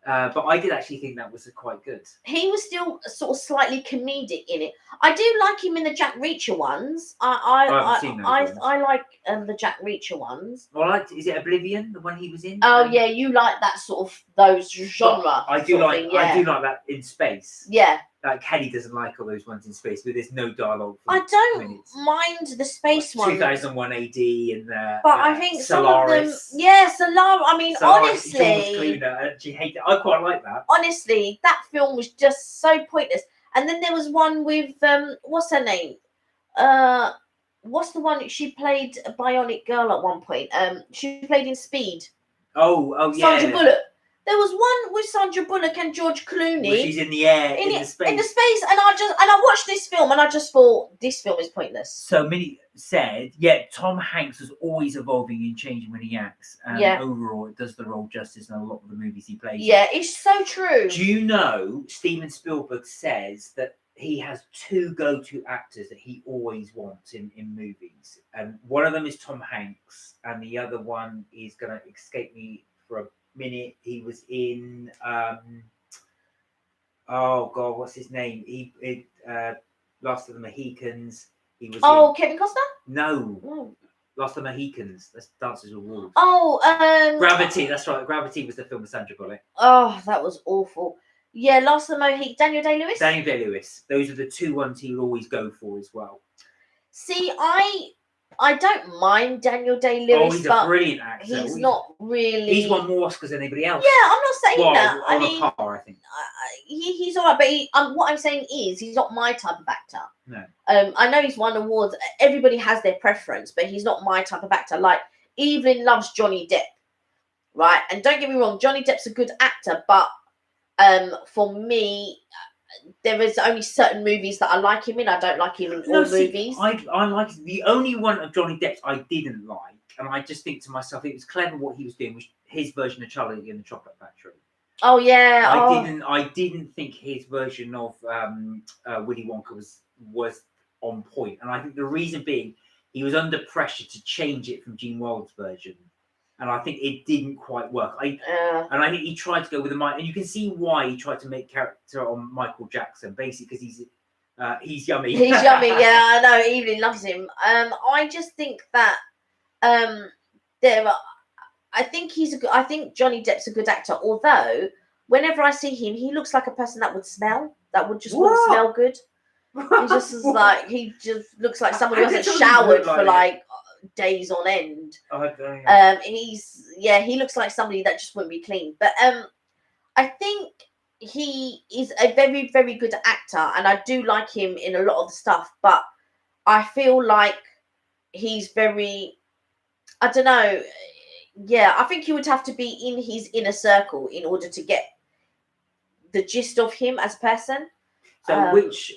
But I did actually think that was quite good. He was still sort of slightly comedic in it. I do like him in the Jack Reacher ones. I haven't seen those ones. I like the Jack Reacher ones. Well, is it Oblivion, the one he was in? Oh yeah, you like that sort of those genre. I do like. Thing, yeah. I do like that in space. Yeah. Like Kelly doesn't like all those ones in space, but there's no dialogue. I don't mind the space one. 2001 AD and but I think Solaris. Some of them, Solaris. I mean, Solaris, honestly, she hated it. I quite like that. Honestly, that film was just so pointless. And then there was one with what's her name? What's the one she played a bionic girl at one point? She played in Speed. Oh yeah. Sandra Bullock. There was one with Sandra Bullock and George Clooney. Where she's in the air, in the space. And I watched this film and I just thought this film is pointless. So many said, Tom Hanks is always evolving and changing when he acts. And overall, it does the role justice in a lot of the movies he plays. Yeah, it's so true. Do you know Steven Spielberg says that he has two go-to actors that he always wants in movies? And one of them is Tom Hanks, and the other one is going to escape me for a minute. He was in oh god, what's his name? Last of the Mohicans. He was Kevin Costner? No. Last of the Mohicans. That's Dances with Wolves. Gravity. That's right. Gravity was the film with Sandra Bullock. Oh, that was awful. Yeah, Last of the Mohicans. Daniel Day-Lewis. Daniel Day-Lewis. Those are the two ones he would always go for as well. See, I don't mind Daniel Day-Lewis. He's a brilliant actor. He's not really. He's won more Oscars than anybody else. Yeah, I'm not saying that. On a par, I think. He's all right, but what I'm saying is he's not my type of actor. No. I know he's won awards. Everybody has their preference, but he's not my type of actor. Like Evelyn loves Johnny Depp, right? And don't get me wrong, Johnny Depp's a good actor, but for me, there is only certain movies that I like him in. I don't like him in all movies. I like the only one of Johnny Depp's I didn't like, and I just think to myself, it was clever what he was doing, was his version of Charlie and the Chocolate Factory. Oh yeah, I didn't think his version of Willy Wonka was on point, and I think the reason being he was under pressure to change it from Gene Wilder's version. And I think it didn't quite work. And I think he tried to go with and you can see why he tried to make character on Michael Jackson, basically because he's yummy. He's yummy, yeah, I know. Evelyn loves him. I just think that I think Johnny Depp's a good actor. Although whenever I see him, he looks like a person that would just wouldn't smell good. He just looks like someone who hasn't showered for like days on end. He looks like somebody that just wouldn't be clean. But I think he is a very, very good actor, and I do like him in a lot of the stuff. But I feel like he's very, I don't know. Yeah, I think he would have to be in his inner circle in order to get the gist of him as a person. So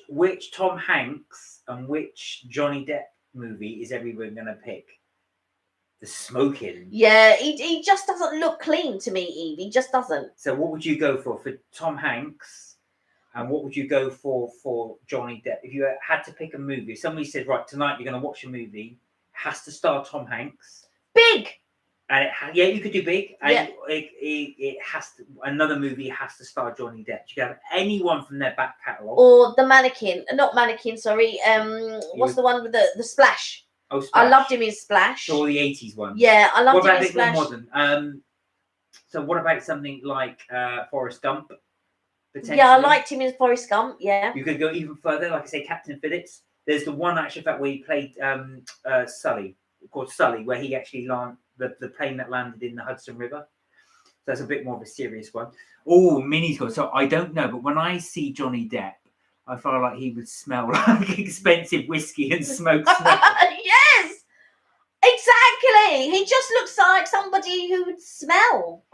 which Tom Hanks and which Johnny Depp movie is everyone going to pick? the smoking. Yeah, he just doesn't look clean to me, Eve. He just doesn't. So what would you go for Tom Hanks? And what would you go for Johnny Depp? If you had to pick a movie, if somebody said, right, tonight you're going to watch a movie, has to star Tom Hanks. Big. And you could do Big. And Yeah. it has to, another movie has to star Johnny Depp. You can have anyone from their back catalogue. Or the not mannequin, sorry. What's the one with the Splash? Oh, Splash. I loved him in Splash. So all the 80s ones. Yeah, I loved him in Splash. What about a bit more modern? So what about something like Forrest Gump? Yeah, I liked him in Forrest Gump. Yeah. You could go even further, like I say, Captain Phillips. There's the one actually fact where he played Sully, called Sully, where he actually landed the plane that landed in the Hudson River. So that's a bit more of a serious one. Oh, Minnie's got. So I don't know, but when I see Johnny Depp, I feel like he would smell like expensive whiskey and smoked smoke. Yes, exactly. He just looks like somebody who would smell.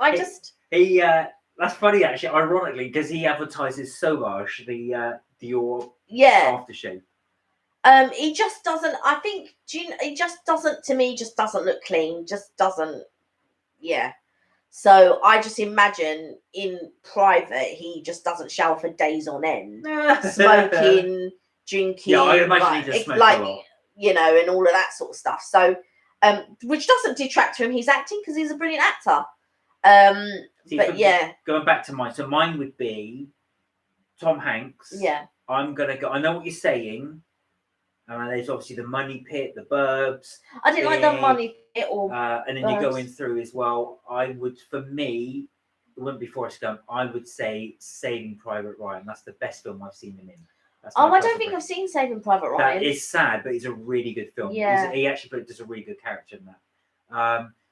That's funny, actually, ironically, because he advertises Sauvage, the Dior aftershave. He just doesn't. I think he just doesn't. To me, just doesn't look clean. Just doesn't. Yeah. So I just imagine in private, he just doesn't shower for days on end, smoking, drinking. Yeah, I imagine he just smokes a lot. And all of that sort of stuff. So, which doesn't detract from his acting because he's a brilliant actor. Going back to mine, so mine would be Tom Hanks. Yeah. I'm gonna go. I know what you're saying. There's obviously the Money Pit, the Burbs. I didn't like the Money Pit or. And then Burbs. you're going through as well. I would, for me, it wouldn't be Forrest Gump. I would say Saving Private Ryan. That's the best film I've seen him in. I don't think I've seen Saving Private Ryan. That is sad, but it's a really good film. Yeah. He actually does a really good character in that.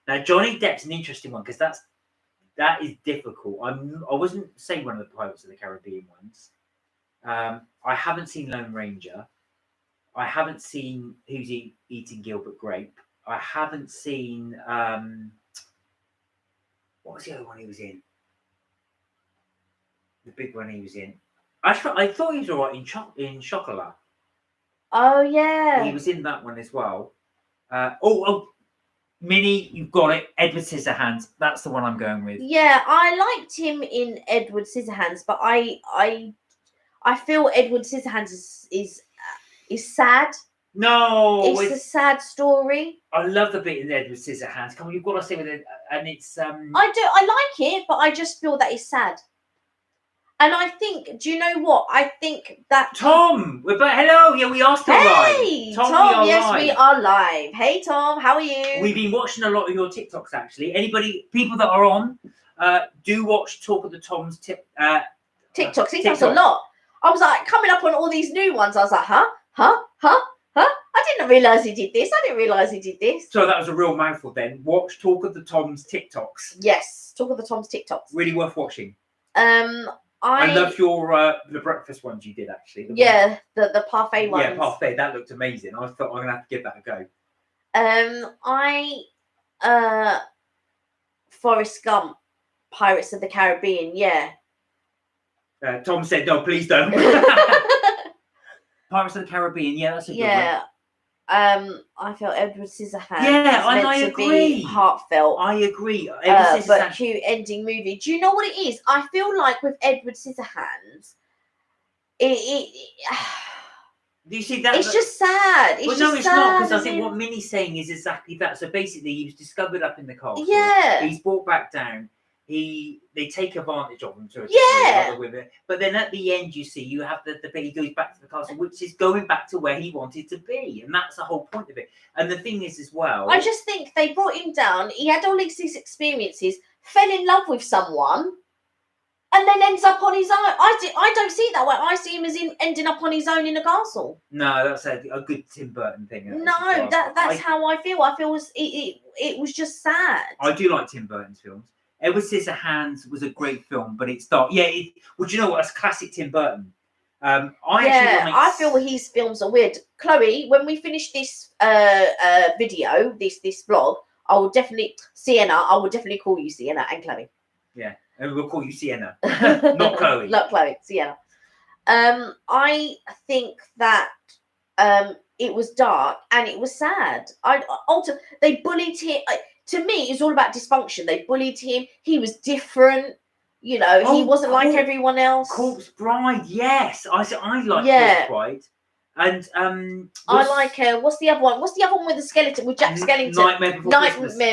Now Johnny Depp's an interesting one because that is difficult. I wasn't saying one of the Pirates of the Caribbean ones. I haven't seen Lone Ranger. I haven't seen Who's Eating Gilbert Grape. I haven't seen what was the other one he was in? The big one he was in. I thought he was all right in Chocolat. Oh yeah. He was in that one as well. Minnie, you've got it. Edward Scissorhands. That's the one I'm going with. Yeah, I liked him in Edward Scissorhands, but I feel Edward Scissorhands is sad. No, it's a sad story. I love the bit in Edward Scissorhands. Come on, you've got to say with it, and it's. I like it, but I just feel that it's sad. And I think, do you know what? I think that Tom, hello. Yeah, we are still live. Hey, Tom. Yes, we are live. Hey, Tom, how are you? We've been watching a lot of your TikToks actually. People that are on, do watch Talk of the Toms TikToks. He does a lot. I was like coming up on all these new ones. I was like, huh? I didn't realise he did this. I didn't realise he did this. So that was a real mouthful then. Watch Talk of the Toms TikToks. Yes, Talk of the Toms TikToks. Really worth watching. I love your the breakfast ones you did actually. The parfait ones. Yeah, parfait. That looked amazing. I thought I'm gonna have to give that a go. Forrest Gump, Pirates of the Caribbean. Yeah. Tom said, "No, please don't." Pirates of the Caribbean. Yeah, that's a good one. I feel Edward Scissorhands. Yeah, I agree. Heartfelt. I agree. But cute ending movie. Do you know what it is? I feel like with Edward Scissorhands, do you see that? It's just sad. It's not because I think what Minnie's saying is exactly that. So basically, he was discovered up in the castle. Yeah. He's brought back down. They take advantage of him to other women. But then at the end, you see, you have the bit he goes back to the castle, which is going back to where he wanted to be, and that's the whole point of it. And the thing is, as well, I just think they brought him down. He had all these experiences, fell in love with someone, and then ends up on his own. I don't see it that way. I see him as ending up on his own in a castle. No, that's a good Tim Burton thing. No, that's how I feel. I feel it was just sad. I do like Tim Burton's films. Edward Scissorhands was a great film, but it's dark. Yeah, well, do you know what? That's classic Tim Burton. I feel his films are weird. Chloe, when we finish this video, this vlog, I will definitely call you Sienna and Chloe. Yeah, and we'll call you Sienna, not Chloe. Not Chloe, Sienna. I think that it was dark and it was sad. They bullied him. To me, it's all about dysfunction. They bullied him. He was different. You know, he wasn't like everyone else. Corpse Bride, yes. I like Corpse Bride. And I like what's the other one? What's the other one with the skeleton with Jack Skellington? Nightmare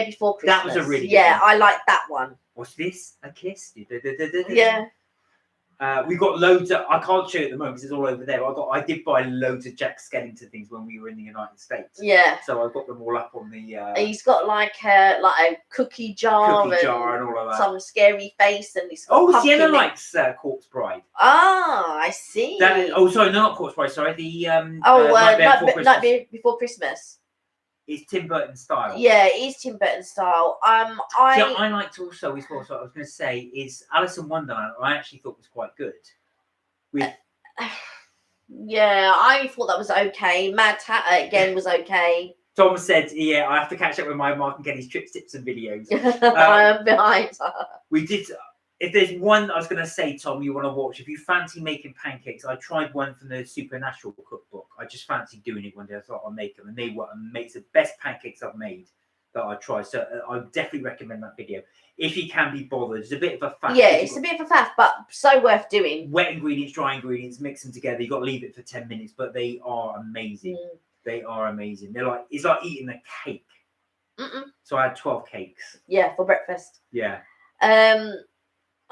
Before Christmas. That was a really good one. I like that one. What's this? A kiss? Yeah. We got loads of. I can't show you at the moment because it's all over there. I did buy loads of Jack Skellington things when we were in the United States. Yeah. So I got them all up on the. He's got like a cookie jar and all of that. Some scary face, and he's got. Sienna likes Corpse Bride. Ah, I see. Sorry, not Corpse Bride. Sorry, the Nightmare Before Christmas. It's Tim Burton style. Yeah, it is Tim Burton style. I liked also as well. So I was going to say is Alice in Wonderland. I actually thought was quite good. Yeah, I thought that was okay. Mad Hatter again was okay. Tom said, "Yeah, I have to catch up with my Mark and Kenny's trips, tips, and videos." I'm behind. We did. If there's one I was going to say, Tom, you want to watch, if you fancy making pancakes, I tried one from the Supernatural cookbook. I just fancied doing it one day. I thought I'll make them, and they were amazing. It's the best pancakes I've made that I tried. So I definitely recommend that video if you can be bothered. It's a bit of a faff. Yeah, it's a bit of a faff, but so worth doing. Wet ingredients, dry ingredients, mix them together. You got to leave it for 10 minutes, but they are amazing. They are amazing. It's like eating a cake. So I had 12 cakes. Yeah, for breakfast. Yeah.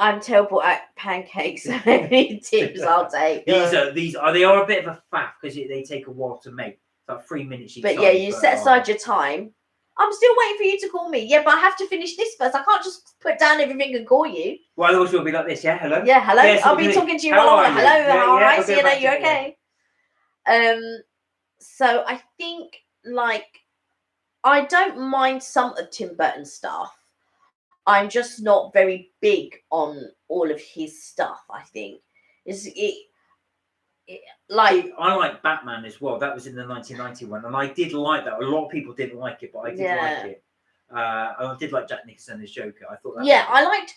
I'm terrible at pancakes. So many tips I'll take. They are a bit of a faff because they take a while to make. It's like 3 minutes each. But yeah, you set aside your time. I'm still waiting for you to call me. Yeah, but I have to finish this first. I can't just put down everything and call you. Well, otherwise we'll be like this. Yeah, hello. Yeah, hello. Yeah, I'll be talking to you while I'm hello. How are you? See you. You okay? So I think I don't mind some of Tim Burton's stuff. I'm just not very big on all of his stuff. I think I like Batman as well. That was in the 1991, and I did like that. A lot of people didn't like it, but I did like it. I did like Jack Nicholson as Joker. I thought that. Yeah, I liked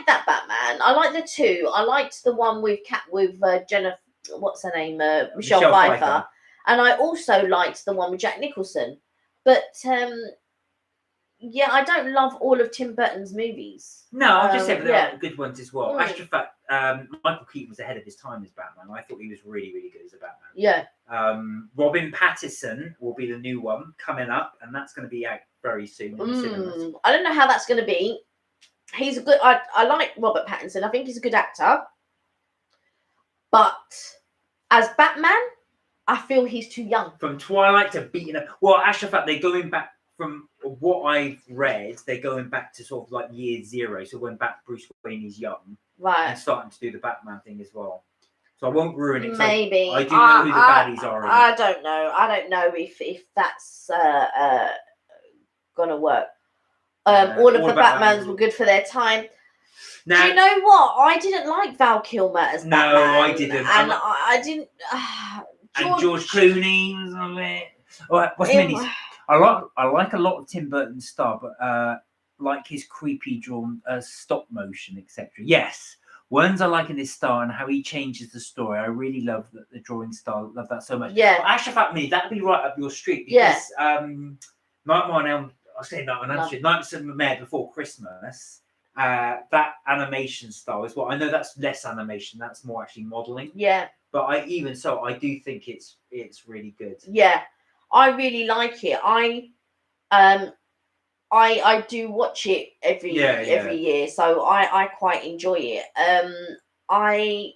that Batman. I liked the two. I liked the one with Jennifer. What's her name? Michelle Pfeiffer. And I also liked the one with Jack Nicholson. But yeah, I don't love all of Tim Burton's movies. No, I just said there are good ones as well. Actually, in fact, Michael Keaton was ahead of his time as Batman. I thought he was really, really good as a Batman. Yeah. Robin Pattinson will be the new one coming up, and that's going to be out very soon in the cinemas. I don't know how that's going to be. He's a good. I like Robert Pattinson. I think he's a good actor. But as Batman, I feel he's too young. From Twilight to Beaten Up. Well, actually, in fact, they're going back. From what I've read, they're going back to sort of like year zero. So when Bruce Wayne is young, right, and starting to do the Batman thing as well. So I won't ruin it. Maybe I do know who the baddies are. I don't know. I don't know if that's gonna work. All of the Batmans were good for their time. Now, do you know what? I didn't like Val Kilmer as Batman. No, I didn't. And I didn't. And George Clooney was on it. All right, what's minis? I like a lot of Tim Burton's style, but like his creepy drawn stop motion, etc. Yes, ones I like in his style and how he changes the story. I really love the drawing style. Love that so much. Yeah. But actually, fact, me that'd be right up your street because Nightmare on Elm. I say Nightmare Before Christmas. That animation style is what I know. That's less animation. That's more actually modeling. Yeah. But I do think it's really good. Yeah. I really like it. I do watch it every year, so I quite enjoy it. I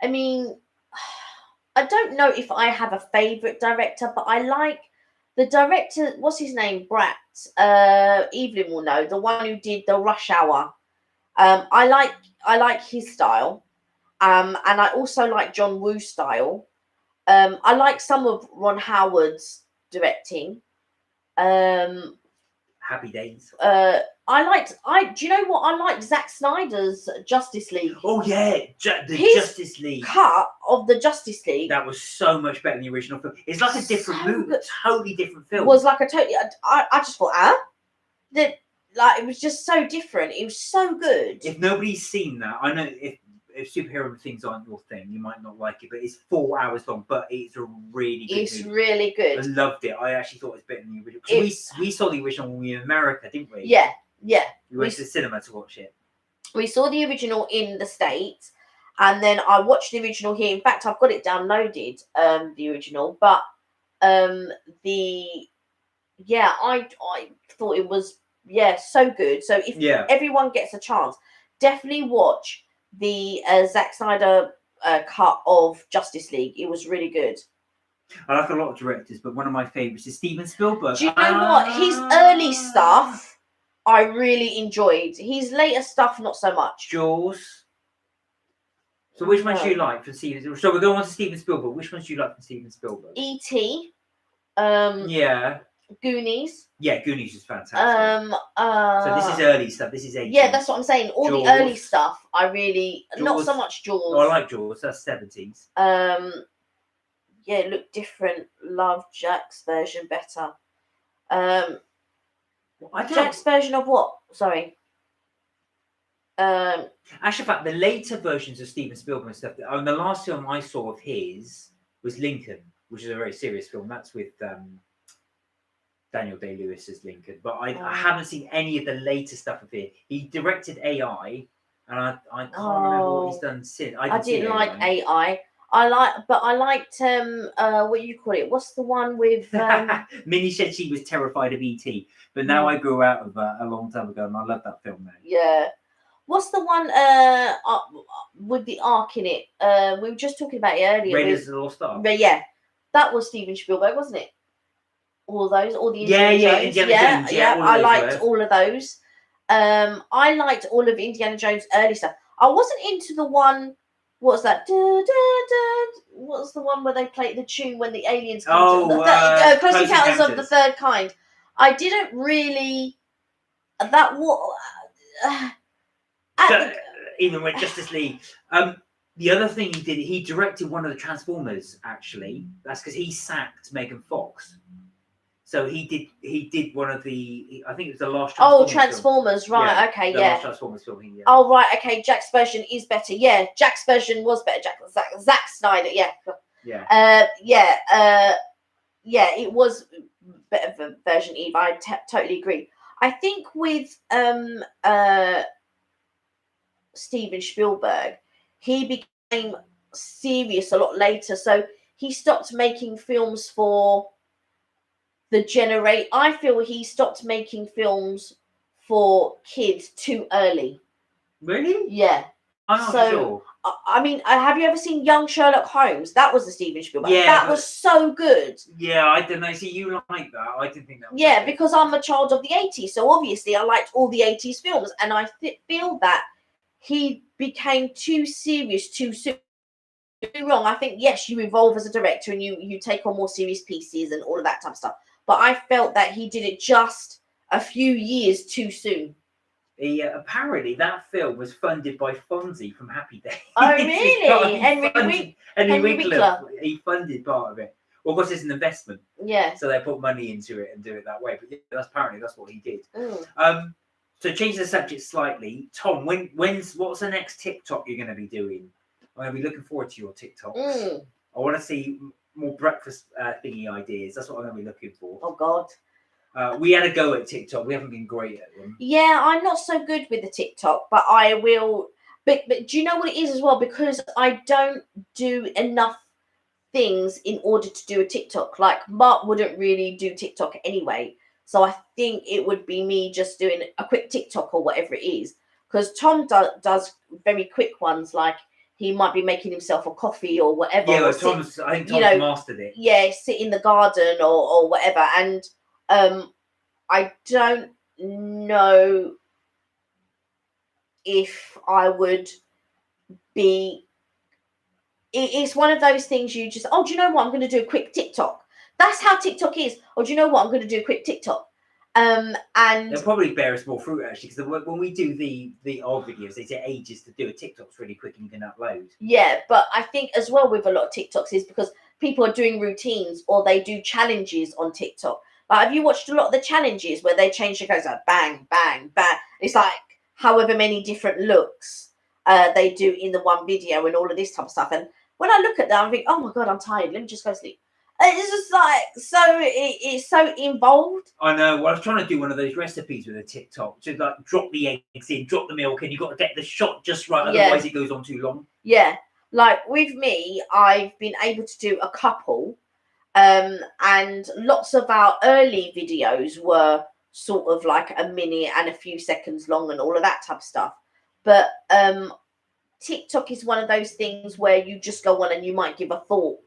mean, I don't know if I have a favorite director, but I like the director. What's his name? Brat. Evelyn will know, the one who did the Rush Hour. I like his style, and I also like John Woo's style. I like some of Ron Howard's directing. Happy Days. Do you know what? I liked Zack Snyder's Justice League. Oh yeah, his Justice League cut of the Justice League. That was so much better than the original film. It's like a different movie, totally different film. It was like a totally. I just thought, it was just so different. It was so good. If nobody's seen that, I know if if superhero things aren't your thing, you might not like it, but it's 4 hours long, but it's a really good It's movie. really good. I loved it. I actually thought it was better than the original. Because we saw the original when we were in America, didn't we? Yeah. We went to the cinema to watch it. We saw the original in the States, and then I watched the original here. In fact, I've got it downloaded, the original. But I thought it was so good. So if everyone gets a chance, definitely watch the Zack Snyder cut of Justice League. It was really good. I like a lot of directors, but one of my favourites is Steven Spielberg. Do you know what? His early stuff I really enjoyed. His later stuff, not so much. Jaws. So which ones do you like from Steven? So we're going on to Steven Spielberg. Which ones do you like from Steven Spielberg? E.T. Goonies. Yeah, Goonies is fantastic. So this is early stuff. This is 80s. Yeah, that's what I'm saying. All Jaws. the early stuff, I really not so much Jaws. Oh, I like Jaws. That's 70s. Yeah, it looked different. Love Jack's version better. Jack's version of what? Sorry. Actually, in fact, the later versions of Steven Spielberg and stuff. The last film I saw of his was Lincoln, which is a very serious film. That's with Daniel Day-Lewis as Lincoln. But I haven't seen any of the later stuff of it. He directed AI, and I can't remember what he's done since. I didn't like AI. I liked what do you call it? What's the one with Minnie said she was terrified of E.T., but now I grew out of that a long time ago, and I love that film now. Yeah. What's the one with the ark in it? We were just talking about it earlier. Raiders of the Lost Ark. Yeah, that was Steven Spielberg, wasn't it? All those, all the Indiana Jones. Yeah. I liked all of those. I liked all of Indiana Jones' early stuff. I wasn't into the one. What's that? What's the one where they play the tune when the aliens come? Close Encounters of the Third Kind. I didn't really. Even with Justice League. The other thing he did, he directed one of the Transformers. Actually, that's because he sacked Megan Fox. So he did one of the. I think it was the last. Transformers, film. Right? Yeah, okay, the last Transformers film. Yeah. Oh, right, okay. Jack's version is better. Yeah, Jack's version was better. Zack Snyder. Yeah. It was better version. Eve, I totally agree. I think with Steven Spielberg, he became serious a lot later. So he stopped making films for the generate. I feel he stopped making films for kids too early. Really? Yeah. I'm not sure. I mean, have you ever seen Young Sherlock Holmes? That was the Steven Spielberg. Yeah, that was so good. Yeah, I don't know. See, you like that. I didn't think that was good. Because I'm a child of the 80s. So obviously I liked all the 80s films. And I feel that he became too serious too soon. Wrong. I think, yes, you evolve as a director and you take on more serious pieces and all of that type of stuff. But I felt that he did it just a few years too soon. Apparently, that film was funded by Fonzie from Happy Days. Oh, really? Henry Winkler. He funded part of it. Well, because it's an investment. Yeah. So they put money into it and do it that way. But yeah, that's what he did. So change the subject slightly. Tom, what's the next TikTok you're going to be doing? I'm going to be looking forward to your TikToks. I want to see more breakfast thingy ideas. That's what I'm going to be looking for. Oh, God. We had a go at TikTok. We haven't been great at them. Yeah, I'm not so good with the TikTok, but I will. But do you know what it is as well? Because I don't do enough things in order to do a TikTok. Like Mark wouldn't really do TikTok anyway. So I think it would be me just doing a quick TikTok or whatever it is. Because Tom does very quick ones, like he might be making himself a coffee or whatever. Yeah, Tom's mastered it. Yeah, sit in the garden or whatever. And I don't know if I would be. It's one of those things you just, do you know what? I'm going to do a quick TikTok. That's how TikTok is. Do you know what? I'm going to do a quick TikTok. And it'll probably bear us more fruit actually, because when we do the old videos, they take ages to do. A TikTok's really quick and you can upload. Yeah, but I think as well with a lot of TikToks is because people are doing routines or they do challenges on TikTok. Like, have you watched a lot of the challenges where they change the clothes like bang, bang, bang? It's like however many different looks. they do in the one video and all of this type of stuff. And when I look at that, I think, oh my God, I'm tired. Let me just go sleep. It's just like, so it's so involved. I know. Well, I was trying to do one of those recipes with a TikTok. So like drop the eggs in, drop the milk in. You've got to get the shot just right. Otherwise, it goes on too long. Yeah. Like with me, I've been able to do a couple. And lots of our early videos were sort of like a minute and a few seconds long and all of that type of stuff. But TikTok is one of those things where you just go on and you might give a thought.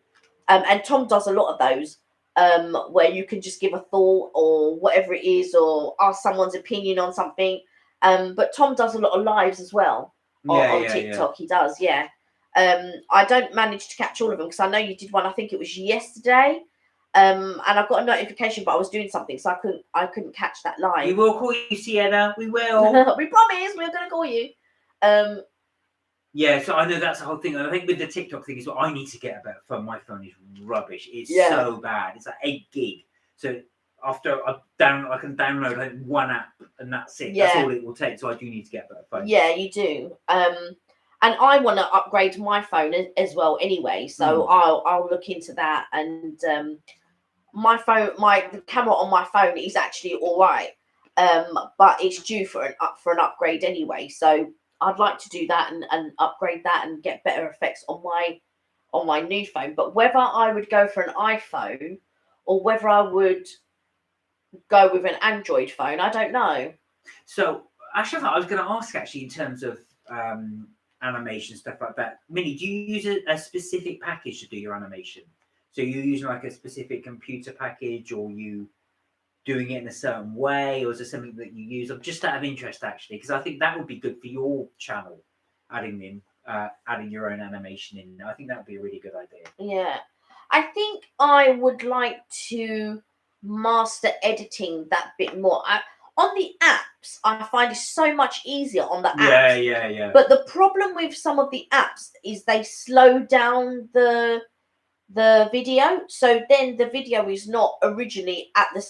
And Tom does a lot of those where you can just give a thought or whatever it is, or ask someone's opinion on something. But Tom does a lot of lives as well on TikTok. He does, yeah. I don't manage to catch all of them because I know you did one. I think it was yesterday, and I got a notification, but I was doing something, so I couldn't catch that live. We will call you, Sienna. We will. We promise we're going to call you. Yeah, so I know that's the whole thing. And I think with the TikTok thing is what I need to get a better phone. My phone is rubbish. It's so bad. It's like 8 gig. So after I can download like one app and that's it. That's all it will take. So I do need to get a better phone. Yeah, you do. And I want to upgrade my phone as well anyway. So I'll look into that. And the camera on my phone is actually all right. But it's due for an upgrade anyway. So I'd like to do that and upgrade that and get better effects on my new phone. But whether I would go for an iPhone or whether I would go with an Android phone, I don't know. So actually, I was going to ask actually in terms of animation stuff like that. Minnie, do you use a specific package to do your animation? So you're using like a specific computer package, or you doing it in a certain way, or is there something that you use? I'm just out of interest actually, because I think that would be good for your channel, adding your own animation in. I think that would be a really good idea. Yeah, I think I would like to master editing that bit more. On the apps, I find it so much easier on the apps. Yeah. But the problem with some of the apps is they slow down the video, so then the video is not originally at the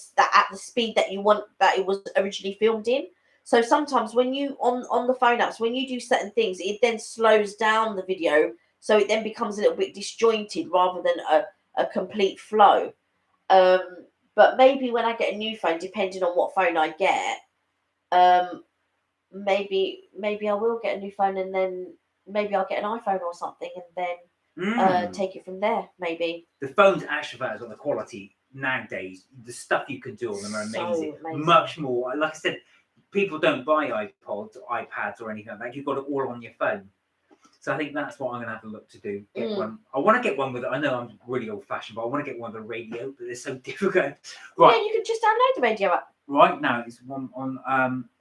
speed that you want that it was originally filmed in. So sometimes when you on the phone apps, when you do certain things, it then slows down the video, so it then becomes a little bit disjointed rather than a complete flow. But maybe when I get a new phone, depending on what phone I get, maybe I will get a new phone, and then maybe I'll get an iPhone or something, and then take it from there, maybe. The phones actually matters on the quality nowadays. The stuff you can do on them are amazing. Much more. Like I said, people don't buy iPods, iPads, or anything like that. You've got it all on your phone. So I think that's what I'm going to have to look to do. Get one. I want to get one with it. I know I'm really old-fashioned, but I want to get one with a radio, but it's so difficult. Right. Yeah, you could just download the radio app. Right now, it's one on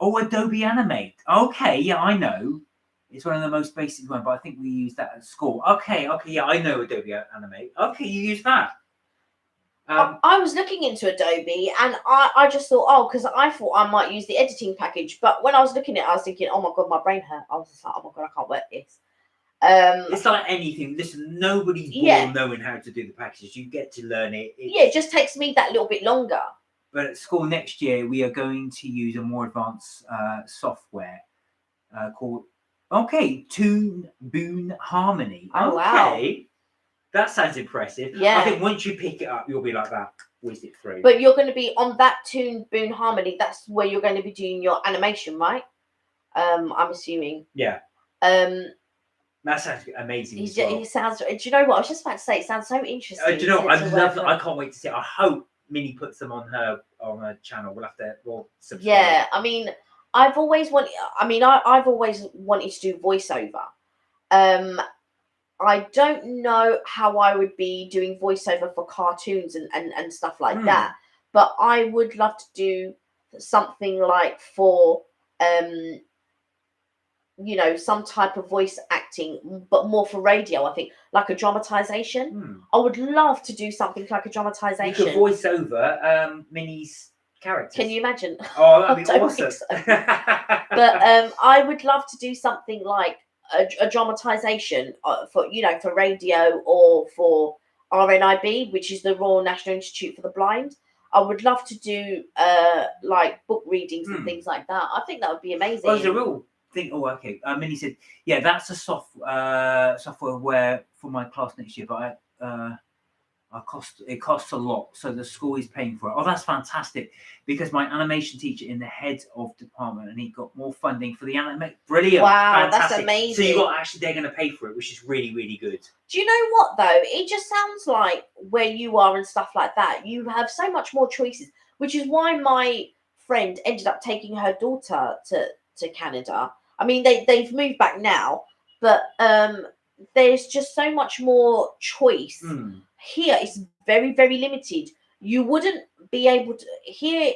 Adobe Animate. Okay, yeah, I know. It's one of the most basic ones, but I think we use that at school. Okay, yeah, I know Adobe Animate. Okay, you use that. I was looking into Adobe, and I just thought, because I thought I might use the editing package, but when I was looking at it, I was thinking, oh my God, my brain hurt. I was just like, oh my God, I can't work this. It's like anything. Listen, nobody's born knowing how to do the packages. You get to learn it. It just takes me that little bit longer. But at school next year, we are going to use a more advanced software called Toon Boon Harmony. Oh, wow. That sounds impressive. Yeah. I think once you pick it up, you'll be like that. Whiz it through. But you're going to be on that Toon Boon Harmony. That's where you're going to be doing your animation, right? I'm assuming. Yeah. That sounds amazing. He sounds. Do you know what I was just about to say? It sounds so interesting. Do you know? I love that. I can't wait to see it. I hope Minnie puts them on her channel. We'll subscribe. Yeah, I mean, I've always wanted. I've always wanted to do voiceover. I don't know how I would be doing voiceover for cartoons and stuff like that, but I would love to do something like for some type of voice acting, but more for radio. I think like a dramatization. I would love to do something like a dramatization. You could voice over Minnie's characters. Can you imagine? Oh, that'd be awesome. So. But I would love to do something like a dramatization for radio or for RNIB, which is the Royal National Institute for the Blind. I would love to do like book readings and things like that. I think that would be amazing. Well, there's a real think. Oh, okay. Minnie said, yeah, that's a software where for my class next year, but it costs a lot, so the school is paying for it. Oh, that's fantastic, because my animation teacher in the head of department, and he got more funding for the animate. Brilliant. Wow, fantastic. that's amazing. So you got actually they're going to pay for it, which is really, really good. Do you know what though? It just sounds like where you are and stuff like that, you have so much more choices, which is why my friend ended up taking her daughter to Canada. I mean, they've moved back now, but there's just so much more choice. Here it's very, very limited. You wouldn't be able to here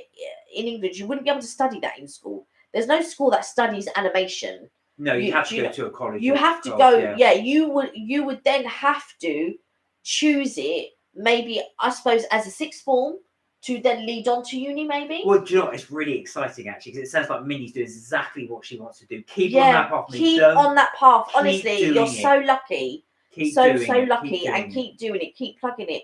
in England. You wouldn't be able to study that in school. There's no school that studies animation. No, you have to go to a college. You have to go. Yeah, you would then have to choose it. Maybe I suppose as a sixth form to then lead on to uni. Maybe. Well, do you know what? It's really exciting actually, because it sounds like Minnie's doing exactly what she wants to do. Keep on that path. Keep on that path. Honestly, you're so lucky. Keep so doing lucky, and keep doing it. Keep plugging it.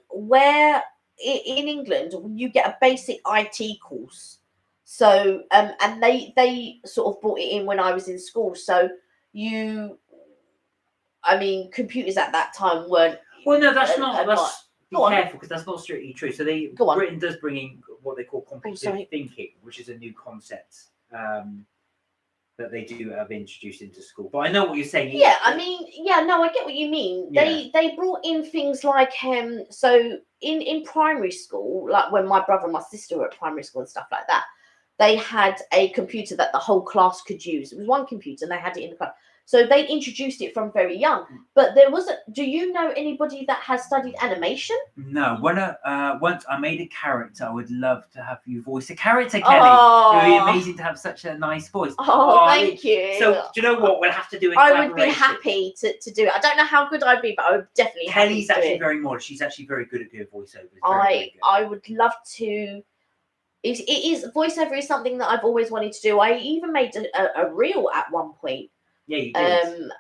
Where in England you get a basic IT course. So and they sort of brought it in when I was in school. So I mean, computers at that time weren't. Well, no, that's not. Be careful, because that's not strictly true. So Britain does bring in what they call competitive thinking, which is a new concept that they do have introduced into school. But I know what you're saying. Yeah, I mean, no, I get what you mean. Yeah. They brought in things like so in primary school, like when my brother and my sister were at primary school and stuff like that, they had a computer that the whole class could use. It was one computer and they had it in the class. So they introduced it from very young. But there wasn't. Do you know anybody that has studied animation? No. When once I made a character, I would love to have you voice a character, Kelly. It would be amazing to have such a nice voice. Thank you. So do you know what? We'll have to do it. I would be happy to do it. I don't know how good I'd be, but I would definitely. Kelly's actually very modest. She's actually very good at doing voiceovers. I would love to. It is voiceover is something that I've always wanted to do. I even made a reel at one point. Yeah, you did.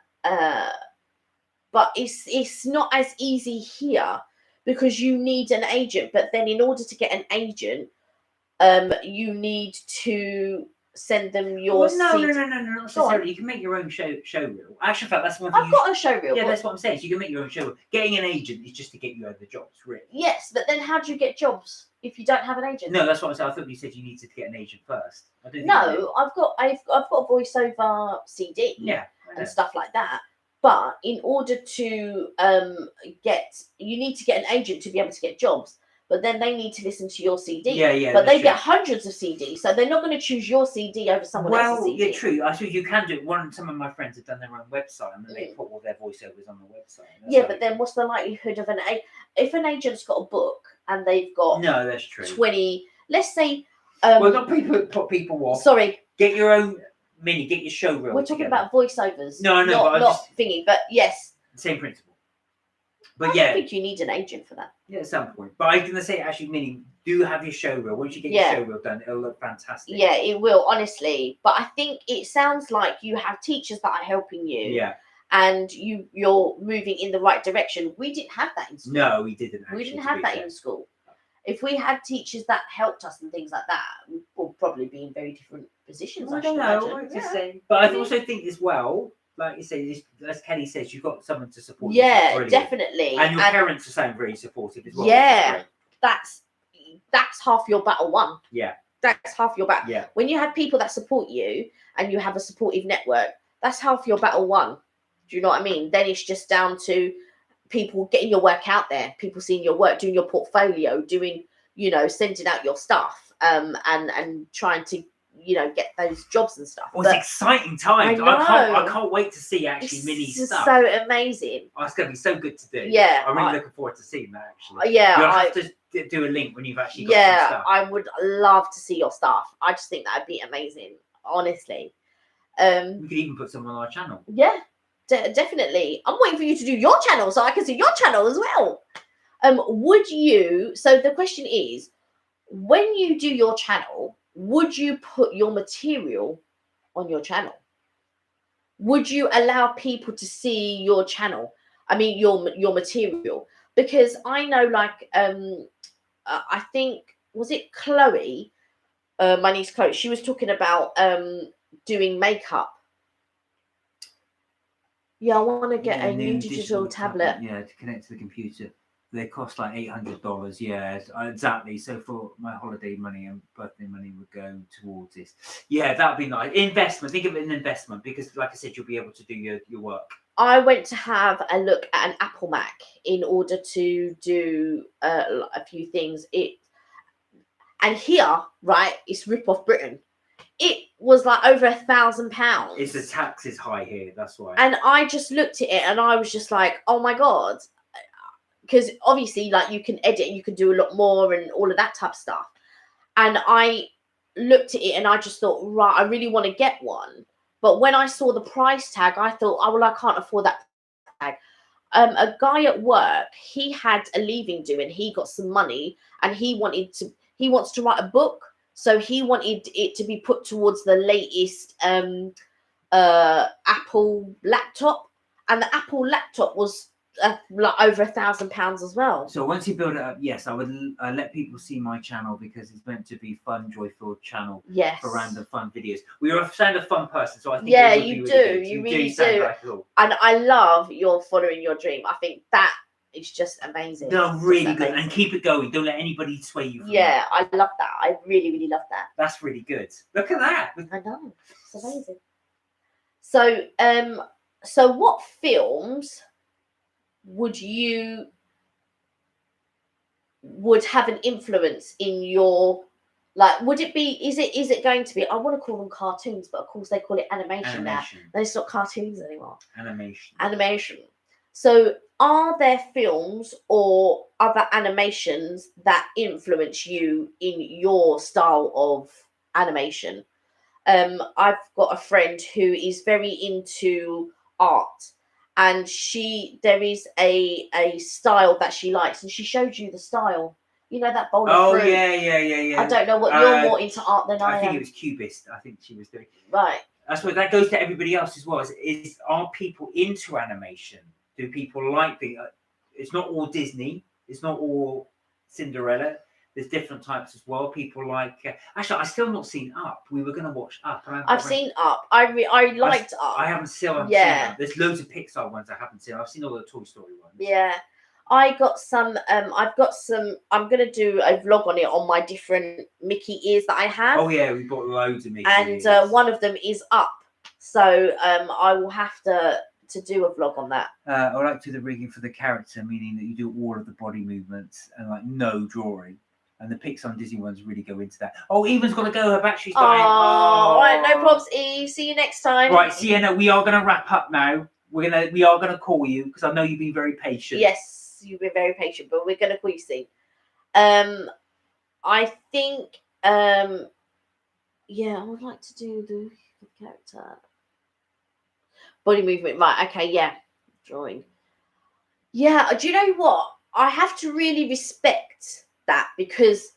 But it's not as easy here because you need an agent. But then, in order to get an agent, you need to send them your. No, not necessarily. You can make your own show reel. Actually, in fact, that's one thing. I've got a show reel. Yeah, that's what I'm saying. So you can make your own show reel. Getting an agent is just to get you other jobs, really. Yes, but then how do you get jobs if you don't have an agent? No, that's what I'm saying. I thought you said you needed to get an agent first. No, I've got a voiceover CD. Yeah. And stuff like that. But in order to you need to get an agent to be able to get jobs. But then they need to listen to your CD. Yeah. But they get hundreds of CDs, so they're not going to choose your CD over someone else's CD. Well, yeah, true. I suppose you can do it. Some of my friends have done their own website, and then they put all their voiceovers on the website. But then what's the likelihood of if an agent's got a book and they've got no, that's true. 20, let's say. Well, not put people off. Sorry. Get your own. Minnie, get your show reel. We're talking about voiceovers. No, not thingy, but yes. Same principle. But I don't think you need an agent for that. Yeah, at some point. But I'm going to say, actually, Minnie, do have your show reel. Once you get your show reel done, it'll look fantastic. Yeah, it will, honestly. But I think it sounds like you have teachers that are helping you. Yeah. And you're moving in the right direction. We didn't have that in school. No, we didn't. We didn't have that in school. If we had teachers that helped us and things like that, we'll probably be in very different positions. I don't know. But I also think as well, like you say, as Kelly says, you've got someone to support you. Yeah, definitely. And your parents are sounding very supportive as well. Yeah, that's half your battle won. Yeah. That's half your battle. Yeah. When you have people that support you and you have a supportive network, that's half your battle won. Do you know what I mean? Then it's just down to people getting your work out there, people seeing your work, doing your portfolio, doing, sending out your stuff, and trying to, get those jobs and stuff. Well, it's exciting times. I can't wait to see Minnie's stuff. So amazing. Oh, it's going to be so good to do. Yeah. I'm really looking forward to seeing that, actually. Yeah. You'll have to do a link when you've actually got some stuff. I would love to see your stuff. I just think that'd be amazing, honestly. We could even put some on our channel. Yeah. Definitely. I'm waiting for you to do your channel so I can see your channel as well. Would you, so the question is, when you do your channel, would you put your material on your channel? Would you allow people to see your channel? I mean, your material? Because I know, like, I think, was it Chloe? My niece Chloe, she was talking about doing makeup. Yeah, I want to get Yeah, a new digital tablet. Yeah, to connect to the computer. They cost like $800. Yeah, exactly. So for my holiday money and birthday money would go towards this. Yeah, that'd be nice. Investment. Think of it as an investment because, like I said, you'll be able to do your work. I went to have a look at an Apple Mac in order to do a few things. And here, right, it's rip off Britain. It was like over £1,000. It's the tax is high here. That's why. And I just looked at it and I was just like, oh my god, because obviously, like, you can edit, you can do a lot more and all of that type of stuff. And I looked at it and I just thought, right, I really want to get one. But when I saw the price tag, I thought, oh well, I can't afford that tag. A guy at work, he had a leaving due and he got some money and he wants to write a book. So he wanted it to be put towards the latest Apple laptop, and the Apple laptop was like over £1,000 as well. So once you build it up, yes, I would let people see my channel because it's meant to be fun, joy-filled channel for random fun videos. We are a sound of fun person, so I think yeah, it would you be do, really good. you really sound do, like it all. And I love your following your dream. I think that is just amazing. No, really good, and keep it going. Don't let anybody sway you. Yeah, I love that. I really, really love that. That's really good. Look at that. I know, it's amazing. So what films would have an influence in your, like, would it be, is it going to be, I want to call them cartoons, but of course they call it animation. Now. It's not cartoons anymore. Animation. So are there films or other animations that influence you in your style of animation? I've got a friend who is very into art, and there is a style that she likes, and she showed you the style. You know, that bowl of fruit. Yeah. I don't know what you're more into art than I am. I think it was Cubist. I think she was doing. Right. That's what that goes to everybody else as well. Are people into animation? Do people like it's not all Disney. It's not all Cinderella. There's different types as well. People like. Actually, I've still not seen Up. We were going to watch Up. I've seen Up. I liked Up. I haven't seen Up. There's loads of Pixar ones I haven't seen. I've seen all the Toy Story ones. Yeah. I've got some. I'm going to do a vlog on it on my different Mickey ears that I have. Oh yeah, we bought loads of Mickey ears. And one of them is Up. So I will have to do a vlog on that. I like to do the rigging for the character, meaning that you do all of the body movements and like no drawing. And the Pixar and Disney ones really go into that. Oh, Evan's got to go. Her battery's dying. Oh, right. No problems, Eve. See you next time. Right, Sienna, we are going to wrap up now. We are going to call you because I know you've been very patient. Yes, you've been very patient, but we're going to call you soon. I think, I would like to do the character. Body movement. Right, okay, yeah. Drawing. Yeah, do you know what? I have to really respect that because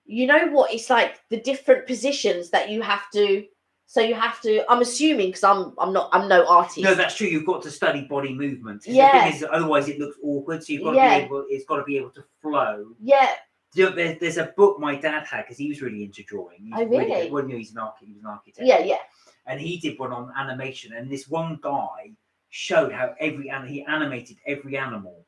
you know what? It's like the different positions that you have to. So you have to. I'm assuming because I'm no artist. No, that's true. You've got to study body movements. Yeah. The thing is, otherwise it looks awkward. So you've got to be able. It's got to be able to flow. Yeah. You know, there's a book my dad had because he was really into drawing. Oh, really? Well, no, he's an architect. Yeah. And he did one on animation, and this one guy showed how he animated every animal,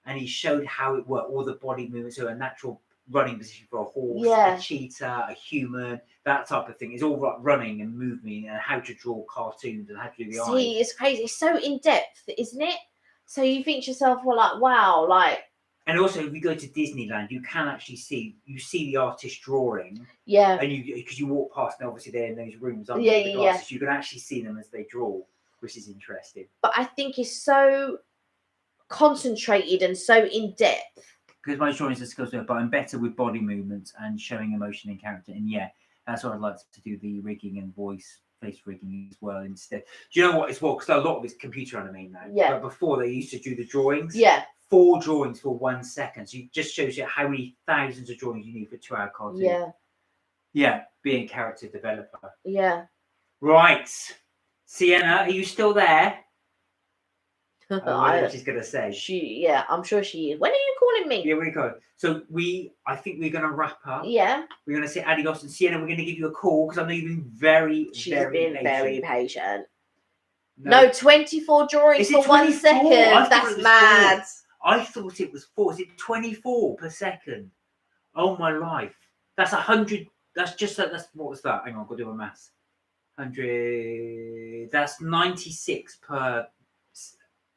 and he showed how it worked, all the body movements, so a natural running position for a horse, a cheetah, a human, that type of thing. It's all like running and moving, and how to draw cartoons and how to do the eyes. See, it's crazy. It's so in depth, isn't it? So you think to yourself, well, like, wow, like. And also, if you go to Disneyland, you can actually see the artist drawing. Yeah. And because you walk past, and obviously they're in those rooms under the glasses, you can actually see them as they draw, which is interesting. But I think it's so concentrated and so in depth. Because my drawing is a skill set, but I'm better with body movements and showing emotion in character. And yeah, that's what I'd like to do, the rigging and face rigging as well instead. Do you know what as well? Because a lot of it's computer animated now. Yeah. But before they used to do the drawings. Yeah. 4 drawings for 1 second. So it just shows you how many thousands of drawings you need for a 2-hour cartoon. Yeah. Yeah, being a character developer. Yeah. Right. Sienna, are you still there? I wonder what she's going to say. I'm sure she is. When are you calling me? Yeah, we go. So I think we're going to wrap up. Yeah. We're going to say adios, and Sienna, we're going to give you a call because I know you've been very, She's very been patient. very patient. No, 24 drawings for 1 second. That's mad. 4. I thought it was 4. Is it 24 per second? Oh my life. That's 100. That's what was that? Hang on, I've got to do my maths. 100. That's 96 for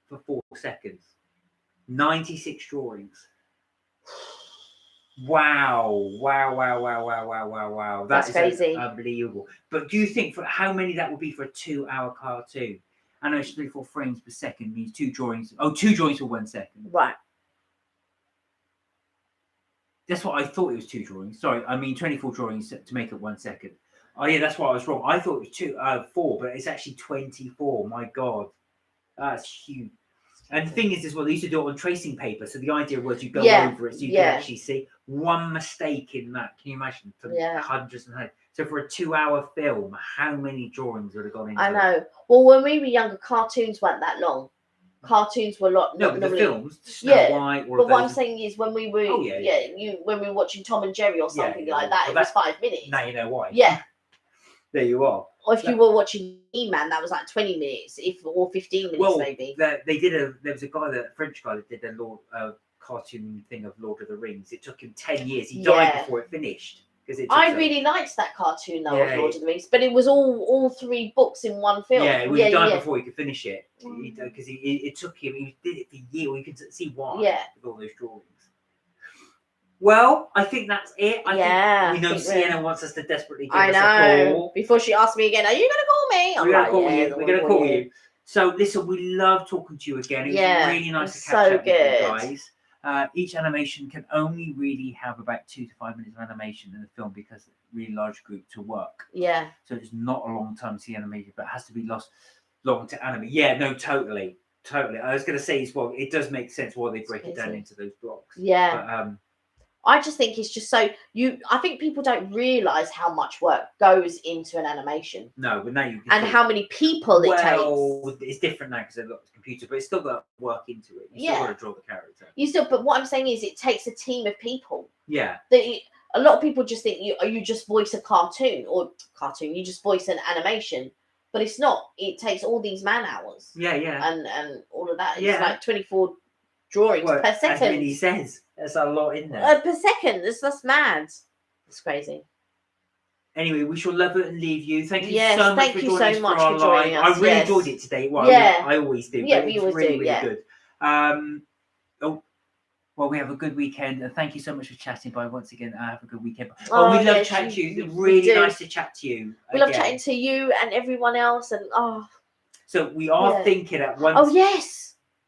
4 seconds. 96 drawings. Wow. That's crazy. Unbelievable. But do you think for how many that would be for a 2-hour cartoon? I know it's 24 frames per second means 2 drawings. Oh, 2 drawings for 1 second. Right. That's what I thought it was 2 drawings. Sorry, I mean 24 drawings to make it 1 second. Oh yeah, that's why I was wrong. I thought it was 4, but it's actually 24. My God, that's huge. And the thing is, as well, they used to do it on tracing paper. So the idea was you go over it so you can actually see. One mistake in that. Can you imagine? For hundreds and hundreds. So for a 2-hour film, how many drawings would have gone into it? I know. Well, when we were younger, cartoons weren't that long. Cartoons were a lot. No, but the films, Snow White. But what I'm saying is, when we were, when we were watching Tom and Jerry or something like that, it was 5 minutes. Now you know why. Yeah. There you are. Or if you were watching E-Man, that was like 20 minutes, or 15 minutes maybe. They did there was a French guy that did a cartoon thing of Lord of the Rings. It took him 10 years. He died before it finished. I really liked that cartoon though of Lord of the Rings, but it was all 3 books in one film. Yeah, he died before he could finish it because it took him. He did it for years. You can see why. Yeah. With all those drawings. Well, I think that's it. I think we know Sienna wants us to desperately give us a call. Before she asks me again, are you going to call me? We're going to call you. So, listen, we love talking to you again. It was really nice to catch up with you guys. Each animation can only really have about 2 to 5 minutes of animation in the film because it's a really large group to work. Yeah. So it's not a long time to see animated, but it has to be long to animate. Yeah, no, totally. I was going to say as well, it does make sense why they break it down into those blocks. Yeah. But, I just think it's just I think people don't realise how much work goes into an animation. No, but now you can and how many people it takes. Well, it's different now because they've got the computer, but it's still got work into it. You still got to draw the character. But what I'm saying is it takes a team of people. Yeah. A lot of people just think you just voice a cartoon, you just voice an animation. But it's not. It takes all these man hours. Yeah. And all of that. It's like 24 drawings per second. As Minnie says. There's a lot in there. Per second. That's mad. It's crazy. Anyway, we shall love it and leave you. Thank you so much for joining us. I really enjoyed it today. Well, I always do. Yeah, we always really, do. Really good. Well, we have a good weekend. And thank you so much for chatting. Bye once again. Have a good weekend. We love chatting to you. It's really nice to chat to you. We love chatting to you and everyone else. And So we are thinking at once. Oh, yes.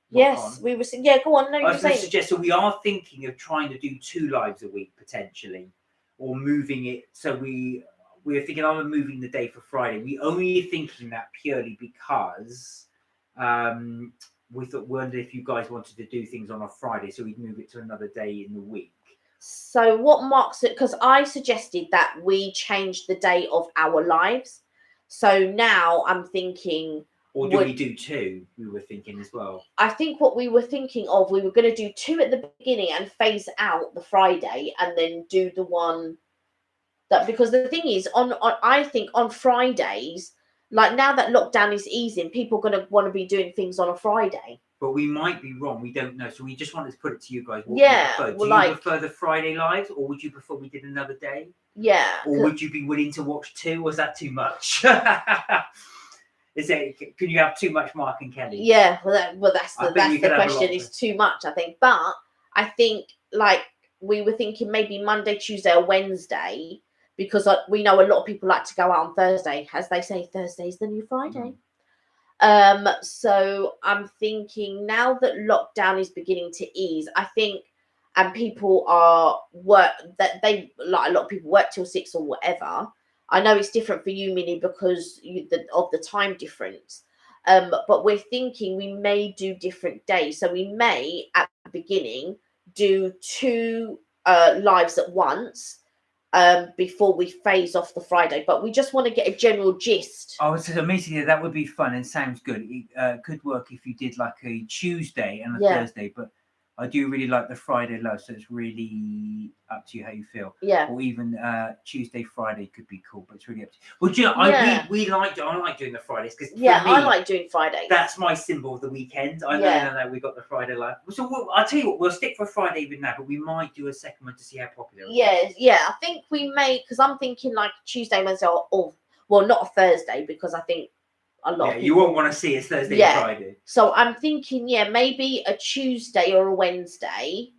Yes, we were saying. Yeah, go on. No, I was going to suggest. So we are thinking of trying to do 2 lives a week potentially, or moving it. So we are thinking of moving the day for Friday. We only thinking that purely because we wondered if you guys wanted to do things on a Friday, so we'd move it to another day in the week. So what marks it? Because I suggested that we change the day of our lives. So now I'm thinking. Or do we do 2? We were thinking as well. I think what we were thinking of, we were going to do 2 at the beginning and phase out the Friday, and then do the one that, because the thing is, I think on Fridays, like now that lockdown is easing, people are going to want to be doing things on a Friday. But we might be wrong. We don't know. So we just wanted to put it to you guys. What do you prefer the Friday lives, or would you prefer we did another day? Yeah. Or would you be willing to watch 2? Or is that too much? Can you have too much Mark and Kelly? Yeah, that's the question. It's too much, I think. But I think like we were thinking maybe Monday, Tuesday, or Wednesday, because we know a lot of people like to go out on Thursday, as they say, Thursday's the new Friday. So I'm thinking now that lockdown is beginning to ease, I think, and people are a lot of people work till 6 or whatever. I know it's different for you, Minnie, because of the time difference. But we're thinking we may do different days. So we may, at the beginning, do 2 lives at once, before we phase off the Friday. But we just want to get a general gist. Oh, so amazing! That would be fun and sounds good. It could work if you did like a Tuesday and a Thursday, but I do really like the Friday love, so it's really up to you how you feel. Yeah. Or even Tuesday, Friday could be cool, but it's really up to you. Well, do you know, I like doing the Fridays because I like doing Fridays. That's my symbol of the weekend. I know that we got the Friday live. So I'll tell you what, we'll stick for Friday even now, but we might do a second one to see how popular it is. Yeah. I think we may, because I'm thinking like Tuesday, Wednesday, or well, not a Thursday, because I think a lot of people, you won't want to see it Thursday and Friday. So I'm thinking, maybe a Tuesday or a Wednesday,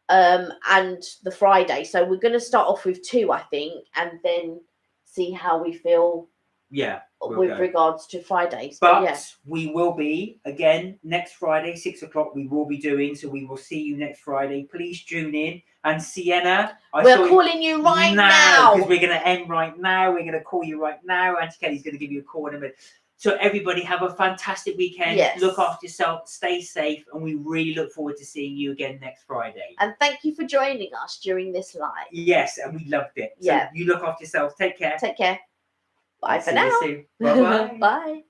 and the Friday. So we're going to start off with 2, I think, and then see how we feel. Yeah. With regards to Fridays. But we will be again next Friday, 6 o'clock. We will be doing, so we will see you next Friday. Please tune in. And Sienna, we're calling you right now because we're going to end right now. We're going to call you right now. Auntie Kelly's going to give you a call in a minute. So everybody have a fantastic weekend. Yes. Look after yourself. Stay safe, and we really look forward to seeing you again next Friday. And thank you for joining us during this live. Yes, and we loved it. So you look after yourself. Take care. Take care. Bye for See now. you soon. Bye-bye. Bye.